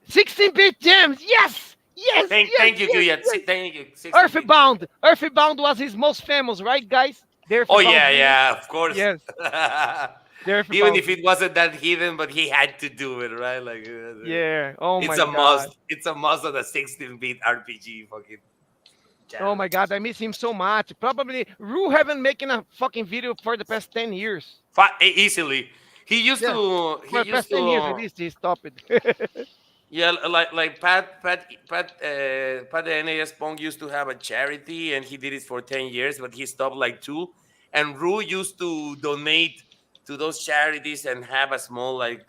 16-bit gems, yes! Thank you, Kuya. Thank you. 16-bit. Earthbound. Earthbound was his most famous, right, guys? Oh yeah, of course. Yes. Even if it wasn't that hidden, but he had to do it, right? Like yeah. Oh my it's god. a must. It's a must of the 16-bit RPG fucking. Oh my god, I miss him so much. Probably Rue haven't making a fucking video for the past 10 years. Easily. He used to. For the past 10 years at least he stopped it. Yeah, like Pat the NAS Pong used to have a charity and he did it for 10 years, but he stopped like 2. And Rue used to donate to those charities and have a small like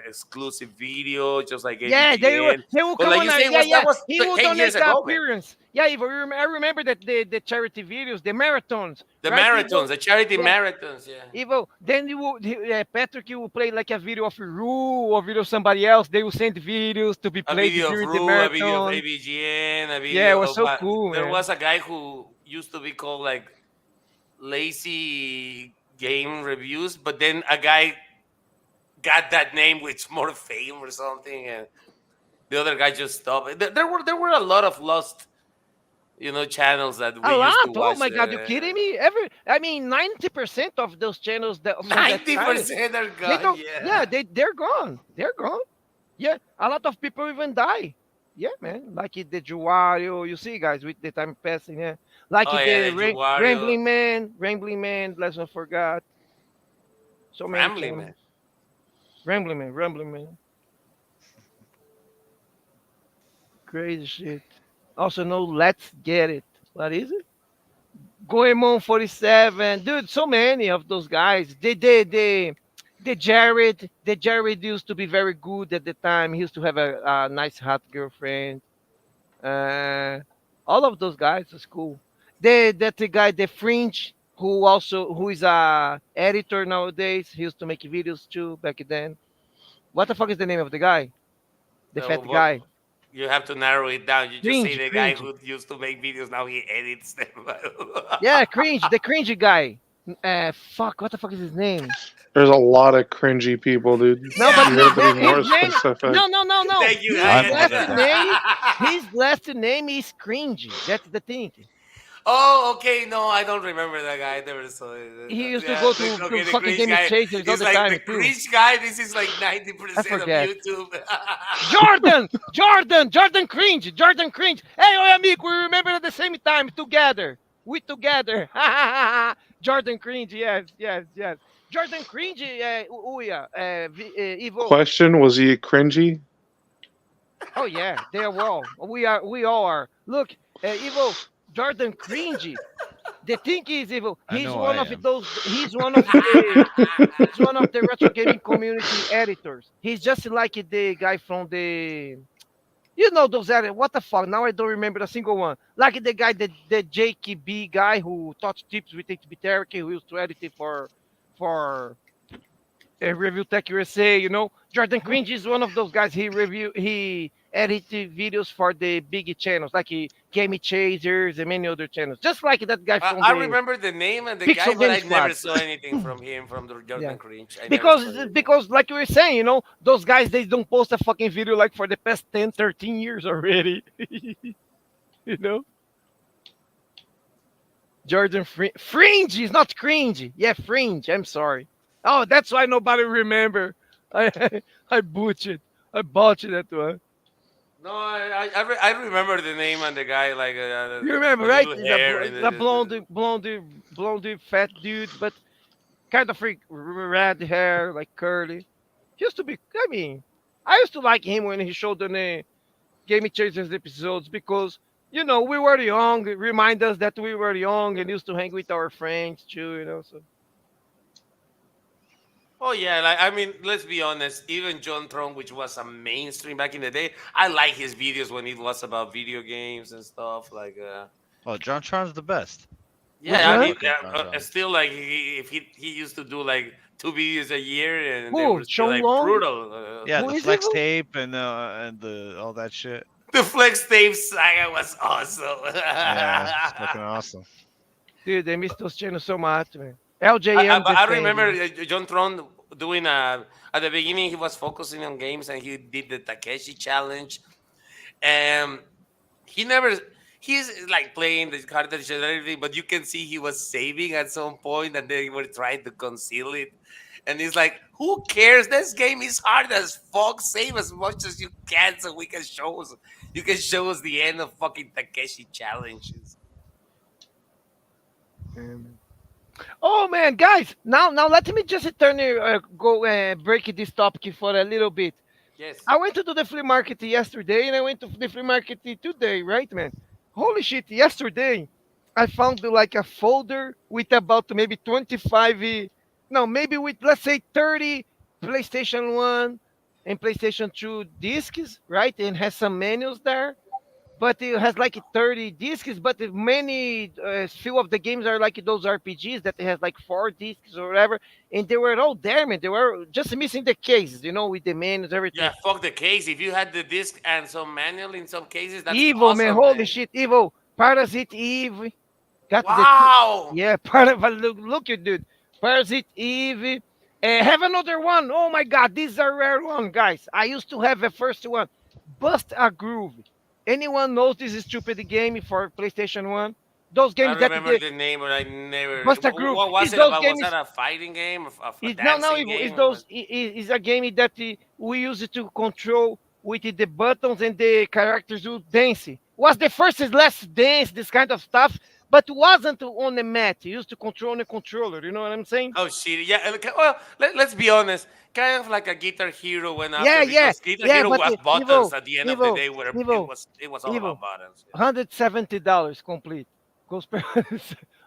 exclusive video, just like yeah, they will but come like on. you say, Yeah. that was He will 10 donate years the ago, man. appearance. Yeah, I remember that the charity videos, the marathons. The right, marathons, the charity Yeah. marathons, yeah. Evo, then Patrick, you will play like a video of Rue or video of somebody else. They will send videos to be A played video of during the Rue, a marathon. video of ABGN, a video Yeah, it was of so cool, there man. was a guy who used to be called like Lazy Game Reviews, but then a guy got that name with more fame or something, and the other guy just stopped. There were a lot of lost channels that A we used to lot. Oh watch. my God, you kidding me? I mean, 90% of those channels that from that time, 90% are they gone. don't. Yeah, Yeah. they're gone. They're gone. Yeah, a lot of people even die. Yeah, man. Like the Juario, you see, guys, with the time passing. Yeah, like Oh yeah, the the Juario, Rambling Man. Let's not forget. So many Family Man. channels. Rambling Man. Crazy shit. Also, no, Let's Get It. What is it? Goemon 47. Dude, so many of those guys. The Jared used to be very good at the time. He used to have a nice hot girlfriend. Uh, all of those guys was cool. The guy, the Fringe, who is a editor nowadays. He used to make videos too back then. What the fuck is the name of the guy? The So fat guy. you have to narrow it down. You just say Cringe, the guy cringe. who used to make videos. Now he edits them. Yeah, cringe. The cringy guy. Fuck. What the fuck is his name? There's a lot of cringy people, dude. No, but You have to be his more name. specific. No. Thank you. I His know last that guy. name. His last name is cringy. That's the thing. Oh, okay. No, I don't remember that guy. I never saw it. He used to Yeah, go to okay, the fucking cringe Game guy Chasers all is the like the time too. cringe guy. This is like I 90% of forget. YouTube. Jordan Cringe. Hey, oi, amigo, we remember at the same time together. We together. Jordan Cringe, yes. Jordan Cringe, Uya, Evo. Question: Was he cringy? Oh yeah, they are all. We all are. Look, Evo, Jordan Cringe. The thing is, Evo, I he's know I one of am. those. He's one of the retro gaming community editors. He's just like the guy from the. Those editors. What the fuck? Now I don't remember a single one. Like the guy, the JKB guy who taught tips with HB Therapy, who used to edit it for Review Tech USA. Jordan Cringe is one of those guys. He edited videos for the big channels like Game Chasers and many other channels. Just like that guy from I the remember the name and the guy, Pixel but Game I never Squad. saw anything from him, from the Yeah. Jordan Cringe. I never saw Because it. because like you were saying, those guys they don't post a fucking video like for the past 10, 13 years already. you know? Fringe is not cringe. Yeah, Fringe. I'm sorry. Oh, that's why nobody remember. I butchered. I botched that one. No, I remember the name and the guy, like You remember, the right? little He's hair and a blonde, fat dude, but kind of freak, red hair, like curly. He used to be. I mean, I used to like him when he showed the Game Chasers episodes because we were young. It remind us that we were young and used to hang with our friends too. So Oh yeah, like I mean, let's be honest. Even John Tron, which was a mainstream back in the day, I like his videos when it was about video games and stuff. Like, Oh, John Tron's the best. which yeah, I one? mean, Fucking John Tron. still like if he used to do like 2 videos a year, and they Who? were still Sean like Long? brutal. Yeah, Who the is flex evil? tape and the all that shit. The Flex Tape saga was awesome. Yeah, it's fucking awesome. Dude, they missed those channels so much, man. I, LJM but the I same. remember John Tron doing at the beginning he was focusing on games and he did the Takeshi challenge, and he never he's like playing the cartridge and everything, but you can see he was saving at some point and they were trying to conceal it. And he's like, who cares? This game is hard as fuck. Save as much as you can so we can show us you can show us the end of fucking Takeshi challenges. Oh man, guys! Now let me just go break this topic for a little bit. Yes. I went to do the flea market yesterday, and I went to the flea market today, right, man? Holy shit! Yesterday, I found like a folder with about maybe 25, no, maybe with let's say 30 PlayStation One and PlayStation Two discs, right? And has some menus there. But it has like 30 discs, but many few of the games are like those RPGs that it has like 4 discs or whatever, and they were all there, man. They were just missing the cases, with the menus, everything. Yeah, fuck the case. If you had the disc and some manual in some cases, that's Evil, man, awesome, holy man. shit, Evil, Parasite Eve, got Wow. yeah, part of look, you dude, Parasite Eve. Have another one. Oh my god, these are rare one, guys. I used to have a first one, Bust a Groove. Anyone knows this stupid game for PlayStation 1? Those I games that remember they the name, but I never. Buster Group What was is it those about? Was that games. a fighting game, a Is no, no, dancing it's game, or what? those. Is a game that we use it to control with the buttons and the characters who dance. Was the first and last dance, this kind of stuff, but wasn't on the mat. You used to control on a controller. You know what I'm saying? Oh shit! Yeah. Okay, well, let's be honest. Kind of like a Guitar Hero went Yeah, after yeah, because Guitar yeah. Hero But was buttons Evo, at the end of the Evo, day, where Evo, it was all about Evo. buttons. Yeah. $170 complete. Goes.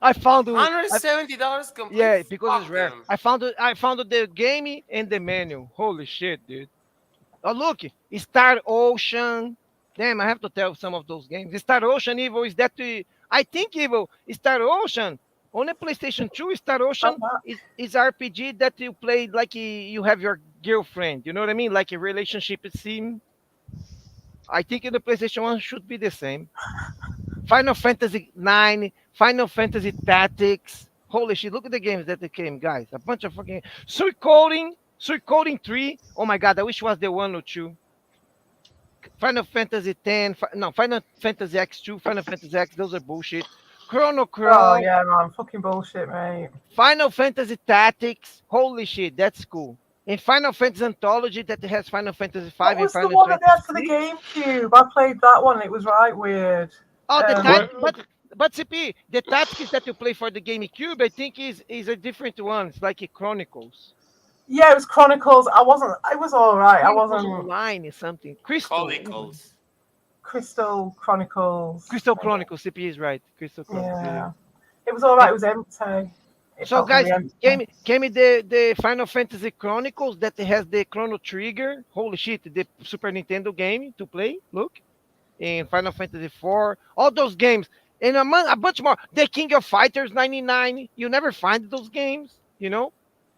I found it. $170 complete. Yeah, because it's Fuck rare. them. I found it. I found the game and the menu. Holy shit, dude! Oh look, Star Ocean. Damn, I have to tell some of those games. Star Ocean Evil is that I think Evil Star Ocean on the PlayStation 2. Star Ocean is RPG that you play like you have your girlfriend. You know what I mean? Like a relationship sim. I think in the PlayStation 1 should be the same. Final Fantasy 9, Final Fantasy Tactics. Holy shit, look at the games that they came, guys. A bunch of fucking Suicoding 3. Oh my god, I wish it was the one or two. Final Fantasy 10, no, Final Fantasy X2, Final Fantasy X, those are bullshit. Chrono Oh Cross, yeah, man, fucking bullshit, mate. Final Fantasy Tactics. Holy shit, that's cool. And Final Fantasy Anthology that has Final Fantasy What 5 and was the Final one that they had for the Fantasy 6. GameCube? I played that one. It was right weird. Oh, the Um, but CP, the tactics that you play for the GameCube, I think is a different one. It's like a Chronicles. yeah, it was Chronicles. I wasn't. It was all right. I Chronicles wasn't. Online is something. Crystal. Chronicles. Crystal Chronicles. Crystal Chronicles. CP is right. Crystal Chronicles. Yeah. Yeah, it was all right. It was empty. It So felt guys, very empty. came me the Final Fantasy Chronicles that has the Chrono Trigger. Holy shit, the Super Nintendo game to play. Look, in Final Fantasy 4, all those games, and among a bunch more. The King of Fighters 99. You never find those games, you know.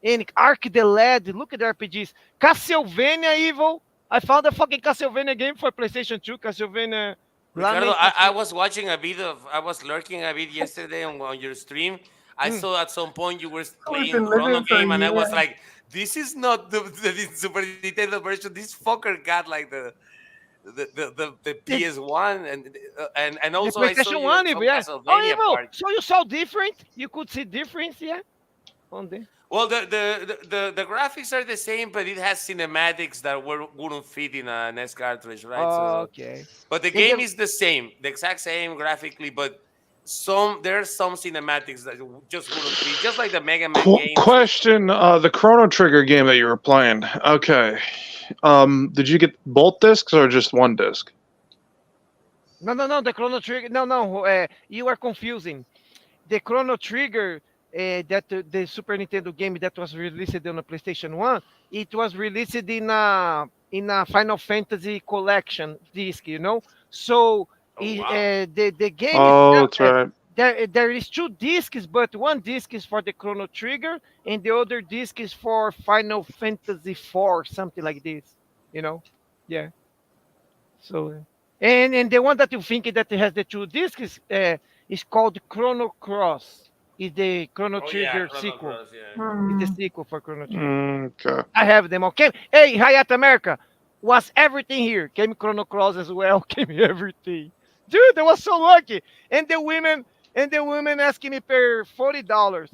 And Arc the Lad. Look at the RPGs. Castlevania Evil. I found a fucking Castlevania game for PlayStation 2. Castlevania. Ricardo, Lament. I was watching a bit of. I was lurking a bit yesterday on your stream. I saw at some point you were We've playing been Chrono living for a Game, and I was year. like, "This is not the Super Nintendo version. This fucker got like the PS1, and The also I saw PlayStation you in 1, some Evil, yeah. Oh, Castlevania Evil. part. So you saw different? You could see difference, yeah? On the Well, the graphics are the same, but it has cinematics that wouldn't fit in an NES cartridge, right? So, okay. but the And game the, is the same, the exact same graphically, but there are some cinematics that just wouldn't fit, just like the Mega Man games. Question: the Chrono Trigger game that you were playing. Okay, did you get both discs or just one disc? no, the Chrono Trigger. No. You are confusing. The Chrono Trigger, that the Super Nintendo game that was released on the PlayStation 1, it was released in a Final Fantasy collection disc, you know? So Oh wow! the game Oh, itself, that's right. there is two discs, but one disc is for the Chrono Trigger, and the other disc is for Final Fantasy 4, something like this, you know? Yeah. So, and the one that you think that has the two discs is called Chrono Cross. Is the Chrono Oh yeah, Trigger Chrono sequel? Cross, yeah. Hmm. It's the sequel for Chrono Trigger. Okay. I have them. Okay. Hey, Hayat America, was everything here? Came Chrono Cross as well. Came everything, dude. I was so lucky. And the women asking me for $40.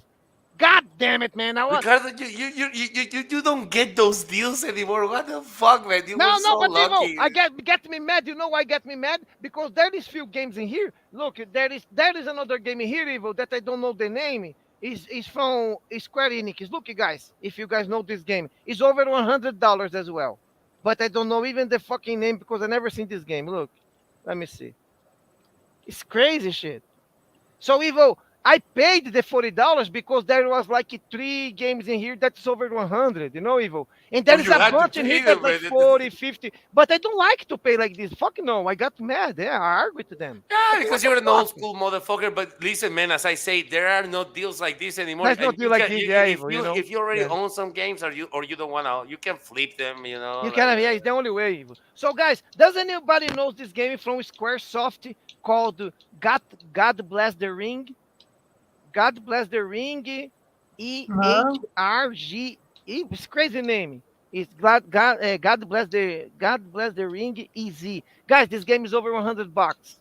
God damn it, man! I was Ricardo, you don't get those deals anymore. What the fuck, man? You were no, so but Devo, lucky. I get me mad. You know why get me mad? Because there is few games in here. Look, there is another game in here, Evo, that I don't know the name. Is from Square Enix. Look, you guys, if you guys know this game, it's over $100 as well. But I don't know even the fucking name because I never seen this game. Look, let me see. It's crazy shit. So Evo, I paid the $40 because there was like three games in here that's over 100, you know, Evo. And Oh, there is you a had to bunch in pay here that's them, like man. 40, 50. But I don't like to pay like this. Fuck no, I got mad. Yeah, I argued to them. Yeah, What because the you're an fuck? old school motherfucker. But listen, man, as I say, there are no deals like this anymore. Let's not And do like this, yeah, if Evo, you know. if you already Yeah. own some games, or you don't wanna, you can flip them. You know, You like, can have, yeah, it's the only way, Evo. So guys, does anybody knows this game from Squaresoft called God Bless the Ring? God Bless the Ring. No. EHRG. It's crazy name. It's God bless the ring easy. Guys, this game is over 100 bucks.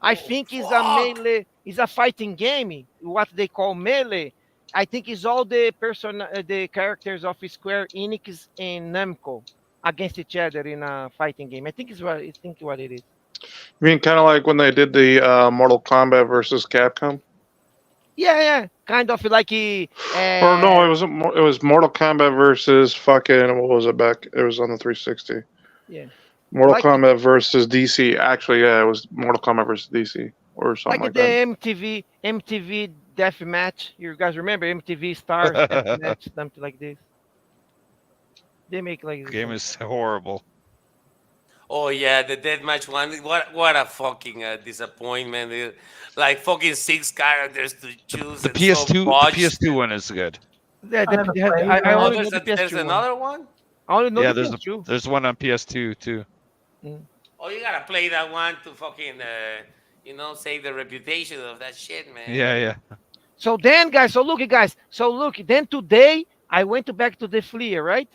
I Oh think it's a fuck! melee, it's a fighting game, what they call melee. I think it's all the characters of Square Enix and Namco against each other in a fighting game. I think what it is. I mean, kind of like when they did the Mortal Kombat versus Capcom. Yeah, yeah, kind of like Or no, it was Mortal Kombat versus fucking what was it back? It was on the 360. yeah, Mortal like Kombat versus DC. Actually, yeah, it was Mortal Kombat versus DC or something like like the that. MTV Death Match. You guys remember MTV Stars Death Match, something like this. They make like this. Game is horrible. Oh yeah, the deathmatch one. What a fucking disappointment! Like fucking six characters to choose The and so PS2, the botched. PS2 one is good. Yeah, I never played I Oh, it. only know the there's PS2 one. another one. I only know Yeah, the PS2. there's one on PS2 too. Mm. Oh, you gotta play that one to fucking save the reputation of that shit, man. Yeah, yeah. So then, guys, so look, guys, so look, then today I went back to the flea, right?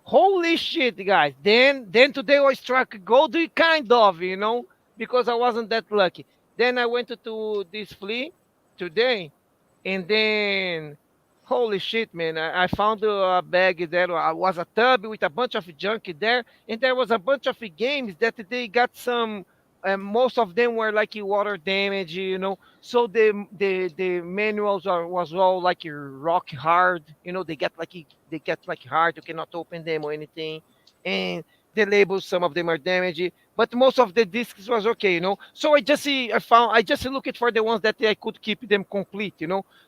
Holy shit, guys! Then today I struck gold, kind of, because I wasn't that lucky. Then I went to this flea today, and then holy shit, man! I found a bag there. Was a tub with a bunch of junk there, and there was a bunch of games that they got some. Most of them were like water damage, So the manuals was all like rock hard, they get like hard. You cannot open them or anything, and the labels, some of them are damaged, but most of the discs was okay, So I just looked for the ones that I could keep them complete,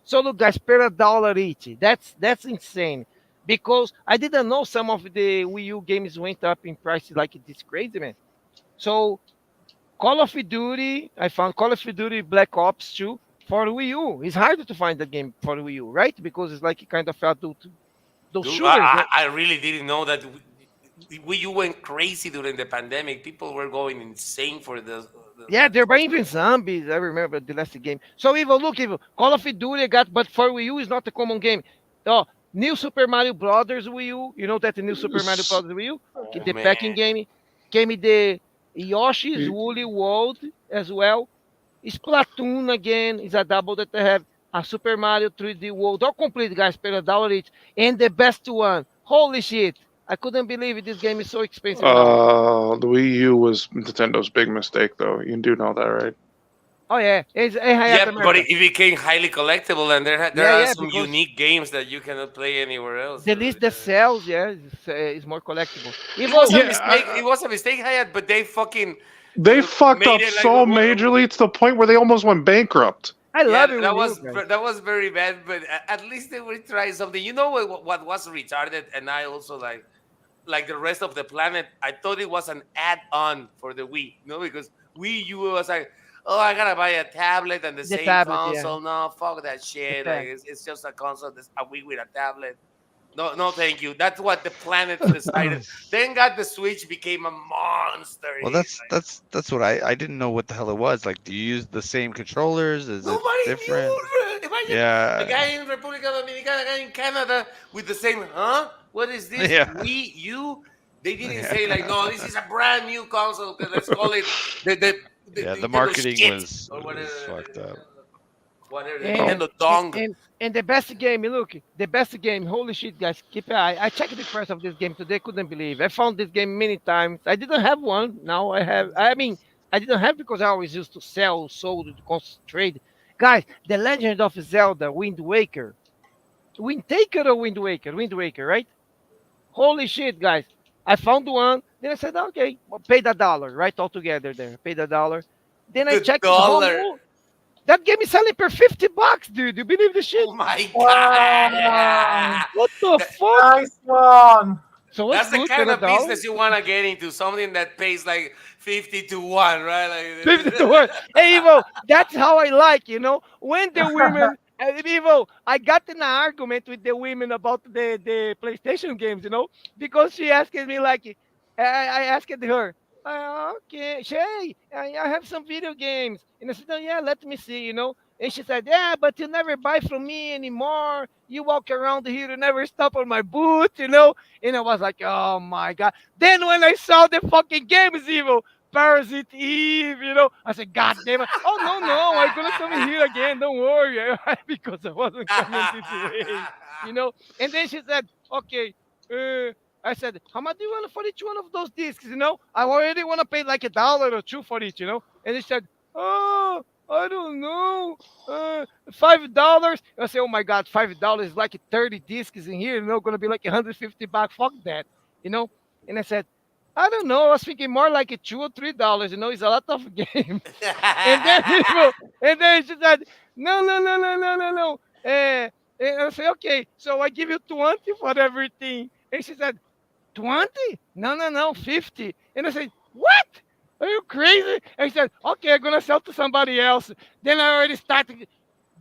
So look, guys, per $1 each. That's insane. Because I didn't know some of the Wii U games went up in price like this crazy, man. So Call of Duty, I found Call of Duty Black Ops 2 for Wii U. It's harder to find the game for Wii U, right? Because it's like kind of adult, those Dude, shooters. I really didn't know that you went crazy during the pandemic. People were going insane for Yeah, they're buying even zombies. I remember the last game. So Evil, Call of Duty got, but for Wii U is not a common game. Oh, New Super Mario Brothers Wii U. You know that the New Super Mario Brothers Wii U, Oh the packing man. game, came with the Yoshi's Woolly World as well. Splatoon again is a double that I have. A Super Mario 3D World, all complete, guys, per $1 each. And the best one, holy shit! I couldn't believe it. This game is so expensive now. The Wii U was Nintendo's big mistake, though. You do know that, right? Oh yeah, it's Hayat Yeah, but America. it became highly collectible, and there Yeah, are yeah, some because unique games that you cannot play anywhere else. the list that sells, yeah, is more collectible. It was Evo, a Yeah, mistake. It was a mistake, Hayat, but they fucking they fucked made up it like so majorly to the point where they almost went bankrupt. I yeah, love it with you guys. that was very bad. But at least they were trying something. You know what was retarded, and I also like the rest of the planet. I thought it was an add-on for the Wii, because Wii U was like, oh, I gotta buy a tablet and the The same tablet, yeah, console. No, fuck that the shit. Like tab. it's just a console, that's a Wii with a tablet. No, no, thank you. That's what the planet decided. Then got the Switch, became a monster. Well, that's what I didn't know what the hell it was. Like, do you use the same controllers? Is it Nobody different? knew. Imagine a Yeah, guy in República Dominicana, a guy in Canada with the same, huh? What is this? yeah, Wii U? They didn't yeah, say like, no, this is a brand new console. Okay, let's call it the yeah. The Nintendo marketing shit or was fucked up. whatever the And Nintendo dong. and the best game, look, the best game. Holy shit, guys! Keep it. I checked the price of this game today. Couldn't believe. I found this game many times. I didn't have one. Now I have. I mean, I didn't have because I always used to sell, sold, to concentrate. Guys, The Legend of Zelda: Wind Waker, Wind Taker or Wind Waker, Wind Waker, right? Holy shit, guys! I found one. Then I said, okay, well, paid $1, right? All together there, paid $1. Then I The checked the whole dollar. mall. That game is selling for $50, dude. You believe this shit? Oh my Wow. god. What the That- fuck? Nice one. So it's That's the good kind for of $1. business you want to get into. Something that pays like 50 to 1, right? Like, 50 to 1. Hey, Evo, that's how I like, when the women, Evo, I got in an argument with the women about the PlayStation games, because she asked me, like, I asked her, okay, Shay, I have some video games. And I said, oh, yeah, let me see, And she said, yeah, but you never buy from me anymore. You walk around here, you never stop on my boot, you know? And I was like, oh my God. Then when I saw the fucking game is evil, Parasite Eve, you know, I said, God damn it. Oh, no, I'm going to come in here again. Don't worry. Because I wasn't coming this way, you know? And then she said, okay, I said, how much do you want for each one of those discs? You know, I already want to pay like $1 or $2 for each, you know? And he said, oh, I don't know. $5. I say, oh my God, $5 is like 30 discs in here. You know, gonna be like $150. Fuck that, you know. And I said, I don't know. I was thinking more like $2 or $3. You know, it's a lot of games. And then and then she said, no, no, no, no, no, no, no. And I said, okay, so I give you 20 for everything. And she said, 20? No, no, no, 50. And I said, what? Are you crazy? And he said, okay, I'm gonna sell to somebody else. Then I already started.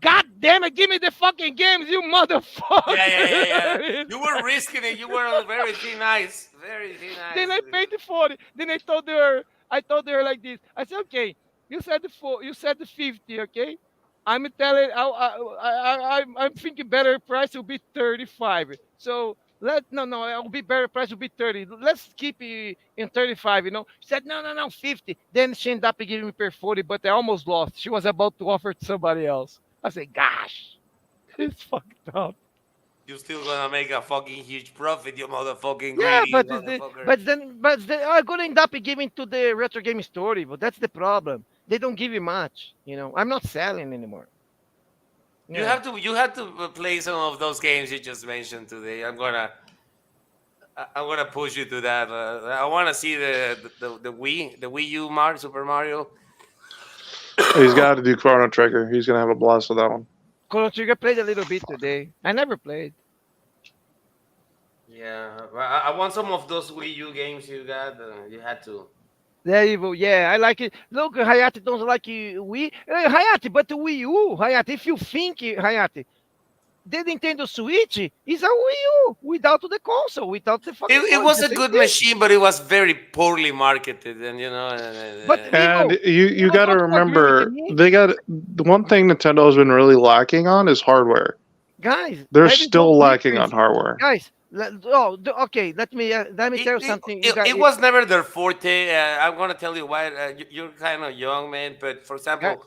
God damn it, give me the fucking games, you motherfucker. Yeah. You were risking it. You were very thin nice. Very thin nice. Then I paid the 40. Then I told her like this. I said, okay, you said the 50, okay? I'm telling I'm thinking better price will be 35. So no, it'll be better price will be 30. Let's keep it in 35, you know. She said, no, 50. Then she ended up giving me per 40, but I almost lost. She was about to offer to somebody else. I said, gosh, it's fucked up. You're still gonna make a fucking huge profit, you motherfucking Yeah, greedy but motherfucker. I'm gonna end up giving to the retro game story, but that's the problem. They don't give you much, you know. I'm not selling anymore. You have to play some of those games you just mentioned today. I'm gonna push you to that. I want to see the Wii U Super Mario. He's got to do Chrono Trigger. He's gonna have a blast with that one. Chrono Trigger played a little bit today. I never played. Yeah, I want some of those Wii U games you got. You had to. There you go. Yeah, I like it. Look, Hayate don't like Wii. Hayate, but the Wii U, Hayate, if you think, Hayate, the Nintendo Switch is a Wii U without the console, without the fucking. It was a good machine, but it was very poorly marketed, and you know. But And Evo, you got to don't you agree with remember, me? they got the one thing Nintendo's been really lacking on is hardware. Guys, They're there is still no lacking difference. on hardware. Guys, okay, let me tell you something. You guys, It was never their forte. I'm gonna tell you why. You're kind of young, man. But for example,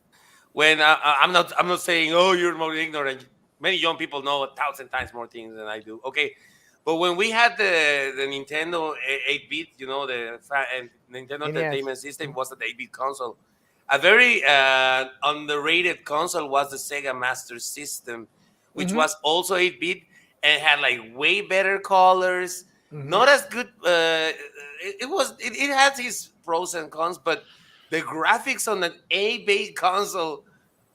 when I'm not saying, oh, you're more ignorant. Many young people know 1,000 times more things than I do. Okay, but when we had the Nintendo 8-bit, you know, and Nintendo Entertainment System was an 8-bit console. A very underrated console was the Sega Master System, which was also 8-bit and had like way better colors. Not as good. It has its pros and cons, but the graphics on an 8-bit console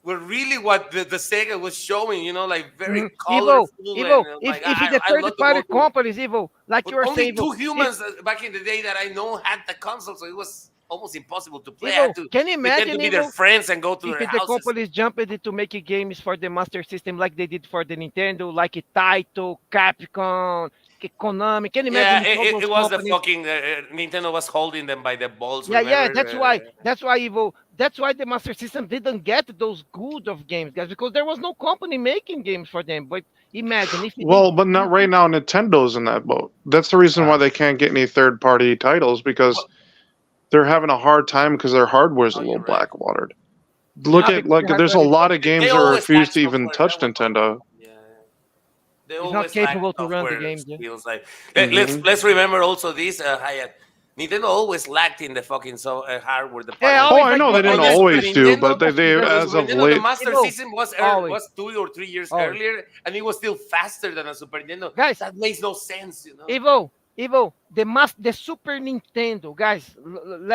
were really what the Sega was showing. You know, like very colorful. Evo, And if like it's the I third love to party go to. companies, Evo, like But you were only saying, two humans back in the day that I know had the console, so it was almost impossible to play. I Evo, had to can you pretend to imagine, be their Evo, friends and go to if their the houses. companies jumped into making games for the Master System like they did for the Nintendo, like Taito, Capcom, Konami? Can you Yeah, imagine if all those it was the companies? fucking Nintendo was holding them by the balls. Yeah. Remember? That's why Evo. That's why the Master System didn't get those good of games, guys, because there was no company making games for them. But imagine if Well, but not right now. Nintendo's in that boat. That's the reason why they can't get any third-party titles, because they're having a hard time because their hardware's a little black-watered. Look at there's a lot of games that refuse to even touch Nintendo. They It's not always lack capable to run the software game. skills. Like let's remember also this, Hayat. Nintendo always lacked in the fucking hardware department. Oh, I know they didn't always do, but they as of Nintendo, late. the Master System was 2 or 3 years earlier, and it was still faster than a Super Nintendo. Guys, that makes no sense, you know. Evo, the Super Nintendo, guys.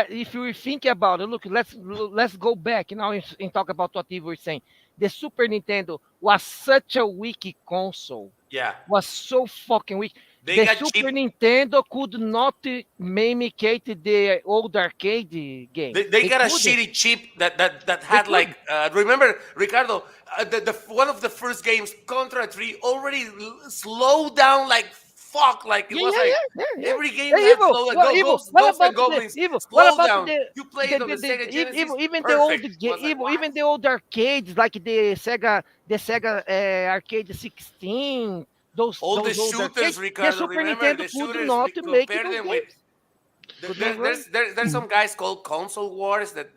If you think about it, look, let's go back now and talk about what Evo was saying. The Super Nintendo was such a weak console. Yeah, was so fucking weak. The Super Nintendo could not mimicate the old arcade game. They got a shitty chip that had like remember, Ricardo, the one of the first games, Contra 3, already slowed down like fuck. Like it Yeah, was yeah, like yeah, yeah, yeah. every game Hey, had Evo, slow like well, Evo, what Ghosts and about the Goblins, Evo? What slow about down. You play it on the Sega Genesis, even the old perfect. Was like, what? even the old arcades like the Sega Arcade 16, All the those old shooters, arcades, the Ricardo. Super Remember Nintendo the could shooters? not make Compare those them with. games. Could not run. There's some guys called console wars that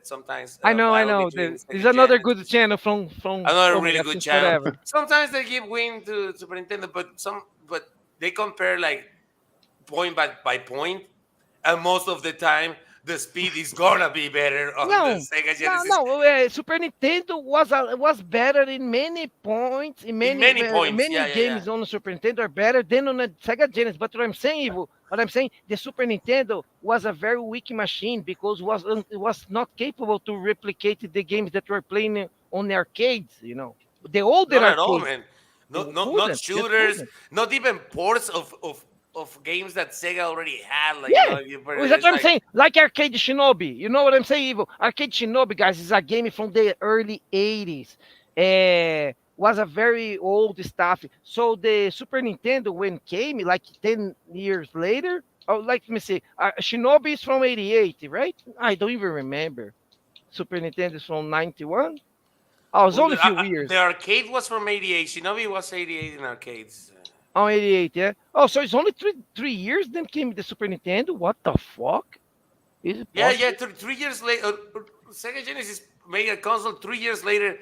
sometimes I battle know. between There's Sega another good Genesis. channel from Another oh my really god, good since channel. forever. Sometimes they give win to Super Nintendo, but they compare like point by point, and most of the time the speed is gonna be better on the No, Sega Genesis Super Nintendo was better in many points. In in many points. many Yeah, yeah, yeah. games on the Super Nintendo are better than on the Sega Genesis. But what I'm saying, the Super Nintendo was a very weak machine because it was not capable to replicate the games that were playing on the arcades. You know, the older Not at all, arcades, man. they Not couldn't, just shooters, couldn't. not even ports of games that Sega already had. Like Yeah, that's it's what I'm like saying. Like Arcade Shinobi. You know what I'm saying, Evil? Arcade Shinobi, guys, is a game from the early 80s. Was a very old stuff. So the Super Nintendo, when came, like 10 years later, oh, let me see. Shinobi is from 88, right? I don't even remember. Super Nintendo is from 91. Oh, it's well, only a few years. the arcade was from '88. Shinobi was '88 in arcades. Oh, 88, yeah. Oh, so it's only three years then came the Super Nintendo? What the fuck? Is it Yeah, possible? yeah. 3 years later, Sega Genesis made a console. 3 years later,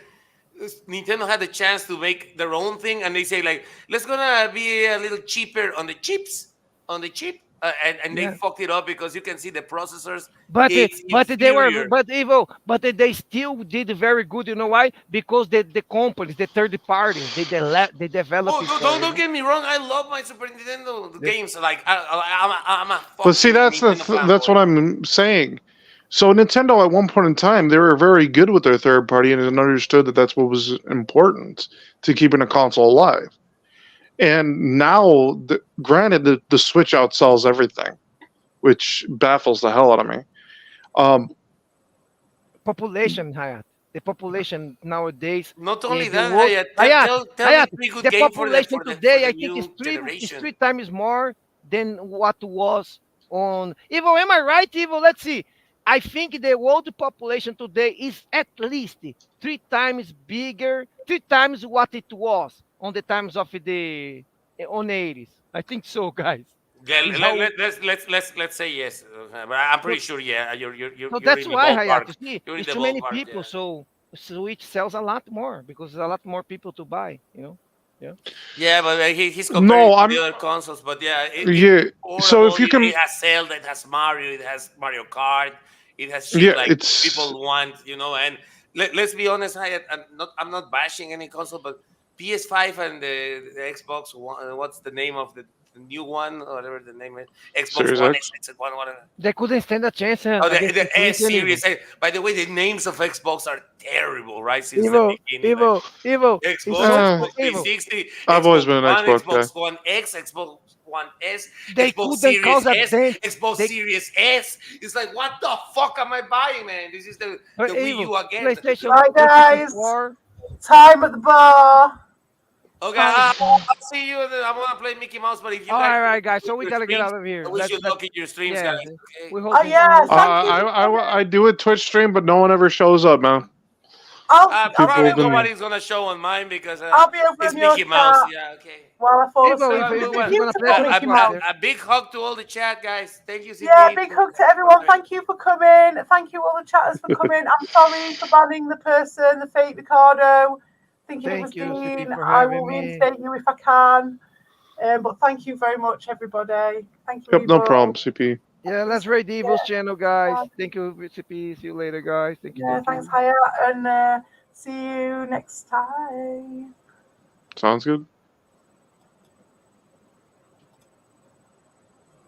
Nintendo had the chance to make their own thing, and they say like, let's gonna be a little cheaper on the chips, on the chip, and they Yeah. fucked it up because you can see the processors. But It's they were inferior. but Evo, but they still did very good. You know why? Because the companies, the third parties, they develop Oh, it for don't you know. get me wrong. I love my Super Nintendo The- games. Like I'm a But see, fucking Nintendo that's fanboy. what I'm saying. So Nintendo, at one point in time, they were very good with their third party and understood that that's what was important to keeping a console alive. And now, granted, the Switch outsells everything, which baffles the hell out of me. Population, Hayat. The population nowadays, Not only the that, world, Hayat, Hayat, tell me Hayat. three good The games for the population for the for today, the I think, new is generation. three times more than what was on. Evo, am I right, Evo? Let's see. I think the world population today is at least three times bigger, three times what it was on the times of the on the 80s. I think so, guys. Yeah, Is how let's say yes. But I'm so, pretty sure. Yeah, you're so you're that's in the why, Hayat. ballpark. You see, You're in it's the too many ballpark. people, Yeah. so Switch sells a lot more because there's a lot more people to buy. You know. Yeah. Yeah, but he's comparing No, to the I'm other consoles. But yeah, it's yeah. So if portable. you It can, has Zelda. It has Mario. It has Mario Kart. It has shit yeah, like it's people want. And let's be honest. I'm not bashing any console, but PS5 and the Xbox One. What's the name of the new one? Or whatever the name is. Xbox Series One X. X, One, whatever. They couldn't stand a chance Oh, against the the Super S Nintendo. series. By the way, the names of Xbox are terrible, right? Since the Evo, beginning, like Evo, Evo. It's Xbox, so Uh, Xbox Evo. 360, I've always Xbox been an One, Xbox guy. Xbox One X, Xbox One S, They Xbox couldn't Series cause a S, dent. Xbox They Series S. It's like, what the fuck am I buying, man? This is the Wii Evo. U again. Bye, PlayStation guys. 4. Time at the bar. Okay, Time at the bar. I'll see you. I'm gonna play Mickey Mouse, but if you All guys right, guys. So we your gotta get streams, out of here. I wish you luck in your streams, guys. Yeah. Okay. We Oh hope. yeah, thank you. I do a Twitch stream, but no one ever shows up, man. I'll Probably People be, been nobody's gonna show on mine because I'll be over it's in your Mickey Mouse. chat Yeah, okay. while I fall Evo, asleep. It's if been you're gonna play beautiful, Twitch, Mickey go out Mouse. there. A big hug to all the chat, guys. Thank you, CP. Yeah, big hug to everyone. Thank you for coming. Thank you all the chatters for coming. I'm sorry for banning the person, the fake Ricardo, thinking it was Thank you, CP, Dean. for I having will me. reinstate you if I can. But thank you very much, everybody. Thank you, Yep, no Evo. problem, CP. Yeah, let's rate Evo's channel, guys. Thank you, CP. See you later, guys. Thank you. Yeah, Thank thanks, you. Haya, and see you next time. Sounds good.